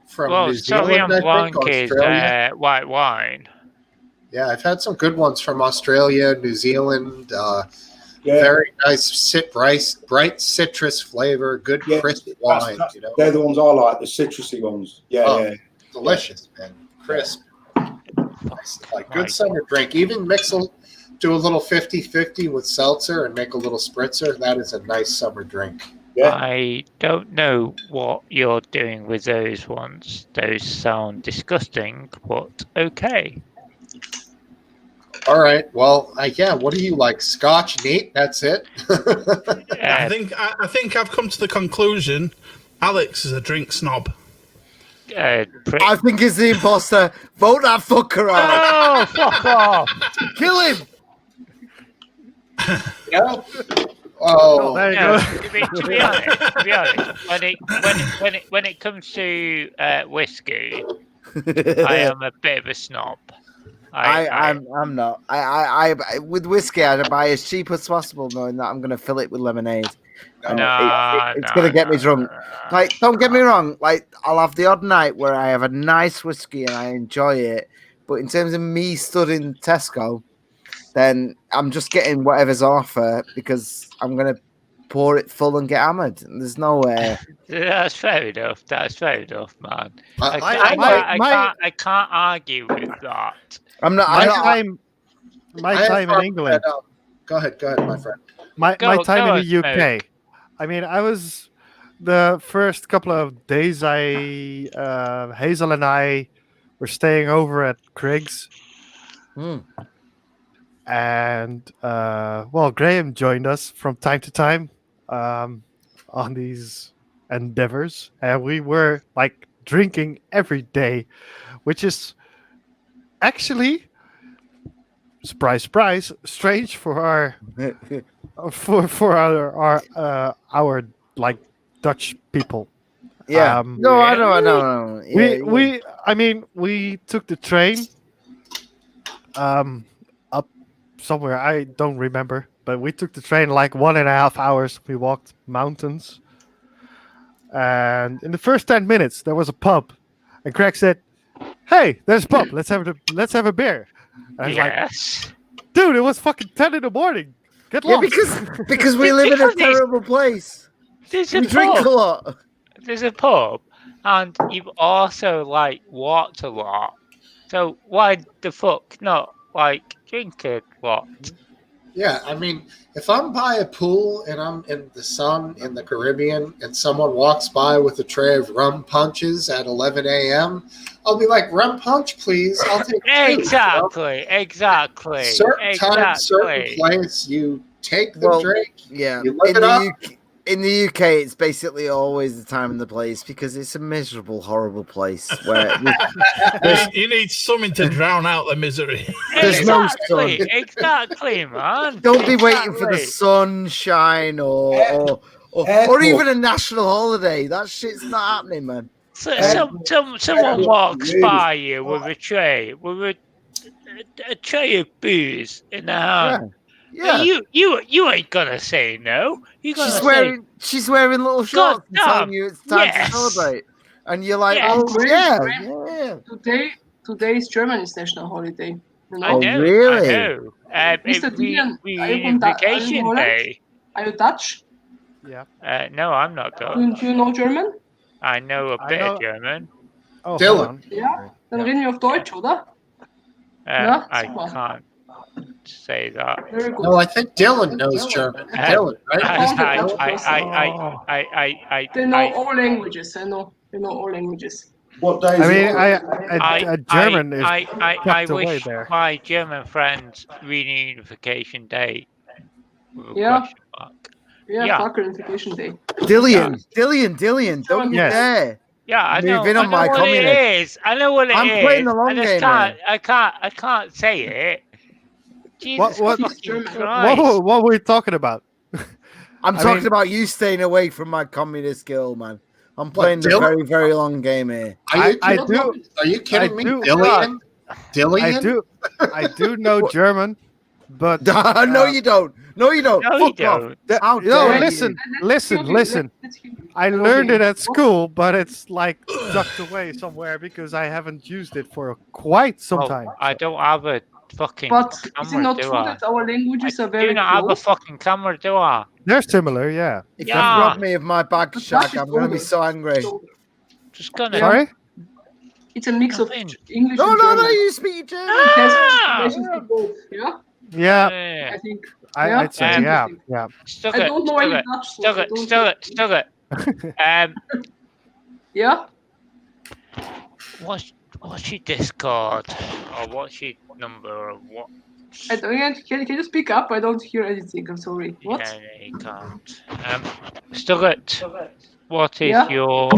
From Well, New Zealand, Sauvignon I Blanc think, is Australia. white wine. Yeah, I've had some good ones from Australia, New Zealand. Yeah. Very nice, bright citrus flavor, good Yeah, crisp that's- wine. that's- You know, They're the ones I like, the citrusy ones. Yeah, Oh. yeah. delicious, man, crisp. Nice, like good Right. summer drink. Even do a little 50-50 with seltzer and make a little spritzer. That is a nice summer drink. Yeah. I don't know what you're doing with those ones. Those sound disgusting, but okay. All right. Well, yeah. What do you like? Scotch, neat. That's it. I think I've come to the conclusion. Alex is a drink snob. I think he's the imposter. Vote that fucker out. Oh, fuck off! Kill him. Yeah. Oh, There you No, go. to be honest, when it comes to whiskey, I am a bit of a snob. I'm not. I with whiskey, I buy as cheap as possible, knowing that I'm gonna fill it with lemonade. And it's gonna get me drunk. Like, don't get me wrong. Like, I'll have the odd night where I have a nice whiskey and I enjoy it. But in terms of me stood in Tesco, then I'm just getting whatever's on offer because I'm gonna pour it full and get hammered. And there's no way. That's fair enough. That's fair enough, man. I can't argue with that. I'm not. My I have time in England. Go ahead, my friend. My Go time in the on, UK. I mean, I was the first couple of days. Hazel and I were staying over at Craig's, and Graham joined us from time to time on these endeavors, and we were like drinking every day, which is actually, surprise, surprise, strange for our our like Dutch people. Yeah. No, I know. Yeah, We took the train up somewhere, I don't remember, but we took the train like 1.5 hours. We walked mountains, and in the first 10 minutes there was a pub, and Craig said, "Hey, there's a pub. Let's have a beer." And I was like, Yes. "Dude, it was fucking 10 in the morning. Get Yeah, lost." because we live in a terrible place. There's We a drink a pub. lot. There's a pub, and you've also like walked a lot. So why the fuck not like drink a lot? Yeah, I mean, if I'm by a pool and I'm in the sun in the Caribbean and someone walks by with a tray of rum punches at 11 a.m., I'll be like, "Rum punch, please. I'll take two." Exactly. Certain time, certain place, you take the drink. Yeah. You live it up. In the UK, it's basically always the time and the place because it's a miserable, horrible place where you need something to drown out the misery. there's no sun. Exactly, man. Don't be waiting for the sunshine or even a national holiday. That shit's not happening, man. So, someone walks by you with a tray, with a tray of booze in their hand. Yeah. You ain't gonna say no. She's wearing little shorts and telling you it's time to celebrate. And you're like, yeah. Today is Germany's national holiday. You know? Oh, really? I know. Mr. Dean, Reunification Day. Are you Dutch? Yeah. No, I'm not Dutch. Do you know German? I know a bit of German. Oh, Dylan. Ja, dann reden wir auf Deutsch, oder? I can't say that. Very good. No, I think Dylan knows German. Dylan, right? They know all languages. I know. They know all languages. What day is it? German is I tucked away wish there. my German friends reunification day. Yeah. Yeah. Fuck Unification Day. Dillian, don't you dare. Yeah, I know. Moving on, I know what it is. I know what it is. I'm playing the long game. I can't say it. Jesus fucking Christ. What were we talking about? I'm talking about you staying away from my communist girl, man. I'm playing the very, very long game here. Are you kidding me? Dillian? I do know German, but no, you don't. No, you don't. No, you don't. Listen. I learned it at school, but it's like tucked away somewhere because I haven't used it for quite some time. I don't have a fucking But camera, is it not do true I? that our languages are I very do not have a close? fucking camera, do I? They're similar, yeah. If you rob me of my bag, But Shaq, Dutch is I'm going to be older. so angry. So Just gonna. Sorry? it's a mix of Nothing. English No, and no, German. you speak German. It has Ah! relations to both, yeah? Yeah, I think. I'd say, yeah. Stuck I it. don't know any Dutch. So I don't Stuck it. Yeah? What's your Discord or what's your number or what? I don't, can you speak up? I don't hear anything. I'm sorry. What? No, you can't. Stuck it. What is Yeah? your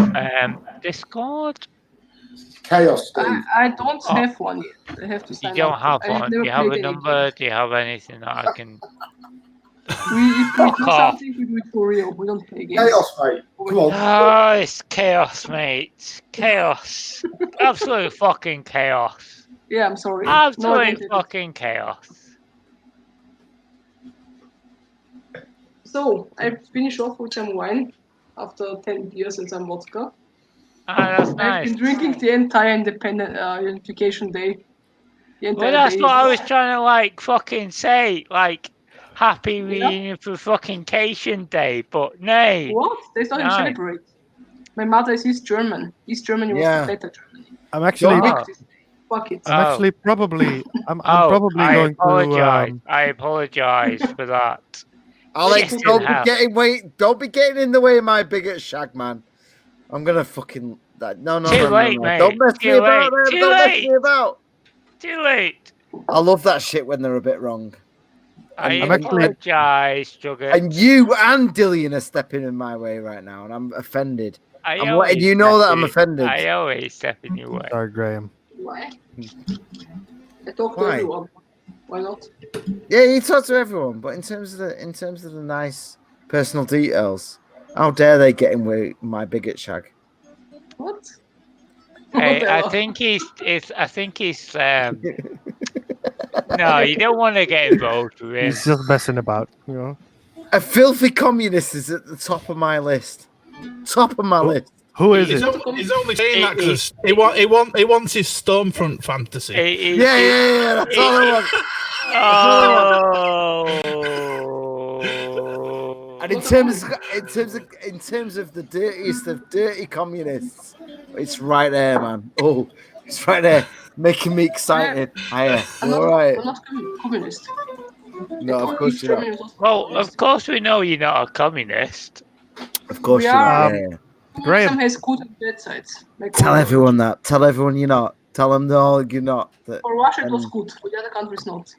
Discord? Chaos Steve. I don't have one yet. I have to You sign don't up. have I one. Do never you have played a any number? games. Do you have anything that I can? If we Fuck do off. something, we do it for real. We don't play games. Chaos, mate. Come on. Oh, it's chaos, mate. Chaos. Absolute fucking chaos. Yeah, I'm sorry. No, I Absolute don't have it. fucking chaos. So, I finish off with some wine after 10 beers and some vodka. That's I've nice. been drinking the entire independent Unification Day. The entire Well, that's day. what I was trying to like fucking say. Like, happy reunion for fucking Cation Day, but no. What? They don't even No. celebrate. My mother is East German. East Germany was Yeah. the better Germany. I'm actually, Oh. Fuck it. I'm actually probably, I'm probably I going apologize. to. I apologize for that. Alex, Yes, don't you be have. don't be getting in the way of my bigot, Shag, man. I'm gonna fucking no. Too late, mate. Don't mess Too me about, late. man. Too Don't mess late. me about. Too late. I love that shit when they're a bit wrong. I I'm actually- apologize, Jugger. And you and Dillian are stepping in my way right now, and I'm offended. I'm letting you know that I'm offended. I always step in your way. Sorry, Graham. Why? I talk to Why? everyone. Why not? Yeah, you talk to everyone, but in terms of the nice personal details, how dare they get in with my bigot shag? What? Hey, I Whatever. think he's. No, you don't want to get involved with him. He's just messing about, you know. A filthy communist is at the top of my list. Top of my list. Who is He's it? only saying that because he wants his Stormfront fantasy. Yeah. That's all I want. Oh. And in terms of the dirtiest of dirty communists, it's right there, man. Oh, it's right there, making me excited. All right. I'm not communist. No, of course you're not. Well, of course we know you're not a communist. Of course We you're not. are- Yeah. Graham. Some has good and bad sides. Like Tell all- everyone that. Tell everyone you're not. Tell them no, you're not. That For Russia, it was good. For the other countries, not.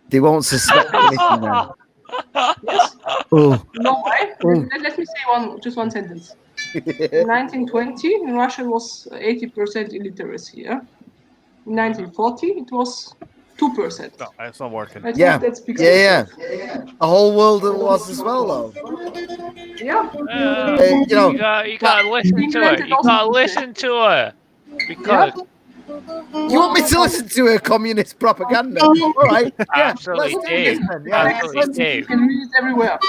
they won't suspect anything then. Yes. Oh. You know why? Oh. Let me say just one sentence. In 1920, in Russia, it was 80% illiteracy. Yeah. In 1940, it was 2%. No, it's not working. I think Yeah. that speaks Yeah. for itself. The whole world it was as well, though. Yeah. You know, you gotta listen to her. You gotta listen to her because you want me to listen to her communist propaganda? All right. Yeah. absolutely Let's do this do. then. Yeah. Absolutely You do. can read it everywhere.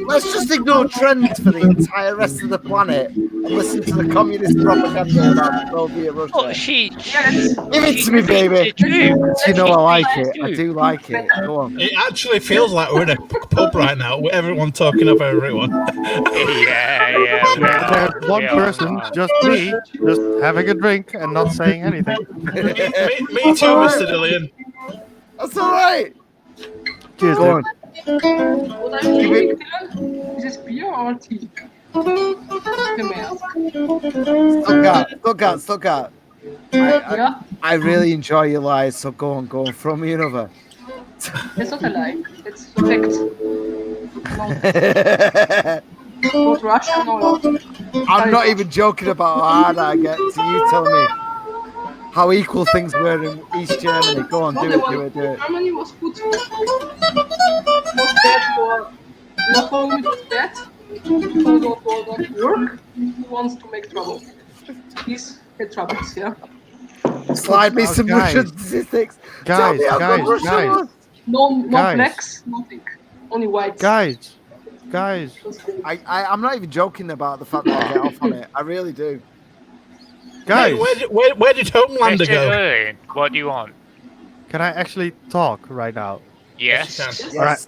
Let's just ignore trends for the entire rest of the planet and listen to the communist propaganda about Soviet Russia. Oh, she. Give it to me, baby. You know I like it. I do like it. Go on. It actually feels like we're in a pub right now with everyone talking over everyone. Yeah. There's one person, just me, just having a drink and not saying anything. me too, Mr. Dillian. That's all right. Cheers, Go dude. on. What are you drinking, Dylan? Is this beer or tea? You may ask. Stuttgart. Yeah, I really enjoy your lies, so go on, throw me another. it's not a lie. It's fact. No. Not Russia, no. I'm not even joking about how hard I get. So you tell me how equal things were in East Germany. Go on, do it. Germany was good. Was bad for. Not for whom it was bad. For those who don't work, who wants to make trouble. He's had troubles, yeah. Slide me some guys. Russian statistics. Tell me how good Russia was. No Guys. blacks, nothing. Only whites. Guys, I'm not even joking about the fact that I get off on it. I really do. guys, Hey, where did Homelander Mr. go? Dillian, what do you want? can I actually talk right now? Yes. you All right.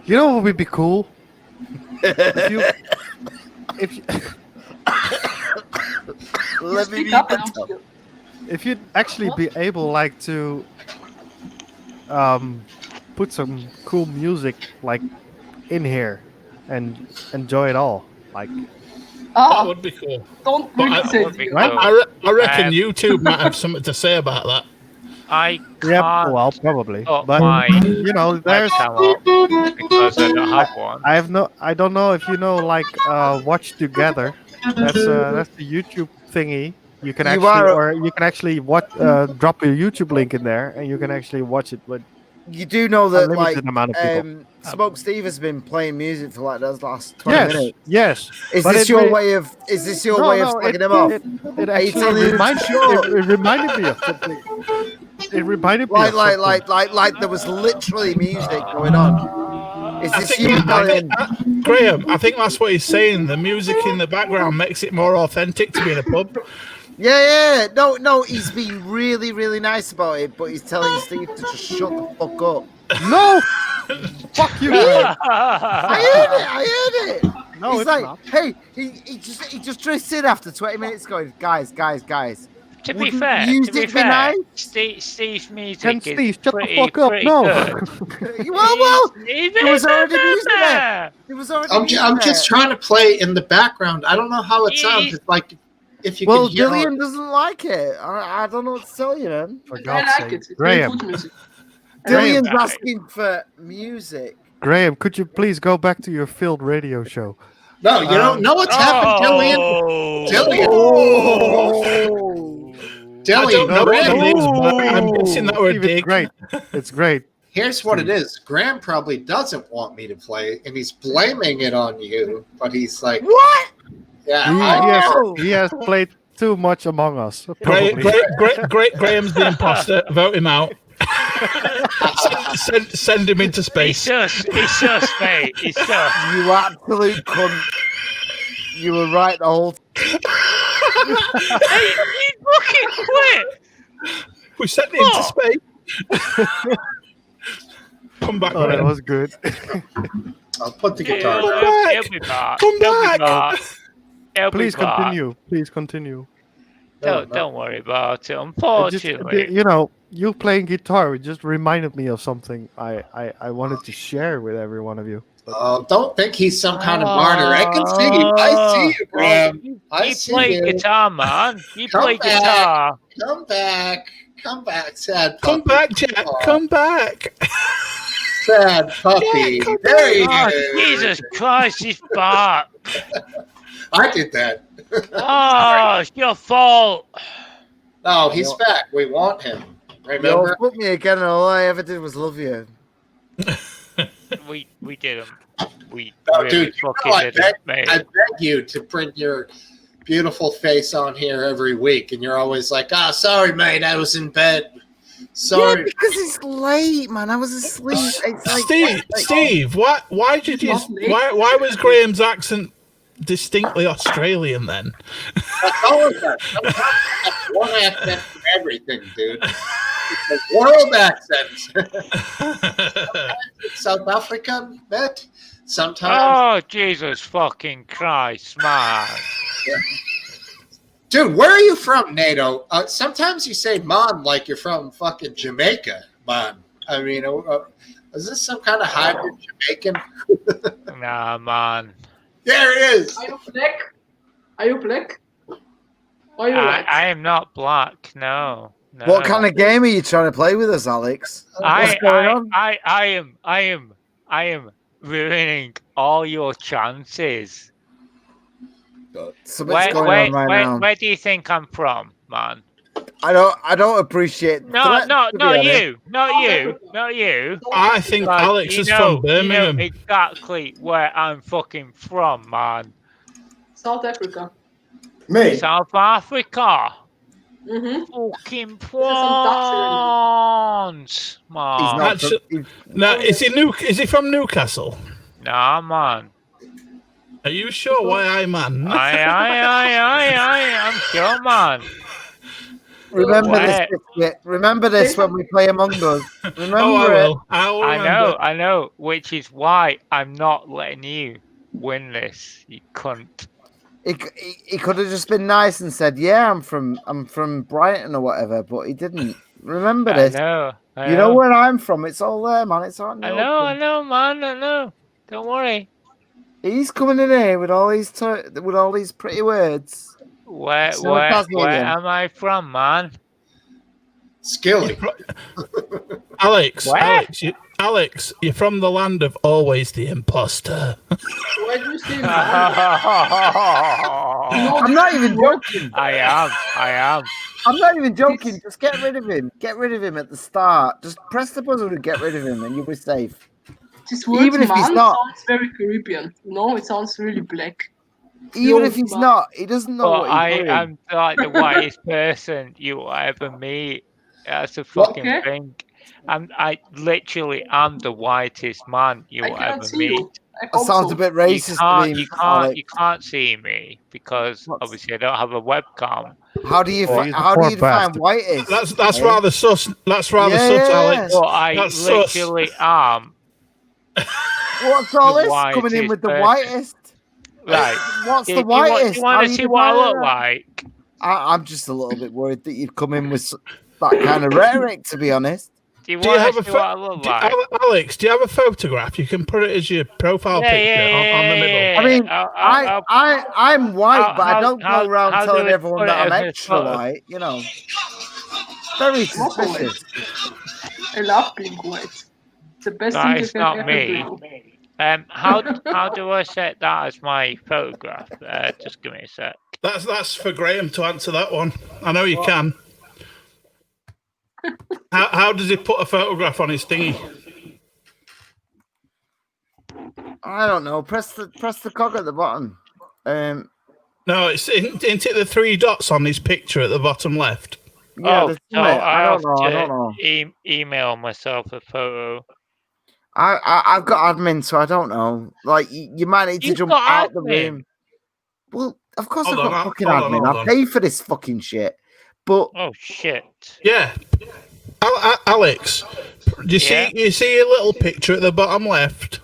You know what would be cool? If you Let me Speak be up, I don't hear. if you'd actually be able like to put some cool music like in here and enjoy it all, like That Ah, would be cool. don't But really I- say would be it. cool. I reckon YouTube might have something to say about that. I can't. yeah, well, probably, Oh, but my you know, there's camera because I don't have one. I don't know if you know like Watch Together. That's the YouTube thingy. You can actually watch drop your YouTube link in there and you can actually watch it with You do know that like unlimited amount of people. Smokesteve has been playing music for like those last 20 minutes. Yes. Is But this it your really- way of slagging it, them off? It Are you actually telling me reminded, sure? it reminded me of something. It reminded me of something. Like there was literally music going on. Is I this think, you, I Dylan? think Graham, I think that's what he's saying. The music in the background makes it more authentic to be in a pub. Yeah. No, he's been really, really nice about it, but he's telling Steve to just shut the fuck up. No! Fuck you, man. I heard it. No, He's it's like, not. hey, he just drifts in after 20 minutes going, guys. To be Wouldn't fair, music be nice? Steve's music Can is Steve shut the pretty, fuck up? pretty No. good. Well, Steve there was is already a music there. member. It was already I'm music just there. trying to play in the background. I don't know how it sounds. Ye- It's like if you Well, can hear. Gillian doesn't like it. I don't know what to tell you, man. For I God's like sake. it. It's very Graham, good music. Gillian's Graham. asking for music. Graham, could you please go back to your field radio show? No, you don't know what's happened, Dillian. Dillian. I don't know what it is, but I'm guessing that we're Steve, it's dick. great. It's great. Here's what it is. Graham probably doesn't want me to play, and he's blaming it on you. But he's like, What? Yeah, He has played too much Among Us. Great, Probably. Graham's the imposter. Vote him out. Send him into space. It's just, mate. It's just. You absolute cunt. You were right the whole Hey, you fucking quit. We sent him into space. Come back, Oh, that Graham. was good. I'll put the guitar down. He'll be back. Come back. Please continue. Please continue. Don't worry about it. Just, Unfortunately, you playing guitar just reminded me of something I wanted to share with every one of you. Don't think he's some kind of martyr. I can see you. I see you, Graham. I you see play you. guitar, man. You Come play back. guitar. Come back. Come back, sad puppy. Come back, Jack. Come back. Sad puppy. Jack, come There he Oh, is. Jesus Christ, he's back. I did that. Oh, it's your fault. No, he's back. We want him. You Remember? put me again, and all I ever did was love you. We didn't. We No, really dude, you fucking know, I didn't, mate. beg you to bring your beautiful face on here every week, and you're always like, sorry, mate, I was in bed. Sorry. Yeah, because it's late, man. I was asleep. It's like, Steve, why did you? Why was Graham's accent distinctly Australian then? That's always that. Sometimes that's one accent for everything, dude. It's a world accent. Sometimes it's South African, bet. Sometimes. Oh, Jesus fucking Christ, man. Dude, where are you from, NATO? Sometimes you say "man" like you're from fucking Jamaica, man. I mean, is this some kind of hybrid Jamaican? Nah, man. There it is. Are you black? Are you black? Are you white? I am not black, no. what kind of game are you trying to play with us, Alex? What's going on? I am ruining all your chances. Something's going on right now. Where do you think I'm from, man? I don't appreciate. Not you. I think Like, Alex is you from know Birmingham. exactly where I'm fucking from, man. South Africa. Me? South Africa. Mm-hmm. Fucking Dutch prawns, man. He's not. Now, is he from Newcastle? Nah, man. Are you sure? Why, man? I'm sure, man. Remember Where? this. Biscuit. Remember this when we play Among Us. Remember Oh, I it. will. I'll remember. I know, which is why I'm not letting you win this, you cunt. He could have just been nice and said, "Yeah, I'm from Brighton or whatever," but he didn't. Remember this. I know. You know where I'm from. It's all there, man. It's all. I know, man. I know. Don't worry. He's coming in here with all these pretty words. Where So Tasmanian. am I from, man? Skilly. Alex, Where? Alex, you're from the land of always the imposter. Why do you say that? I'm not even joking. I am. I'm not even joking. Just get rid of him. Get rid of him at the start. Just press the buzzer to get rid of him, and you'll be safe. This word Even if he's man not. sounds very Caribbean. No, it sounds really black. Even if he's not, he doesn't know But what he's doing. I'm like the whitest person you will ever meet. That's a fucking Okay. thing. I literally am the whitest man you I will can't ever see meet. you. I That hope sounds so. a bit racist to me, Alex. You can't see me because obviously I don't have a webcam. How do you Oh, he's a how do poor you define bastard. whitest? That's eh? rather sus. That's rather Yeah, sus, yeah, Alex. But I That's sus. literally am. What's all the this coming in whitest with the person. whitest? Right. What's Do the you want whitest? to How do see you what I define look that? like? I'm just a little bit worried that you'd come in with that kind of rhetoric, to be honest. Do you Do you have want a to see what I look like? Alex? Do you have a photograph? You can put it as your profile picture on the middle. I mean, I'll- I'm white, how- but I don't how- go around how do telling we everyone put that it I'm as a extra photo? white, you know. Very suspicious. I love being white. It's the best No, thing you it's can not ever me. do. How do I set that as my photograph? Just give me a sec. That's for Graham to answer that one. I know you can. How does he put a photograph on his thingy? I don't know. Press the cog at the bottom. No, isn't it the 3 dots on his picture at the bottom left? Yeah, so I don't know. Email myself a photo. I've got admin, so I don't know. Like, you might need to You've jump got out the admin? room. Well, of course Hold I've on, got fucking hold on, admin. hold I on. pay for this fucking shit. But Oh shit! Yeah, Alex, do you see a little picture at the bottom left?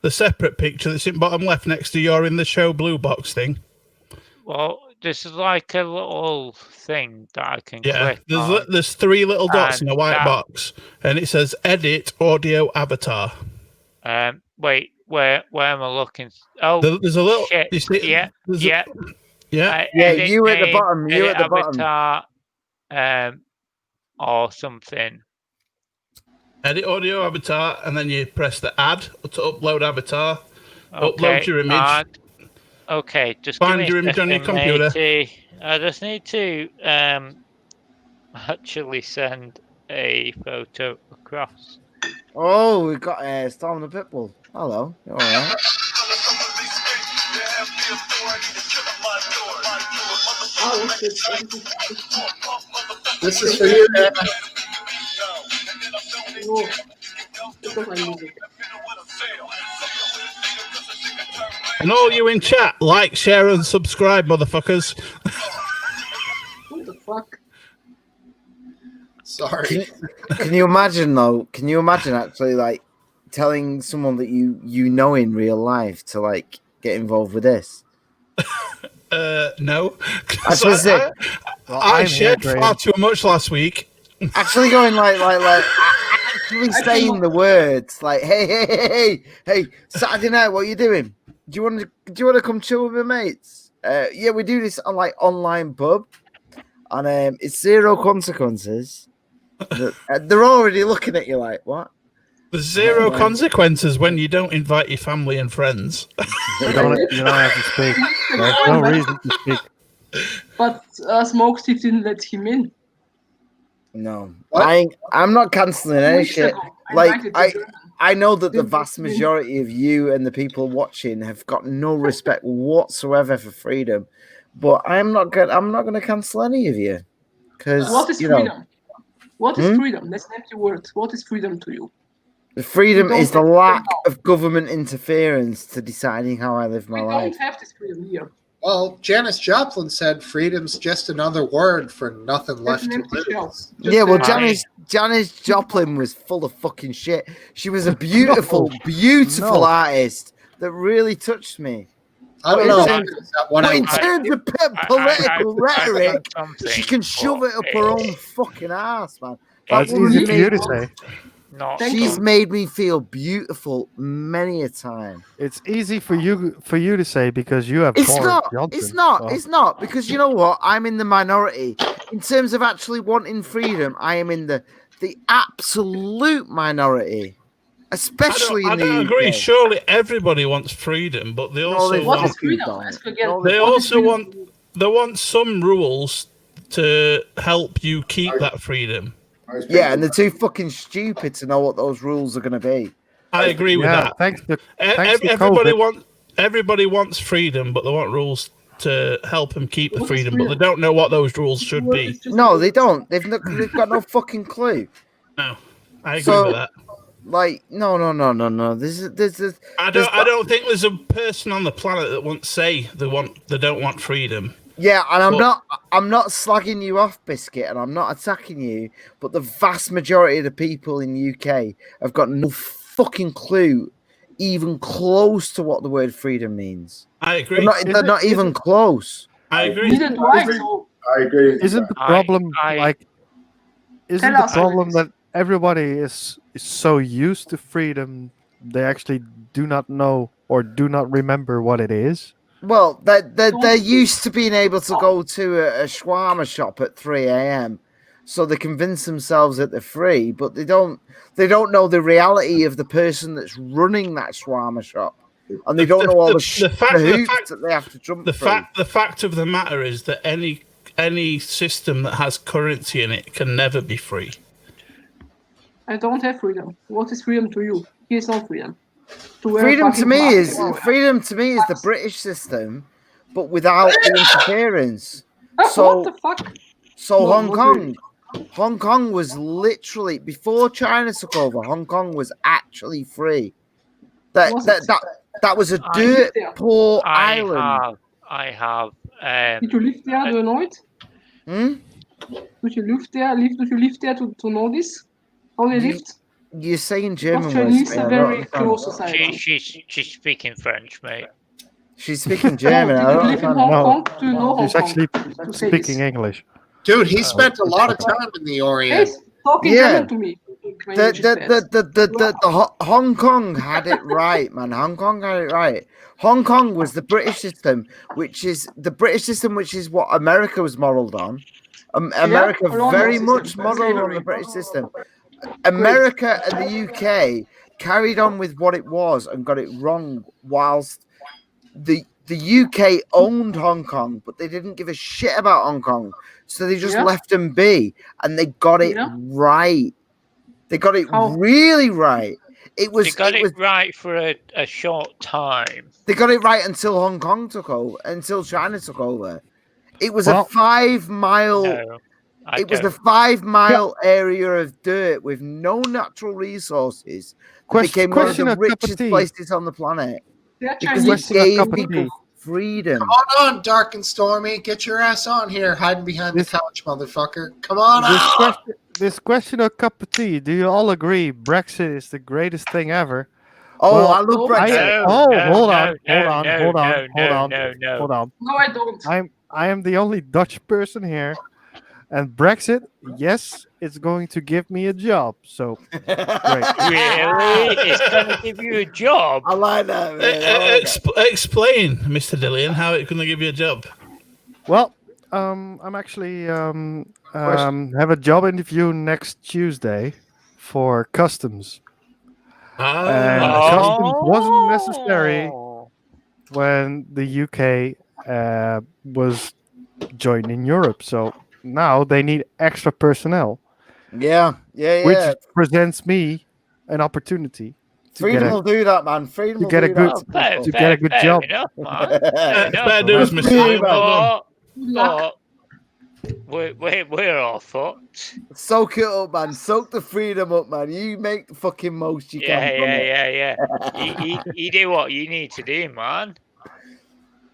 The separate picture that's in bottom left next to your in the show blue box thing. Well, this is like a little thing that I can click on. There's 3 little dots in a white box, and it says Edit Audio Avatar. Wait, where am I looking? Oh, There's a little. shit. You see, Yeah. Edit you at the bottom. You at the bottom. Avatar, or something. Edit Audio Avatar, and then you press the Add to upload avatar. Okay, Upload your image. Okay, just Find give me your a image on your second, computer. matey. I just need to actually send a photo across. Oh, we got Storm the Pitbull. Hello, you all right? This is for you, Anna. No. It's not my music. And all you in chat, like, share, and subscribe, motherfuckers. What the fuck? Sorry. Can you imagine though? Can you imagine actually like telling someone that you know in real life to like get involved with this? No. Actually, I shared far too much last week. Actually, going like actually saying the words like, hey, Saturday night, what are you doing? Do you want to come chill with my mates? Yeah, we do this on like online pub, and it's 0 consequences. They're already looking at you like, what? There's 0 consequences when you don't invite your family and friends. You don't have to speak. There's no reason to speak. But Smokesteve didn't let him in. No, I'm not cancelling any shit. Like I know that the vast majority of you and the people watching have got no respect whatsoever for freedom, but I'm not gonna cancel any of you because what is freedom? What is freedom? Let's name the word. What is freedom to you? The freedom is the lack of government interference to deciding how I live my life. We don't have this freedom here. Well, Janis Joplin said freedom's just another word for nothing left to lose. Yeah, well, Janis Joplin was full of fucking shit. She was a beautiful artist that really touched me. I don't know. But in terms of political rhetoric, she can shove it up her own fucking ass, man. That's easy for you to say. She's made me feel beautiful many a time. It's easy for you to say because you have. It's not because you know what? I'm in the minority in terms of actually wanting freedom. I am in the absolute minority, especially in the UK. I don't agree. Surely everybody wants freedom, but they also want some rules to help you keep that freedom. Yeah, and they're too fucking stupid to know what those rules are going to be. I agree with that. Everybody wants freedom, but they want rules to help them keep the freedom, but they don't know what those rules should be. No, they don't. They've got no fucking clue. No, I agree with that. Like, no. I don't think there's a person on the planet that won't say they don't want freedom. Yeah, and I'm not slagging you off, Biscuit, and I'm not attacking you, but the vast majority of the people in the UK have got no fucking clue, even close to what the word freedom means. I agree. They're not even close. I agree. I agree. Isn't the problem that everybody is so used to freedom they actually do not know or do not remember what it is? Well, they're used to being able to go to a shawarma shop at 3 a.m. so they convince themselves that they're free, but they don't know the reality of the person that's running that shawarma shop, and they don't know all the hoops that they have to jump through. The fact of the matter is that any system that has currency in it can never be free. I don't have freedom. What is freedom to you? Here's no freedom. Freedom to me is the British system, but without the interference. So what the fuck? So Hong Kong was literally, before China took over, Hong Kong was actually free. That was a dirt poor island. I have. Did you live there? Do you know it? Did you live there? Did you live there to know this? How they lived? You're saying German Chinese are very close society. She's speaking French, mate. She's speaking German. I don't know. She's actually speaking English. Dude, he spent a lot of time in the Orient. He's talking German to me. The Hong Kong had it right, man. Hong Kong had it right. Hong Kong was the British system, which is what America was modeled on. America very much modeled on the British system. America and the UK carried on with what it was and got it wrong, whilst the UK owned Hong Kong, but they didn't give a shit about Hong Kong, so they just left them be, and they got it right. They got it really right. They got it right for a short time. They got it right until Hong Kong took over, until China took over. It was a 5 mile. No, it was a 5 mile area of dirt with no natural resources. It became one of the richest places on the planet. Because it gave people freedom. Come on, Dark and Stormy. Get your ass on here, hiding behind the couch, motherfucker. Come on This question of cup of tea. Do you all agree Brexit is the greatest thing ever? Oh, well, I love Brexit. Hold on. No, I don't. I am the only Dutch person here. And Brexit, yes, it's going to give me a job. So, great. Really? It's going to give you a job? I like that, man. Explain, Mr. Dillian, how it's going to give you a job. Well, I'm actually have a job interview next Tuesday for customs. And customs wasn't necessary when the UK was joining Europe. So now they need extra personnel. Yeah. Which presents me an opportunity. Freedom will do that, man. Freedom to get a good job. Enough, man. Fair news, Mr. We're all fucked. Soak it up, man. Soak the freedom up, man. You make the fucking most you can. Yeah. You do what you need to do, man.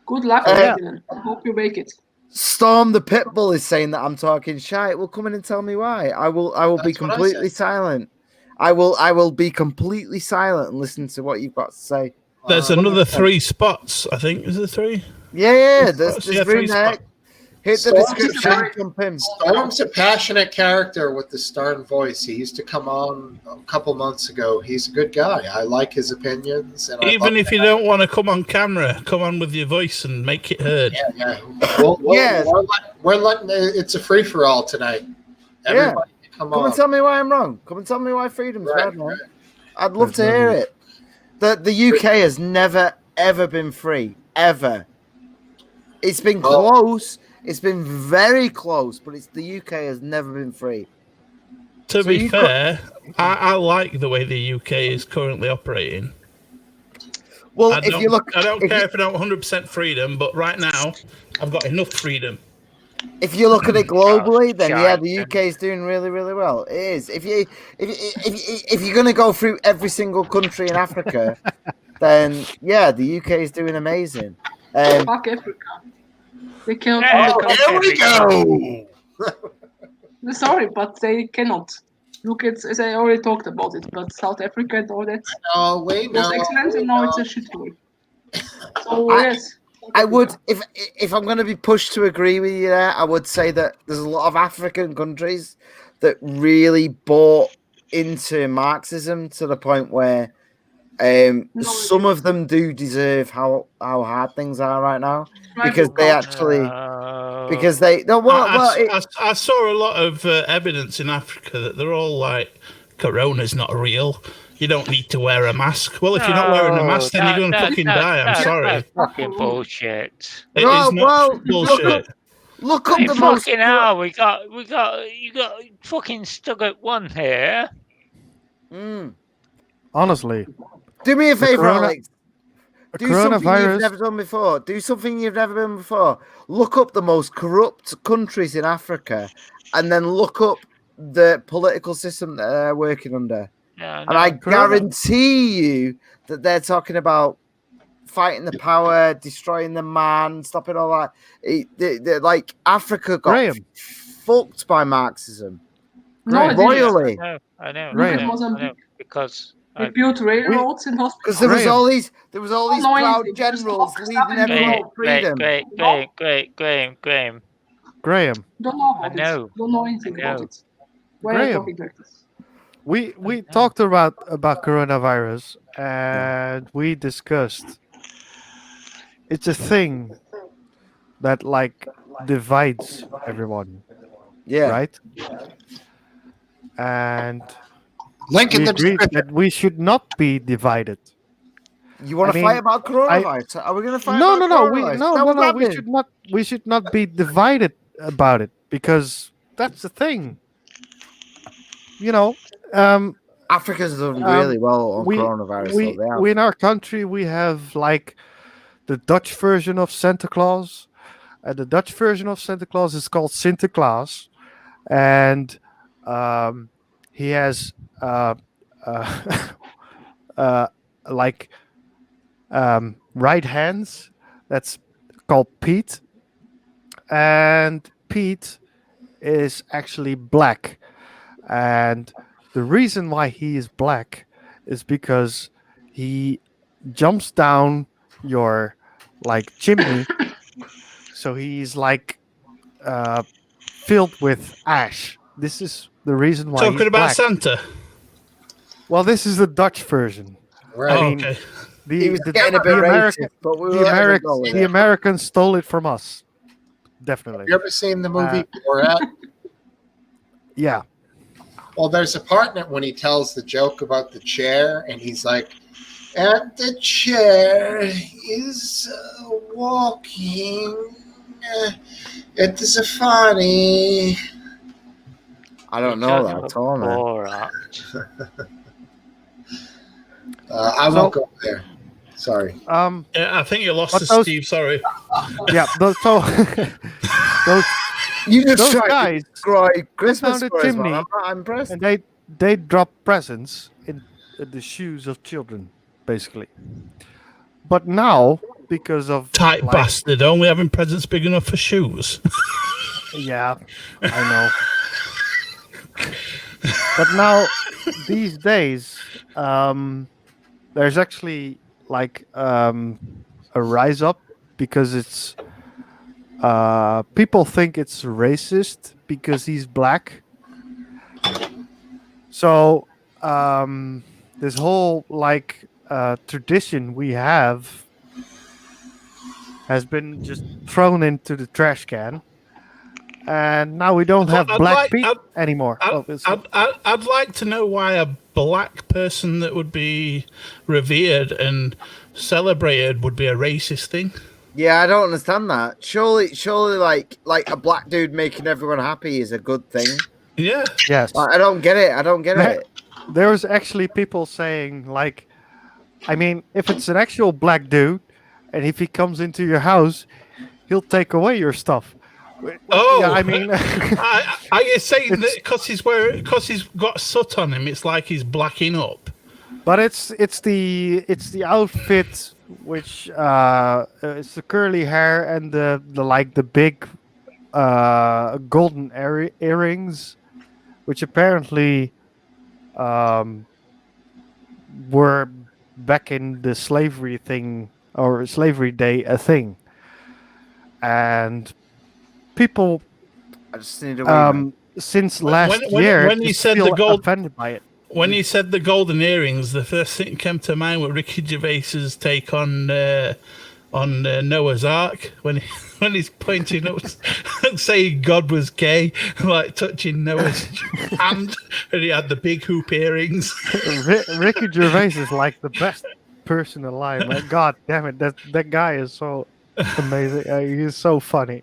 Good luck, I hope you make it. Storm the Pitbull is saying that I'm talking shite. Well, come in and tell me why. I will be completely silent. I will be completely silent and listen to what you've got to say. There's another 3 spots, I think. Is there 3? Yeah. There's room there. Hit the description. Jump in. Storm's a passionate character with the stern voice. He used to come on a couple months ago. He's a good guy. I like his opinions. And even if you don't want to come on camera, come on with your voice and make it heard. Yeah. We're letting it's a free for all tonight. Everybody come on. And tell me why I'm wrong. Come and tell me why freedom's bad, man. I'd love to hear it. The UK has never ever been free ever. It's been close. It's been very close, but the UK has never been free. To be fair, I like the way the UK is currently operating. Well, I don't care if I don't 100% freedom, but right now, I've got enough freedom. If you look at it globally, then the UK is doing really, really well. It is. If you're going to go through every single country in Africa, then the UK is doing amazing. Fuck Africa. They cannot. There we go. Sorry, but they cannot. Look, as I already talked about it, but South Africa and all that. Oh wait, no. It was excellent, and now it's a shithole. So yes. I would, if I'm going to be pushed to agree with you there, I would say that there's a lot of African countries that really bought into Marxism to the point where Some of them do deserve how hard things are right now because they actually because they no I saw a lot of evidence in Africa that they're all like, Corona's not real. You don't need to wear a mask. Well, if you're not wearing a mask, then you're going to fucking die. I'm sorry. That's fucking bullshit. It is not bullshit. Look up the most. Fucking hell, you got fucking stuck at one here. Honestly, do me a favor, Alex. Do something coronavirus. you've never done before. Do something you've never done before. Look up the most corrupt countries in Africa, and then look up the political system that they're working under. Yeah, and I guarantee you that they're talking about fighting the power, destroying the man, stopping all that. Like Africa got fucked by Marxism. Royally. I know. Because they built railroads and hospitals. Because there was all these proud generals leaving everyone freedom. Graham. Don't know about it. Don't know anything about it. Why are you talking like this? We talked about coronavirus, and we discussed it's a thing that like divides everyone. Yeah. Right? And link in the description that we should not be divided. You want to fight about coronavirus? Are we going to fight? No. No. We should not be divided about it because that's the thing. You know, Africa's done really well on coronavirus. We in our country we have like the Dutch version of Santa Claus. The Dutch version of Santa Claus is called Sinterklaas, and he has like right hands. That's called Pete, and Pete is actually black. And the reason why he is black is because he jumps down your like chimney, so he's like filled with ash. This is the reason why. Talking he's about black. Santa. Well, this is the Dutch version. Right. Okay. The Americans stole it from us. Definitely. You ever seen the movie Borat? Yeah. Well, there's a part in it when he tells the joke about the chair, and he's like, and the chair is walking. It is funny. I don't know that at all, man. I won't go there. Sorry. Yeah, I think you lost to Steve. Sorry. Yeah. Those you just those tried guys to destroy Christmas down the for us, chimney, man. I'm impressed. and they drop presents in the shoes of children, basically. But now, because of tight bastard, only having presents big enough for shoes. Yeah, I know. But now, these days, there's actually like a rise up because it's people think it's racist because he's black. So this whole like tradition we have has been just thrown into the trash can. And now we don't have Black Pete anymore. I'd like to know why a black person that would be revered and celebrated would be a racist thing. Yeah, I don't understand that. Surely, like a black dude making everyone happy is a good thing. Yeah. Yes. I don't get it. There was actually people saying, like, I mean, if it's an actual black dude, and if he comes into your house, he'll take away your stuff. Oh, yeah, I mean, are you saying that because he's got soot on him, it's like he's blacking up? But it's the outfit, which it's the curly hair and the big golden earrings, which apparently were back in the slavery thing or slavery day a thing, and people I just need to since last year when he said the gold offended by it. When you said the golden earrings, the first thing that came to mind was Ricky Gervais's take on Noah's Ark when he's pointing up and saying God was gay, like touching Noah's hand, and he had the big hoop earrings. Ricky Gervais is like the best person alive, man. God damn it, that guy is so amazing. He's so funny.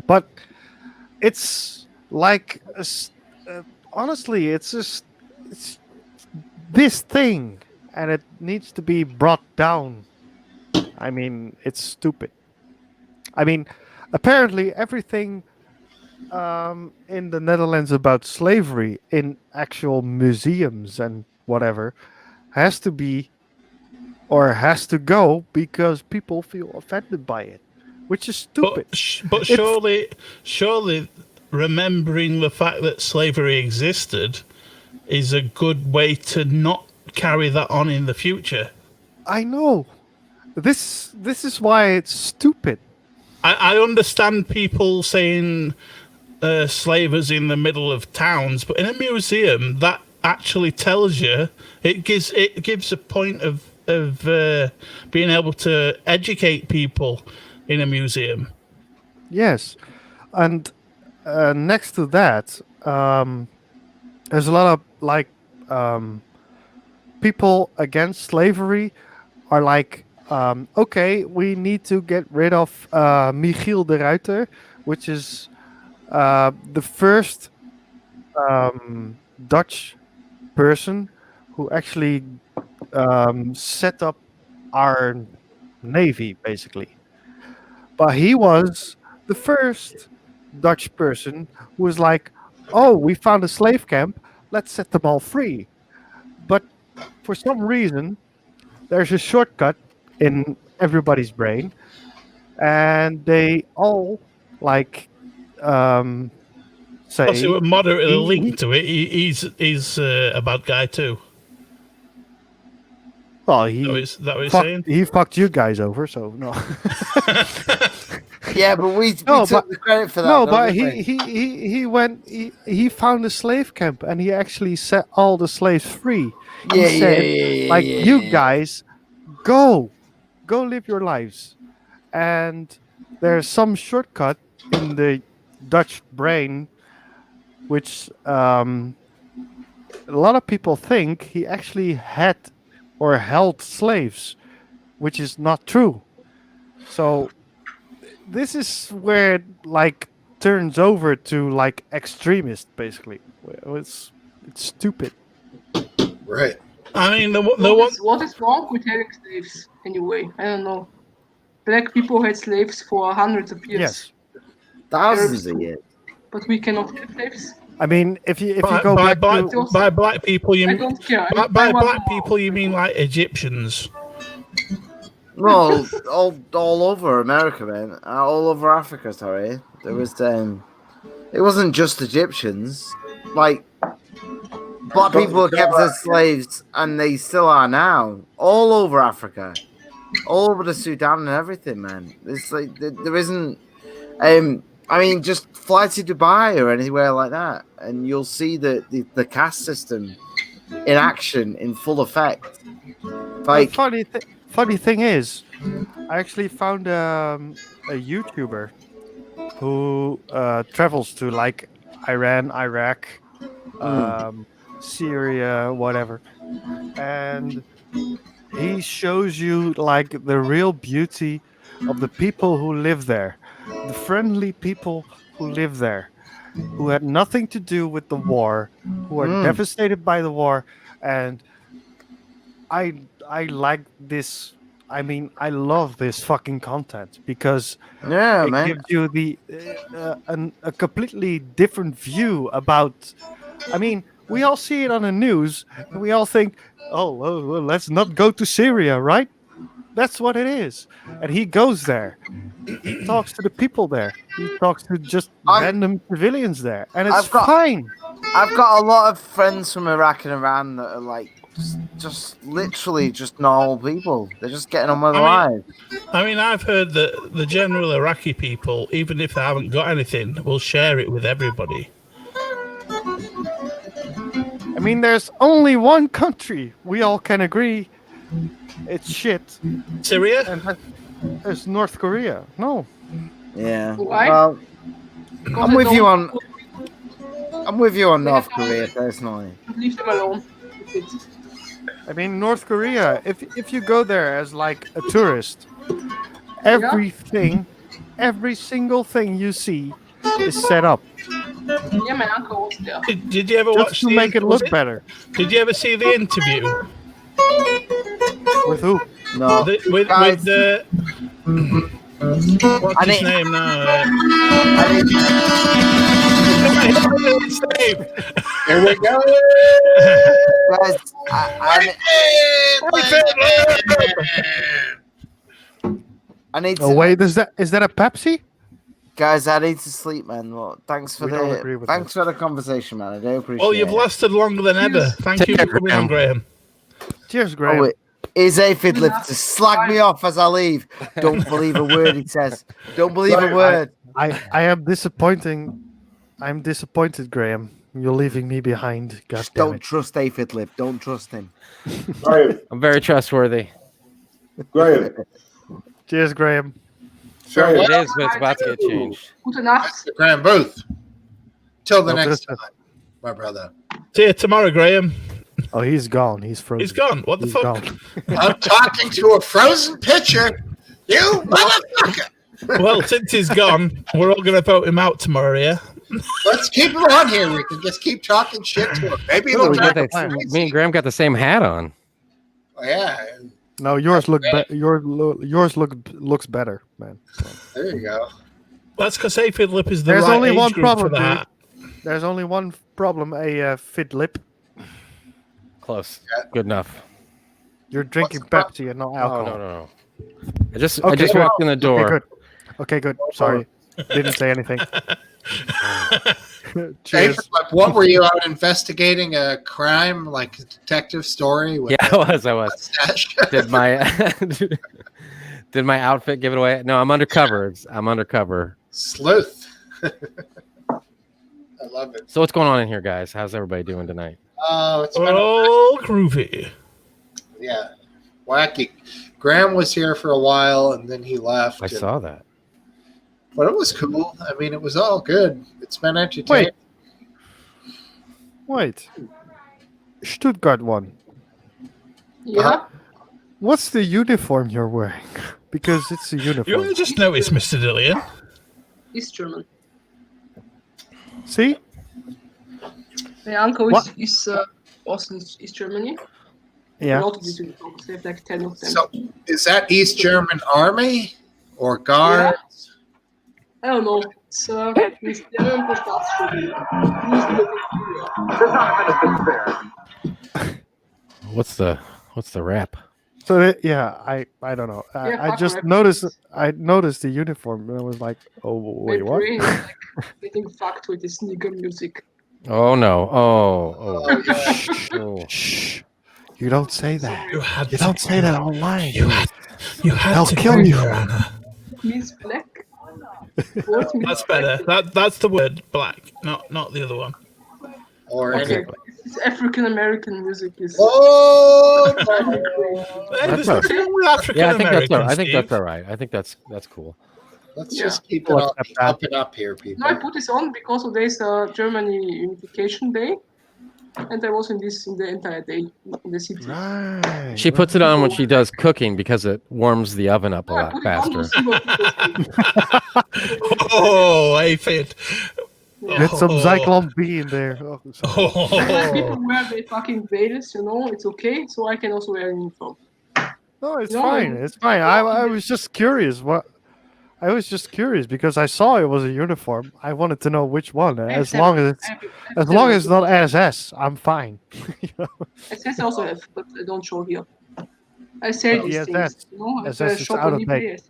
But it's like, honestly, it's this thing, and it needs to be brought down. I mean, it's stupid. I mean, apparently everything in the Netherlands about slavery in actual museums and whatever has to be or has to go because people feel offended by it, which is stupid. But surely remembering the fact that slavery existed is a good way to not carry that on in the future. I know. This is why it's stupid. I understand people saying slavers in the middle of towns, but in a museum that actually tells you, it gives a point of being able to educate people in a museum. Yes, and next to that, there's a lot of people against slavery are like, okay, we need to get rid of Michiel de Ruiter, which is the first Dutch person who actually set up our navy, basically. But he was the first Dutch person who was like, oh, we found a slave camp, let's set them all free. But for some reason, there's a shortcut in everybody's brain, and they all like say. Also, we're moderately linked to it. He's a bad guy too. Well, he fucked you guys over, so no. Yeah, but we took the credit for that. No, but he found a slave camp and he actually set all the slaves free. He said, you guys, go live your lives. And there's some shortcut in the Dutch brain, which a lot of people think he actually had or held slaves, which is not true. So this is where it like turns over to like extremist, basically. It's stupid. Right. I mean, what is wrong with having slaves anyway? I don't know. Black people had slaves for hundreds of years. Yes, thousands of years. But we cannot have slaves. I mean, if you go back to by black people, you mean by black more. people you mean like Egyptians? No, all over America, man. All over Africa. Sorry, there was it wasn't just Egyptians. Like black people were kept as slaves, and they still are now. All over Africa, all over the Sudan and everything, man. It's like there isn't. I mean, just fly to Dubai or anywhere like that, and you'll see the caste system in action, in full effect. Like, the funny thing is, I actually found a YouTuber who travels to like Iran, Iraq, Syria, whatever, and he shows you like the real beauty of the people who live there. The friendly people who live there, who had nothing to do with the war, who are devastated by the war, and I like this. I mean, I love this fucking content because it gives you a completely different view about. I mean, we all see it on the news, and we all think, "Oh, well, let's not go to Syria, right?" That's what it is. And he goes there. He talks to the people there. He talks to just random civilians there. And it's fine. I've got a lot of friends from Iraq and Iran that are like just literally just normal people. They're just getting on with their lives. I mean, I've heard that the general Iraqi people, even if they haven't got anything, will share it with everybody. I mean, there's only one country we all can agree it's shit, Syria? and there's North Korea. No. Yeah. Why? Well, Because I'm they with you don't- on North Korea personally. Leave them alone. That's it. I mean, North Korea, if you go there as like a tourist, every single thing you see is set up Yeah, my uncle was there. Did you ever just watch to make it look better. Did you ever see the interview With who? No. with Guys. the what's his name now? Steve. Here we go. Guys, I need Oh to. wait, is that a Pepsi? Guys, I need to sleep, man. Well, thanks for We don't agree with thanks for the conversation, man. I do appreciate Oh, you've it. lasted longer than ever. Thank you for coming on, Graham. Cheers, Graham. Oh, wait. Is Aphid left to slag me off as I leave? Don't believe a word he says. Don't believe a word. I am disappointing. I'm disappointed, Graham. You're leaving me behind. God Just damn don't it. trust Aphid Lip. Don't trust him. Graham, I'm very trustworthy. Graham, Cheers, Graham. Graham. It is, but it's about to get changed. Good enough. That's the Graham Booth. Till the No, next but time, my brother. See you tomorrow, Graham. Oh, he's gone. He's frozen. He's gone. What the He's fuck? gone. I'm talking to a frozen pitcher. You motherfucker. Well, since he's gone, we're all going to vote him out tomorrow, yeah? Let's keep him on here. We can just keep talking shit to him. Maybe Oh, he'll we got turn that, crazy. me and Graham got the same hat on. Yeah, No, yours looks better, man. there you go. That's because Aphid Lip is the There's right only age one group problem, for the dude. hat. There's only one problem. A fit lip. Close. Yeah. Good enough. You're drinking What's the problem? Pepsi and not Oh, alcohol. no. I just Okay, walked in the door. Okay, good. Okay, good. Sorry, didn't say anything. Cheers. Paperclip, what were you out investigating? A crime, like a detective story? With Yeah, I was. mustache? Did my did my outfit give it away? No, I'm undercover. I'm undercover. Sleuth. I love it. So what's going on in here, guys? How's everybody doing tonight? Oh, it's been Oh, groovy. yeah, wacky. Graham was here for a while, and then he left. I saw that. But it was cool. I mean, it was all good. It's been entertaining. Wait. Stuttgart one. Yeah. What's the uniform you're wearing? Because it's a You uniform. only just noticed, Mr. Dillian. He's German. See? My uncle What? is also in East Germany. Yeah. A lot of these uniforms. They have like 10 of them. So, is that East German Army or Guard? I don't know. It's Ministerium für Staatsschulden. What's the rap? So I don't know. Yeah, I just fuck noticed. I noticed the uniform and I was like, oh wait, My what? brain is like getting fucked with this nigger music. Oh no! Oh. Oh. Shh! You don't say that. You had You don't say that online. You had They'll to kill bring you. her, Anna. It means black. What means That's black? better. That's the word black, not the other one. Or Okay. any? It's African American music. Is Oh, Hey, there's all right. nothing wrong with African Yeah, I think that's all Americans. right. I think Steve. that's all right. I think that's cool. let's Yeah. just keep it We'll up, accept that. up and up here, people. No, I put this on because today's Germany Unification Day, and I was in the entire day in the city. Right. She puts it on when she does cooking because it warms the oven up a No, I lot put it on to faster. see what people think. Oh, Aphid. Get some Zyklon B in there. Oh, sorry. When people Oh. wear their fucking veils, it's okay. So I can also wear a uniform. No, it's No, fine. It's fine. I was just curious. I was just curious because I saw it was a uniform. I wanted to know which one. As long as it's not SS, I'm fine. You know? SS also have, but I don't show here. I sell these Yes, things. SS At is shop out on of eBay, date.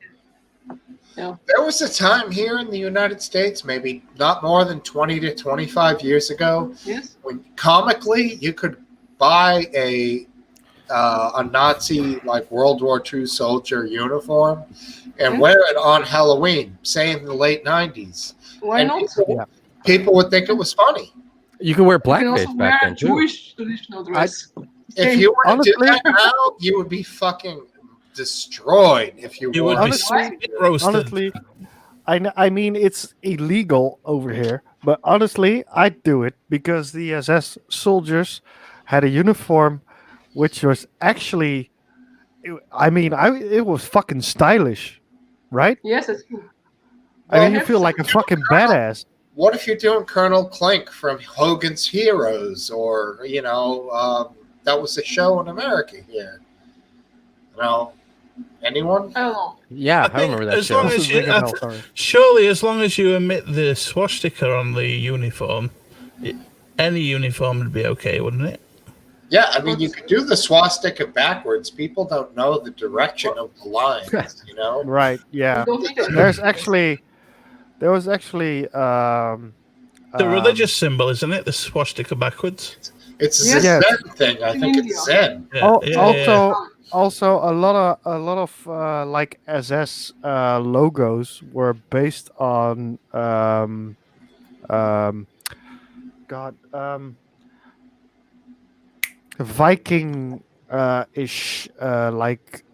I sell. There was a time here in the United States, maybe not more than 20 to 25 years ago, Yes. when comically you could buy a Nazi like World War II soldier uniform and Yeah. wear it on Halloween, say in the late 90s. Why And not? People would think it was funny. You could wear You can also blackface wear back a then too. Jewish traditional dress. If you were to do Honestly- that now, you would be fucking destroyed if you You wore would be Honestly- spit roasted. Honestly, I mean, it's illegal over here, but honestly, I'd do it because the SS soldiers had a uniform which was actually, it was fucking stylish, right? Yes, that's true. I mean, They you have feel some- like a fucking badass. What if you're doing Colonel Clink from Hogan's Heroes, or that was a show in America here? Anyone? I don't know. Yeah, I, think remember that as show. long as you, Ring a bell, sorry. surely, as long as you omit the swastika on the uniform, any uniform would be okay, wouldn't it? Yeah, I mean, you could do the swastika backwards. People don't know the direction of the lines, Right? Yeah. You don't need it. There was actually The religious symbol, isn't it? The swastika backwards. It's a Yes. Zen Yes. thing. I In think India. it's Zen. Yeah, Also, a lot of like SS logos were based on Viking ish like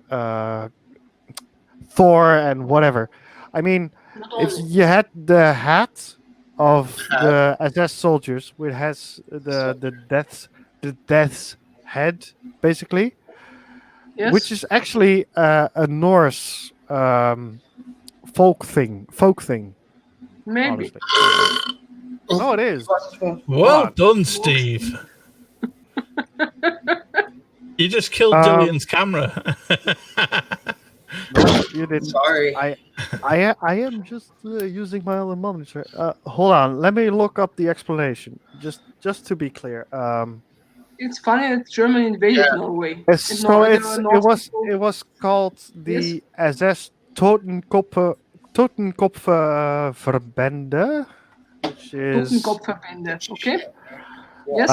Thor and whatever. I mean, Not if only. you had the hat of the SS soldiers, which has the death's head basically, Yes. which is actually a Norse folk thing. Maybe. Honestly, no, it is. Well God. done, Steve. You just killed Dillian's camera. No, you didn't. Sorry. I am just using my other monitor. Hold on, let me look up the explanation. Just to be clear. It's funny that Germany invaded Norway. It's, And so Norway, it's there are Norse people. it was called the SS Totenkopfverbände, which is Totenkopfverbände. Okay. Yes.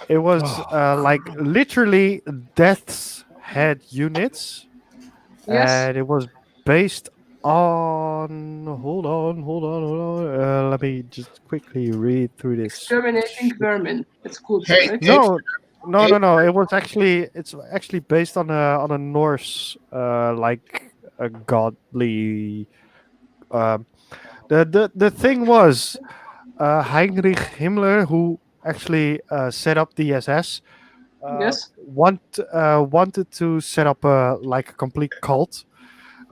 it was like literally death's head units, Yes. and it was based on. Hold on. Let me just quickly read through this. Exterminating vermin. It's good. Hey, right? No. It was actually based on a Norse like a godly. The thing was Heinrich Himmler, who actually set up the SS. Yes. Wanted to set up a complete cult.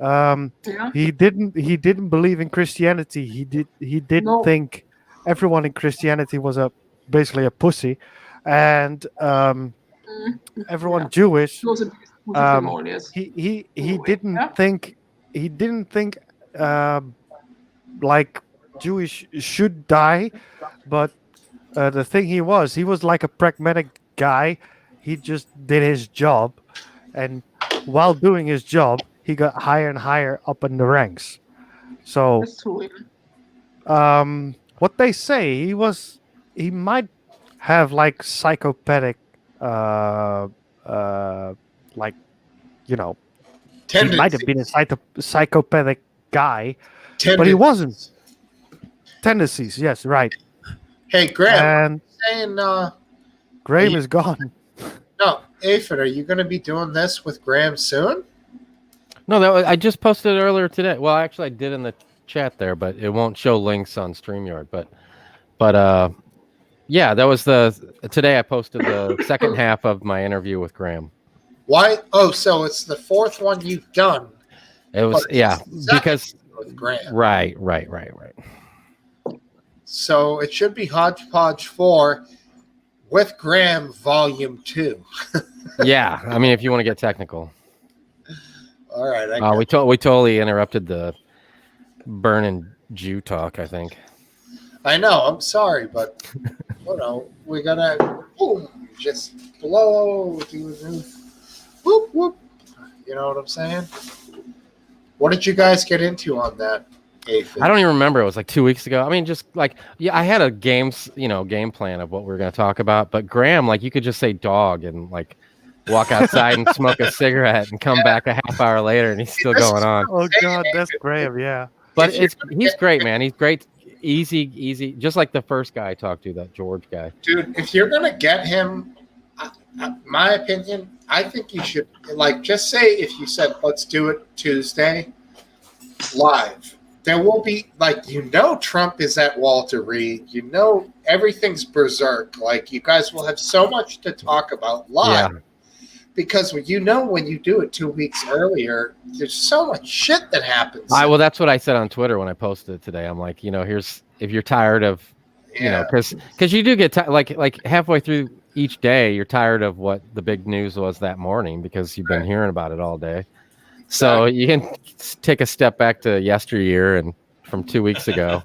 Yeah. He didn't believe in Christianity. He didn't No. think everyone in Christianity was basically a pussy, and everyone Yeah. Jewish. It was a big pussy Um, more, yes. He Anyway, didn't yeah. think like Jewish should die, but the thing he was like a pragmatic guy. He just did his job, and while doing his job, he got higher and higher up in the ranks. So, That's true. Yeah. what they say, he might have like psychopathic, like, he might have been a psychopathic guy, but he wasn't. Tendencies, yes, right. Hey, Graham. And Saying, Graham is gone. no, Aphid, are you going to be doing this with Graham soon? No, I just posted it earlier today. Well, actually, I did in the chat there, but it won't show links on StreamYard. But yeah, that was today. I posted the second half of my interview with Graham. Why? Oh, so it's the fourth one you've done. It was But it's the second because with Graham. right. So it should be Hodgepodge 4 with Graham Volume 2. Yeah, I mean, if you want to get technical. All right. We totally interrupted the burning Jew talk, I think. I know. I'm sorry, but we gotta just blow through the roof. Whoop whoop. You know what I'm saying? What did you guys get into on that? I don't even remember. It was like 2 weeks ago. I mean, just like I had a game plan of what we were going to talk about. But Graham, you could just say dog and walk outside and smoke a cigarette and come back a half hour later and he's still going on. Oh God, that's Graham. Yeah. But he's great, man. He's great. easy, just like the first guy I talked to, that George guy. Dude, if you're gonna get him, my opinion, I think you should just say if you said let's do it Tuesday live. There will be Trump is at Walter Reed. Everything's berserk. You guys will have so much to talk about live. Yeah. Because when you do it 2 weeks earlier, there's so much shit that happens. Well, that's what I said on Twitter when I posted it today. I'm like, here's if you're tired of, because you do get like halfway through each day, you're tired of what the big news was that morning because you've been hearing about it all day. So you can take a step back to yesteryear and from 2 weeks ago.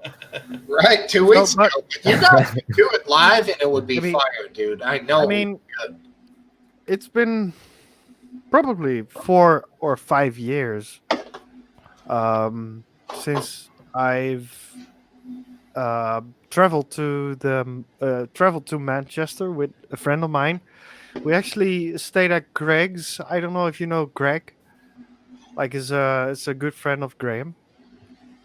Right, 2 weeks ago. You guys could do it live and it would be fire, dude. I know. It's been probably 4 or 5 years since I've traveled to Manchester with a friend of mine. We actually stayed at Greg's. I don't know if you know Greg. It's a good friend of Graham.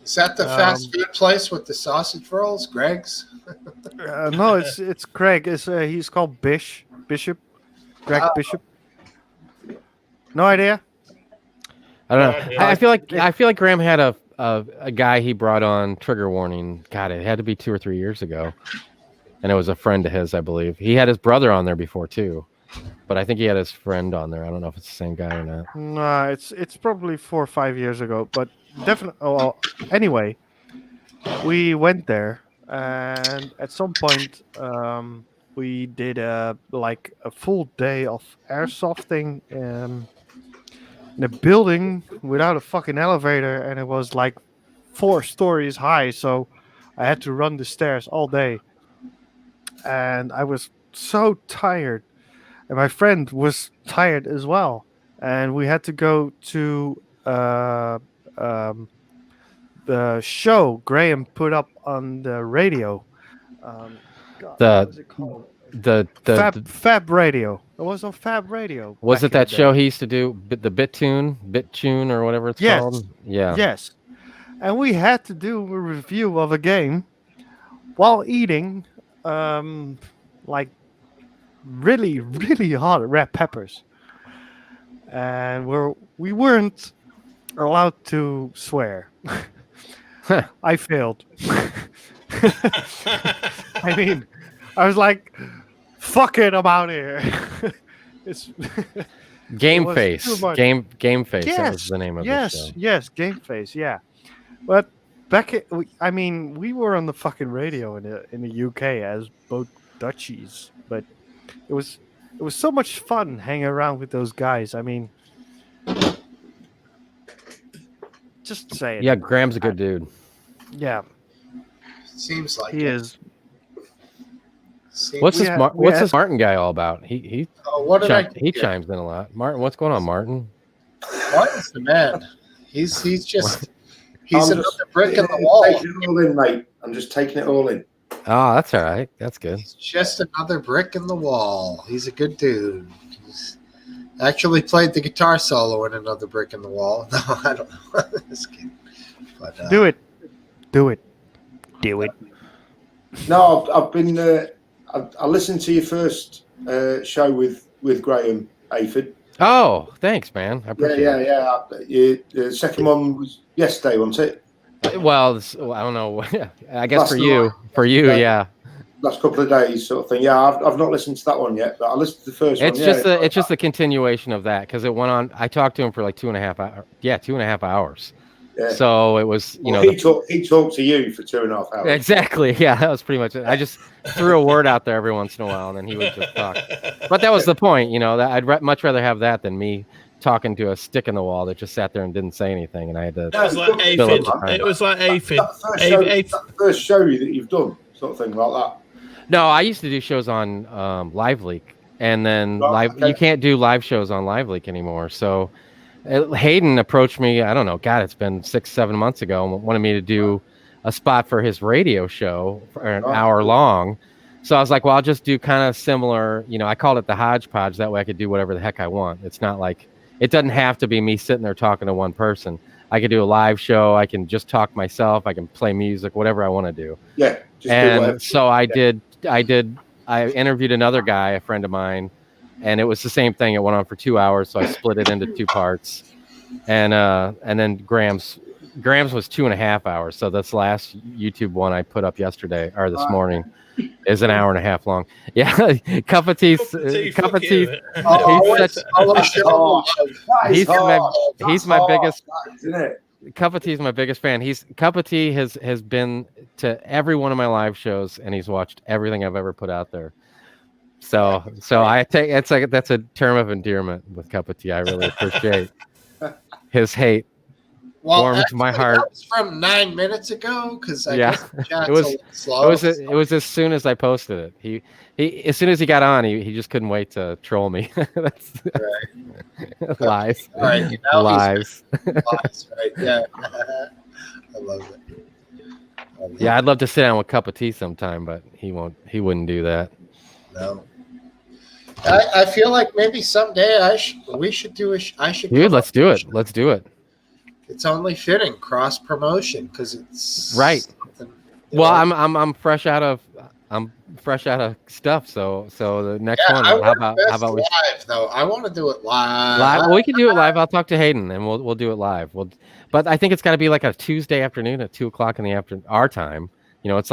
Is that the fast food place with the sausage rolls, Greg's? No, it's Greg. He's called Bishop. Greg Bishop. No idea. I don't know. I feel like Graham had a guy he brought on Trigger Warning. God, it had to be 2 or 3 years ago, and it was a friend of his, I believe. He had his brother on there before too, but I think he had his friend on there. I don't know if it's the same guy or not. No, it's probably 4 or 5 years ago, but definitely. Well, anyway, we went there, and at some point, we did a full day of airsofting in a building without a fucking elevator, and it was 4 stories high. So I had to run the stairs all day, and I was so tired, and my friend was tired as well, and we had to go to the show Graham put up on the radio. God, what was it called? Fab Radio. It was on Fab Radio. Was it that show he used to do, the BitTune or whatever it's called? Yeah. Yes. And we had to do a review of a game while eating really, really hot red peppers. And we weren't allowed to swear. I failed. I mean, I was like, fuck it, I'm out here. It's Game Face. Game Face. Yes, that was the name of the show. Yes, Game Face, yeah. But we were on the fucking radio in the UK as both Dutchies, but it was so much fun hanging around with those guys. I mean, just saying. Yeah, Graham's a good dude. Yeah. Seems like he is. What's this Martin guy all about? He chimes in a lot. Martin, what's going on, Martin? Martin's the man. He's another brick in the wall. Taking it all in, mate. I'm just taking it all in. Oh, that's all right. That's good. He's just another brick in the wall. He's a good dude. He's actually played the guitar solo in another brick in the wall. No, I don't know. Just kidding. But, do it. No, I've been. I listened to your first show with Graham Ayford. Oh, thanks, man. I appreciate it. The second one was yesterday, wasn't it? Well, I don't know. I guess for you, yeah. Last couple of days, sort of thing. Yeah, I've not listened to that one yet, but I listened to the first one. It's just a continuation of that because it went on. I talked to him for 2.5 hours. Yeah, 2.5 hours. Yeah. So it was, he talked to you for 2.5 hours. Exactly. Yeah, that was pretty much it. I just threw a word out there every once in a while, and then he would just talk. But that was the point, that I'd much rather have that than me talking to a stick in the wall that just sat there and didn't say anything, and I had to. That was like Aphid. It was like Aphid. That first show that you've done, sort of thing like that. No, I used to do shows on LiveLeak, and then you can't do live shows on LiveLeak anymore. So Hayden approached me. I don't know. God, it's been 6-7 months ago, and wanted me to do a spot for his radio show for an hour long. So I was like, well, I'll just do kind of similar. I called it the hodgepodge. That way I could do whatever the heck I want. It's not like it doesn't have to be me sitting there talking to one person. I could do a live show. I can just talk myself. I can play music, whatever I want to do. Yeah. And so I interviewed another guy, a friend of mine, and it was the same thing. It went on for 2 hours. So I split it into 2 parts. And then Graham's was 2.5 hours. So this last YouTube one I put up yesterday or this morning is an hour and a half long. Yeah, cup of tea. He's my biggest. Cup of Tea is my biggest fan. Cup of Tea has been to every one of my live shows, and he's watched everything I've ever put out there. So I take that's a term of endearment with Cup of Tea. I really appreciate his hate. Warms my heart. That was from 9 minutes ago, because guess the chat's it was a little slow. it was as soon as I posted it. He as soon as he got on, he just couldn't wait to troll me. That's right. Lies. All right, lies. Lies, right? Yeah, I love it. Yeah, I'd love to sit down with Cup of Tea sometime, but he wouldn't do that. No. I feel like maybe someday I should do. Dude, let's do it. Let's do it. It's only fitting cross promotion because it's right. Well, I'm fresh out of stuff. So the next one. How about we live though? I want to do it live. Well, we can do it live. I'll talk to Hayden and we'll do it live. But I think it's got to be like a Tuesday afternoon at 2:00 in the afternoon our time. You know, it's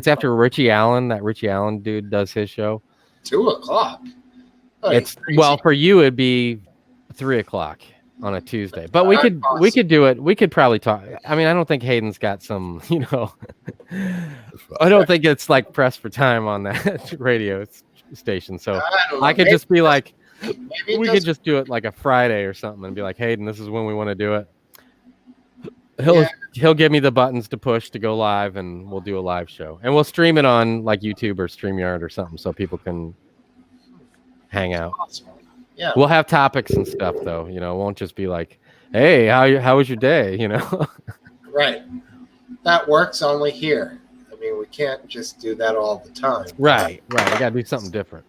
after Richie Allen. That Richie Allen dude does his show. 2:00. Oh, for you it'd be 3:00 on a Tuesday, but we could do it. We could probably talk. I mean, I don't think Hayden's got some, I don't think it's like pressed for time on that radio station. So I could just be like, we could just do it like a Friday or something and be like, Hayden, this is when we want to do it. He'll give me the buttons to push to go live, and we'll do a live show, and we'll stream it on like YouTube or StreamYard or something so people can hang out. Yeah. We'll have topics and stuff though, it won't just be like, hey, how was your day, Right. That works only here. I mean, we can't just do that all the time. Right. We gotta do something different.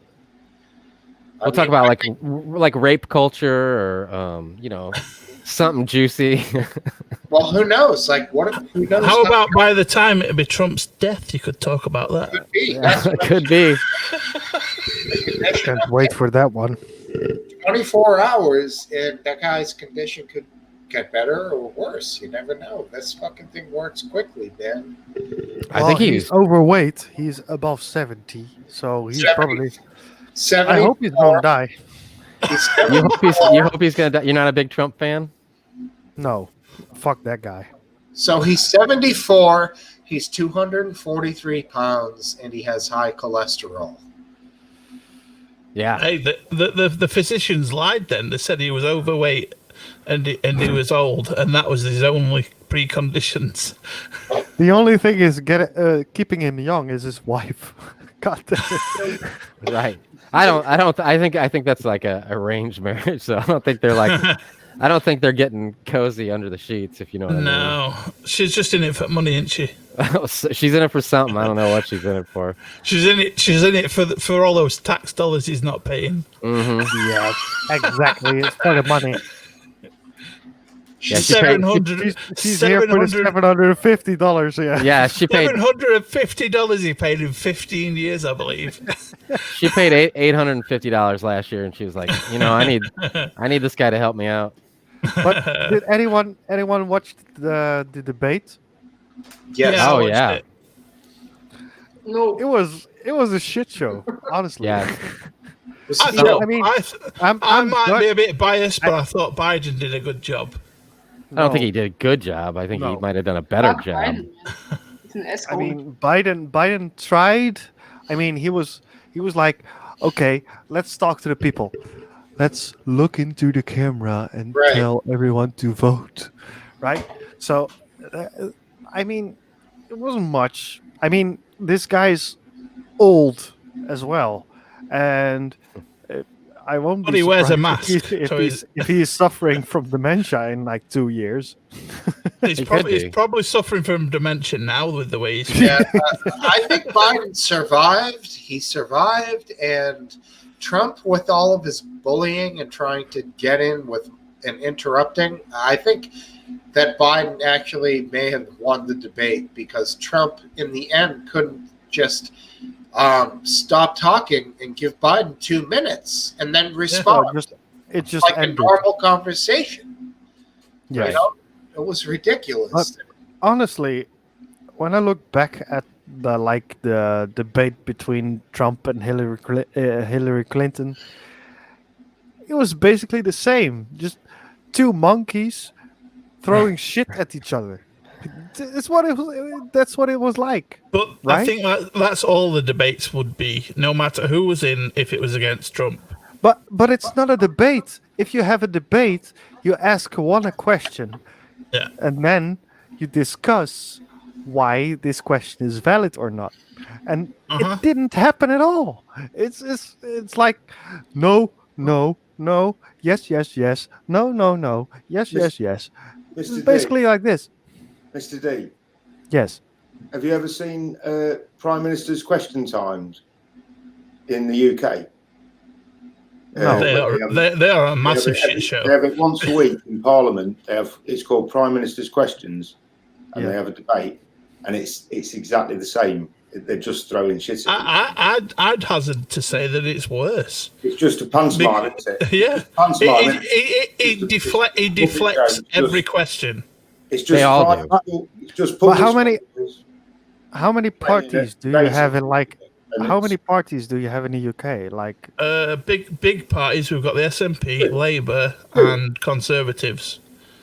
We'll talk about like rape culture or something juicy. Well, who knows? Like, who knows? How about by the time it'd be Trump's death, you could talk about that? Could be. Could be. Can't wait for that one. 24 hours, and that guy's condition could get better or worse. You never know. This fucking thing works quickly, man. I think he's overweight. He's above 70, so he's 70. Probably. 70. I hope he's gonna die. You hope he's gonna die. You're not a big Trump fan? No, fuck that guy. So he's 74. He's 243 pounds, and he has high cholesterol. Yeah. Hey, the physicians lied then. They said he was overweight and he was old, and that was his only preconditions. The only thing is keeping him young is his wife. God damn it. Right. I think that's like a arranged marriage. So I don't think they're like I don't think they're getting cozy under the sheets, if you know what I mean. No, she's just in it for money, isn't she? She's in it for something. I don't know what she's in it for. She's in it for all those tax dollars he's not paying. Mm-hmm. Yeah, exactly. It's for the money. Yeah, she's here for the $750. Yeah, she paid $750. He paid in 15 years, I believe. She paid $850 last year, and she was like, I need this guy to help me out. But did anyone watch the debate? Yes. Yeah, oh yeah. It. No. It was a shit show, honestly. Yeah. I might be a bit biased, but I thought Biden did a good job. I don't think he did a good job. I think he might have done a better job. It's an I mean, Biden tried. I mean, he was like, okay, let's talk to the people. Let's look into the camera and tell everyone to vote, right? So, I mean, it wasn't much. I mean, this guy's old as well, and I won't but be he wears a surprised mask if he's suffering from dementia in like 2 years. He's probably suffering from dementia now with the way he's. Yeah, I think Biden survived. He survived, and Trump, with all of his bullying and trying to get in with and interrupting. I think that Biden actually may have won the debate because Trump, in the end, couldn't just stop talking and give Biden 2 minutes and then respond. It just like ended. a normal conversation. Yes. You know? It was ridiculous. But honestly, when I look back at the debate between Trump and Hillary Clinton, it was basically the same. Just two monkeys throwing shit at each other. That's what it was. That's what it was like. But right? I think that's all the debates would be, no matter who was in, if it was against Trump. But it's not a debate. If you have a debate, you ask one a question, and then you discuss why this question is valid or not. And it didn't happen at all. It's like no, yes, no, yes, yes. It's basically like this. Mr. D. Yes. Have you ever seen Prime Minister's question times in the UK? No, they are a massive shit show. They have it once a week in Parliament. It's called Prime Minister's Questions, and they have a debate, and it's exactly the same. They're just throwing shit at I'd hazard to say that it's worse. It's just a pantomime, isn't it? Yeah, it deflects every question. It's just they all do. It's just but how many parties do you have in how many parties do you have in the UK? Like big parties. We've got the SNP, Labour, and Conservatives.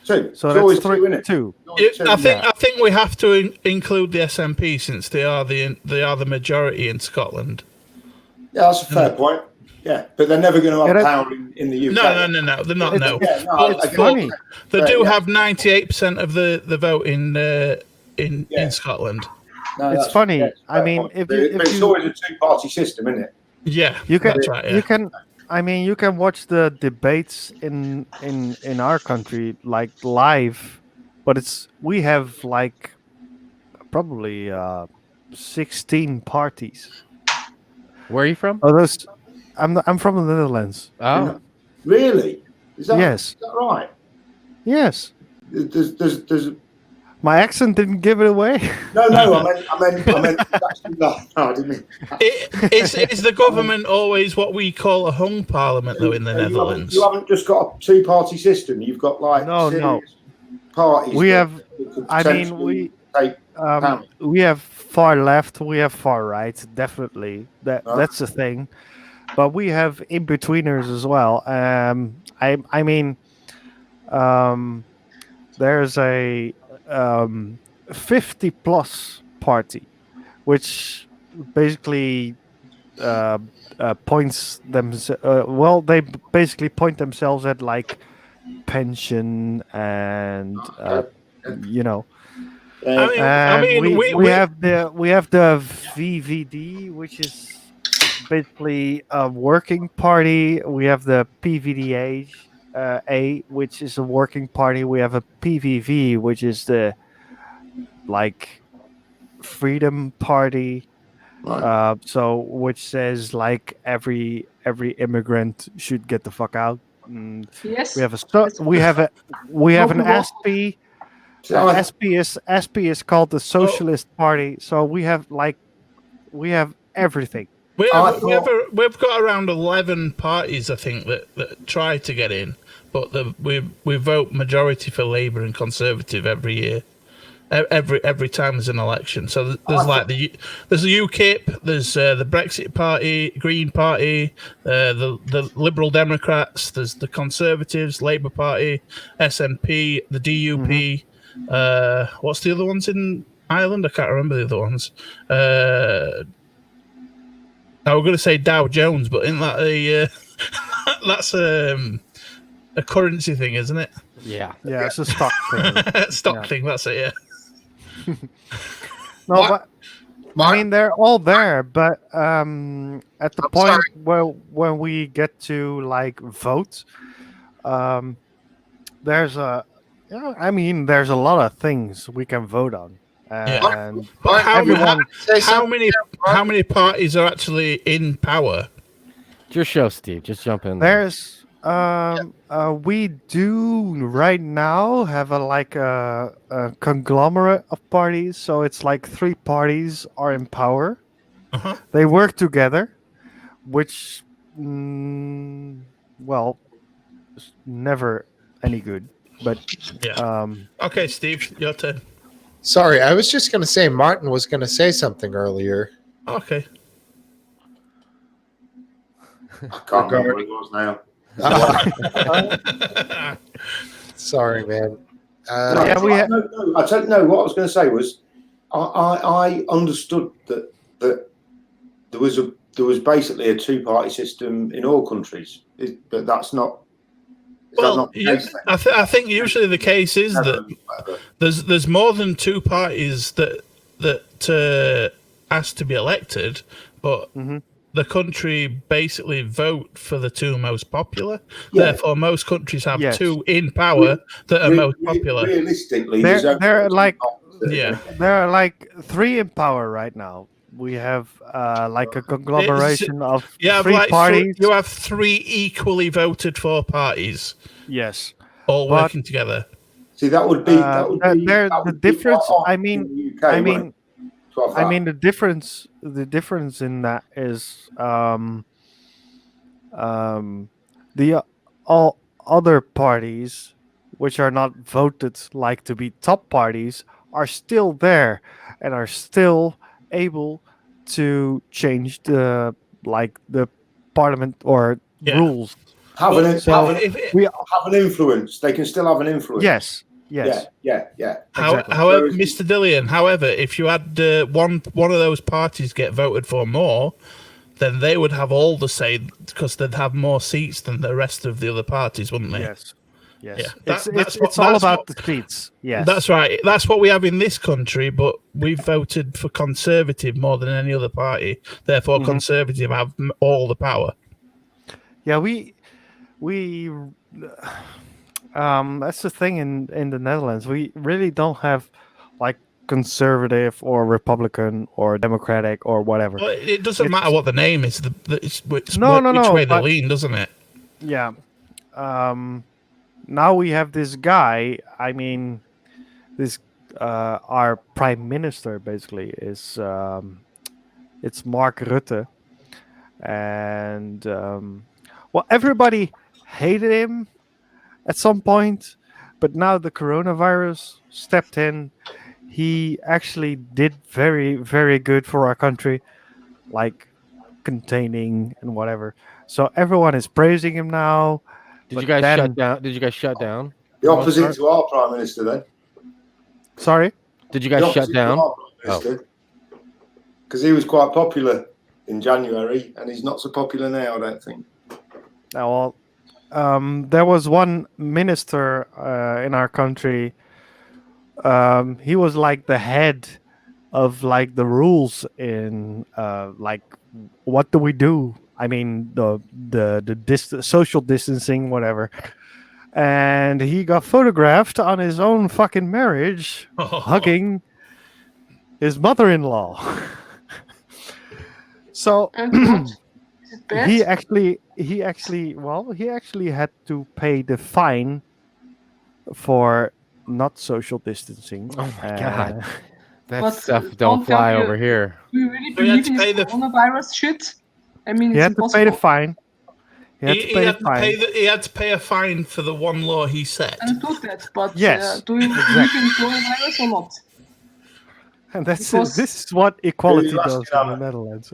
Two. So it's that's two. I think we have to include the SNP since they are the majority in Scotland. Yeah, that's a fair point. Yeah, but they're never going to have power in the UK. No, they're not. It's funny. They do have 98% of the vote in Scotland. No, it's funny. I mean, it's always a two-party system, isn't it? Yeah, that's right. Yeah. You can. I mean, you can watch the debates in our country like live, but we have like probably 16 parties. Where are you from? Oh, I'm from the Netherlands. Oh, really? Yes. Is that right? Yes. There's My accent didn't give it away. No, I meant. No, I didn't mean. Is the government always what we call a hung parliament, though, in the Netherlands? You haven't just got a two-party system. You've got no parties. We have. I mean, we have far left. We have far right. Definitely, that's the thing. But we have in-betweeners as well. I mean, there's a 50+ party, which basically points them. They basically point themselves at like pension and you know. We have the VVD, which is basically a working party. We have the PVDA. Which is a working party. We have a PVV, which is the like freedom party. Right. Which says like every immigrant should get the fuck out. Yes. We have an SP. SP is called the Socialist Party. So we have everything. We've got around 11 parties, I think, that try to get in, but we vote majority for Labour and Conservative every year, every time there's an election. So there's there's the UKIP, there's the Brexit Party, Green Party, the Liberal Democrats, there's the Conservatives, Labour Party, SNP, the DUP. What's the other ones in Ireland? I can't remember the other ones. I was going to say Dow Jones, but isn't that that's a currency thing, isn't it? Yeah, it's a stock thing. Thing. That's it. Yeah. But I mean they're all there, but at the point when we get to like vote, there's a lot of things we can vote on. And but how many parties are actually in power? It's your show, Steve. Just jump in. There's We do right now have a conglomerate of parties. So it's like 3 parties are in power. Uh-huh. They work together, which, well, is never any good. But Yeah. Okay, Steve, your turn. Sorry, I was just going to say Martin was going to say something earlier. Okay. I can't remember what it was now. Sorry, man. Yeah, we have. No, I don't know. What I was going to say was, I understood that there was basically a 2-party system in all countries, but that's not. Well, I think usually the case is that there's more than 2 parties that ask to be elected, but the country basically vote for the 2 most popular. Yeah. Therefore, most countries have 2 in power that are most popular. Realistically, there are like 3 in power right now. We have like a conglomeration of 3 parties. You have 3 equally voted for parties. Yes, all working together. See, that would be the difference. I mean, the difference. The difference in that is the all other parties, which are not voted like to be top parties, are still there and are still able to change the parliament or rules. Have an influence. They can still have an influence. Yes. Yeah. Exactly. However, Mr. Dillian, if you had one of those parties get voted for more, then they would have all the say because they'd have more seats than the rest of the other parties, wouldn't they? Yes. Yeah. It's all about the seats. Yes. That's right. That's what we have in this country, but we've voted for Conservative more than any other party. Therefore, Conservative have all the power. Yeah, we that's the thing in the Netherlands. We really don't have like conservative or Republican or Democratic or whatever. Well, it doesn't matter what the name is. It's which way they lean, doesn't it? Yeah. Now we have this guy. I mean, this our prime minister basically is it's Mark Rutte, and everybody hated him at some point, but now the coronavirus stepped in. He actually did very, very good for our country, like containing and whatever. So everyone is praising him now. Did you guys shut down? Did you guys shut down? The opposite to our prime minister, then. Sorry? Did you guys shut down? Because he was quite popular in January, and he's not so popular now, I don't think. Well, there was one minister in our country. He was like the head of like the rules in like what do we do? I mean the social distancing, whatever. And he got photographed on his own fucking marriage, hugging his mother-in-law. So he actually had to pay the fine for not social distancing. Oh my god, that stuff don't fly over here. Do you really believe in this coronavirus shit? I mean, he had to pay the fine. He had to pay a fine for the one law he set. And do that, but yes, do you believe in coronavirus or not? And this is what equality does in the Netherlands.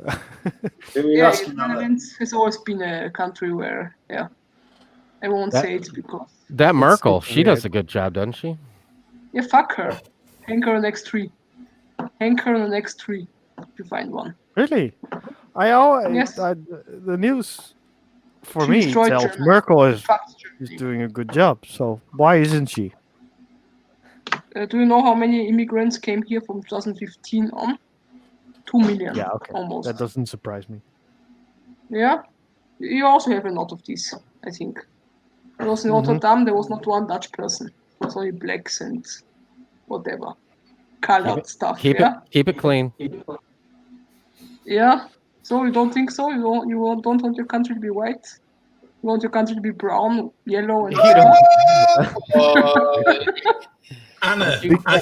The Netherlands has always been a country where, I won't say it because... That Merkel, she does a good job, doesn't she? Yeah, fuck her. Hang her on the next tree. Hang her on the next tree if you find one. Really? I always... the news, for me, tells Germany. Merkel is doing a good job. So why isn't she? Do you know how many immigrants came here from 2015 on? 2 million. Yeah, okay. Almost. That doesn't surprise me. Yeah? You also have a lot of these, I think. There was in Rotterdam, there was not one Dutch person. It was only blacks and whatever. Colored stuff. Keep it clean. Yeah? So you don't think so? You don't want your country to be white? You want your country to be brown, yellow, and Anna, I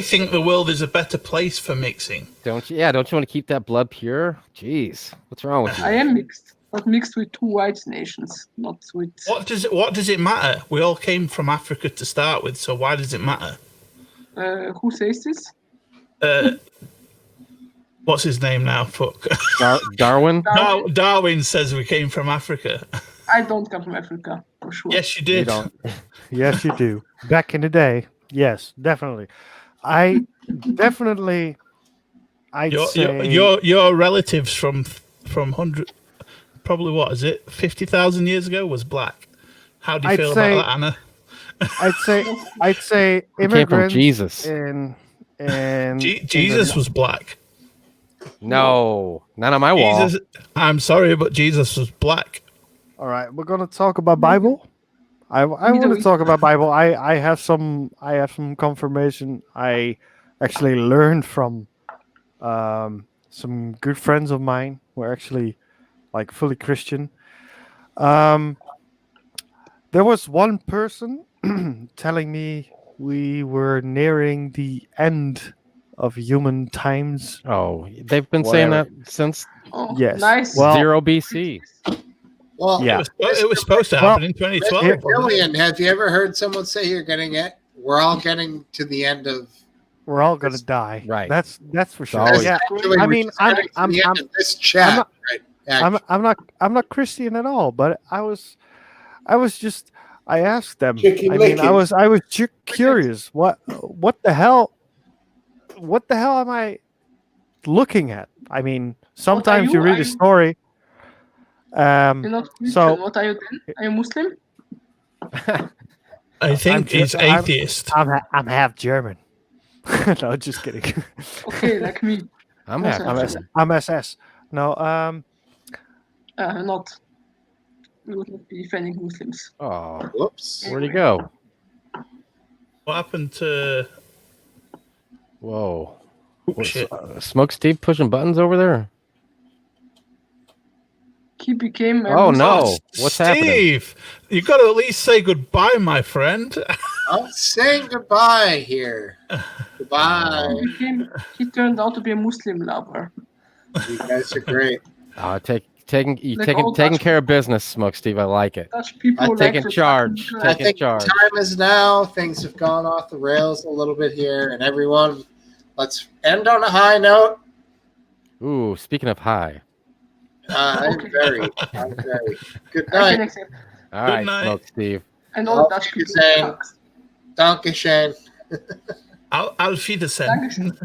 think the world is a better place for mixing. Don't you? Yeah, don't you want to keep that blood pure? Jeez, what's wrong with you? I am mixed, but mixed with 2 white nations, not with. What does it matter? We all came from Africa to start with, so why does it matter? Who says this? What's his name now? Fuck. Darwin? Darwin says we came from Africa. I don't come from Africa, for sure. Yes, you did. You don't. Yes, you do. Back in the day, yes, definitely. I'd say your relatives from 100, probably what is it, 50,000 years ago was black. How do you feel about that, Anna? I'd say immigrants came from Jesus. And Jesus was black. No, not on my wall. Jesus, I'm sorry, but Jesus was black. All right, we're gonna talk about Bible. I want to talk about Bible. I have some confirmation. I actually learned from some good friends of mine who are actually like fully Christian. There was one person telling me we were nearing the end of human times. Oh, they've been saying that since Yes. Nice. Well, 0 BC. Well, yeah. It was supposed to happen in 2012. Julian, have you ever heard someone say we're all getting to the end of? We're all gonna die. Right. That's for sure. always- Yeah. Actually, I we're mean, just getting to the end of this chat. I'm not Christian at all, but I asked them. Chicken I mean, I lickers. was curious. What the hell am I looking at? I mean, sometimes you you? read Are a you- story. You're not Christian. So- What are you then? Are you Muslim? I think he's atheist. I'm half German. No, just kidding. Okay, like me. I'm Yes, happy. I'm SS. No, Not. We would not be defending Muslims. Oh, Whoops. where'd he go? What happened to? Whoa. Oh, shit. Smokesteve pushing buttons over there? He became. A Oh, Muslim. no. What's happening? Steve, you got to at least say goodbye, my friend. I'm saying goodbye here. Goodbye. He turned out to be a Muslim lover. You guys are great. Taking all Dutch care of business, Smokesteve. I like it. Dutch people I'm like taking to charge. fucking- I Taking think charge. the time is now. Things have gone off the rails a little bit here, and everyone, let's end on a high note. Ooh, speaking of high. I'm Okay. very. Good I can night. accept. All right, night. Smokesteve. And all Auf Dutch people. Wiedersehen. sucks. Dankeschön. Auf Wiedersehen. Dankeschön.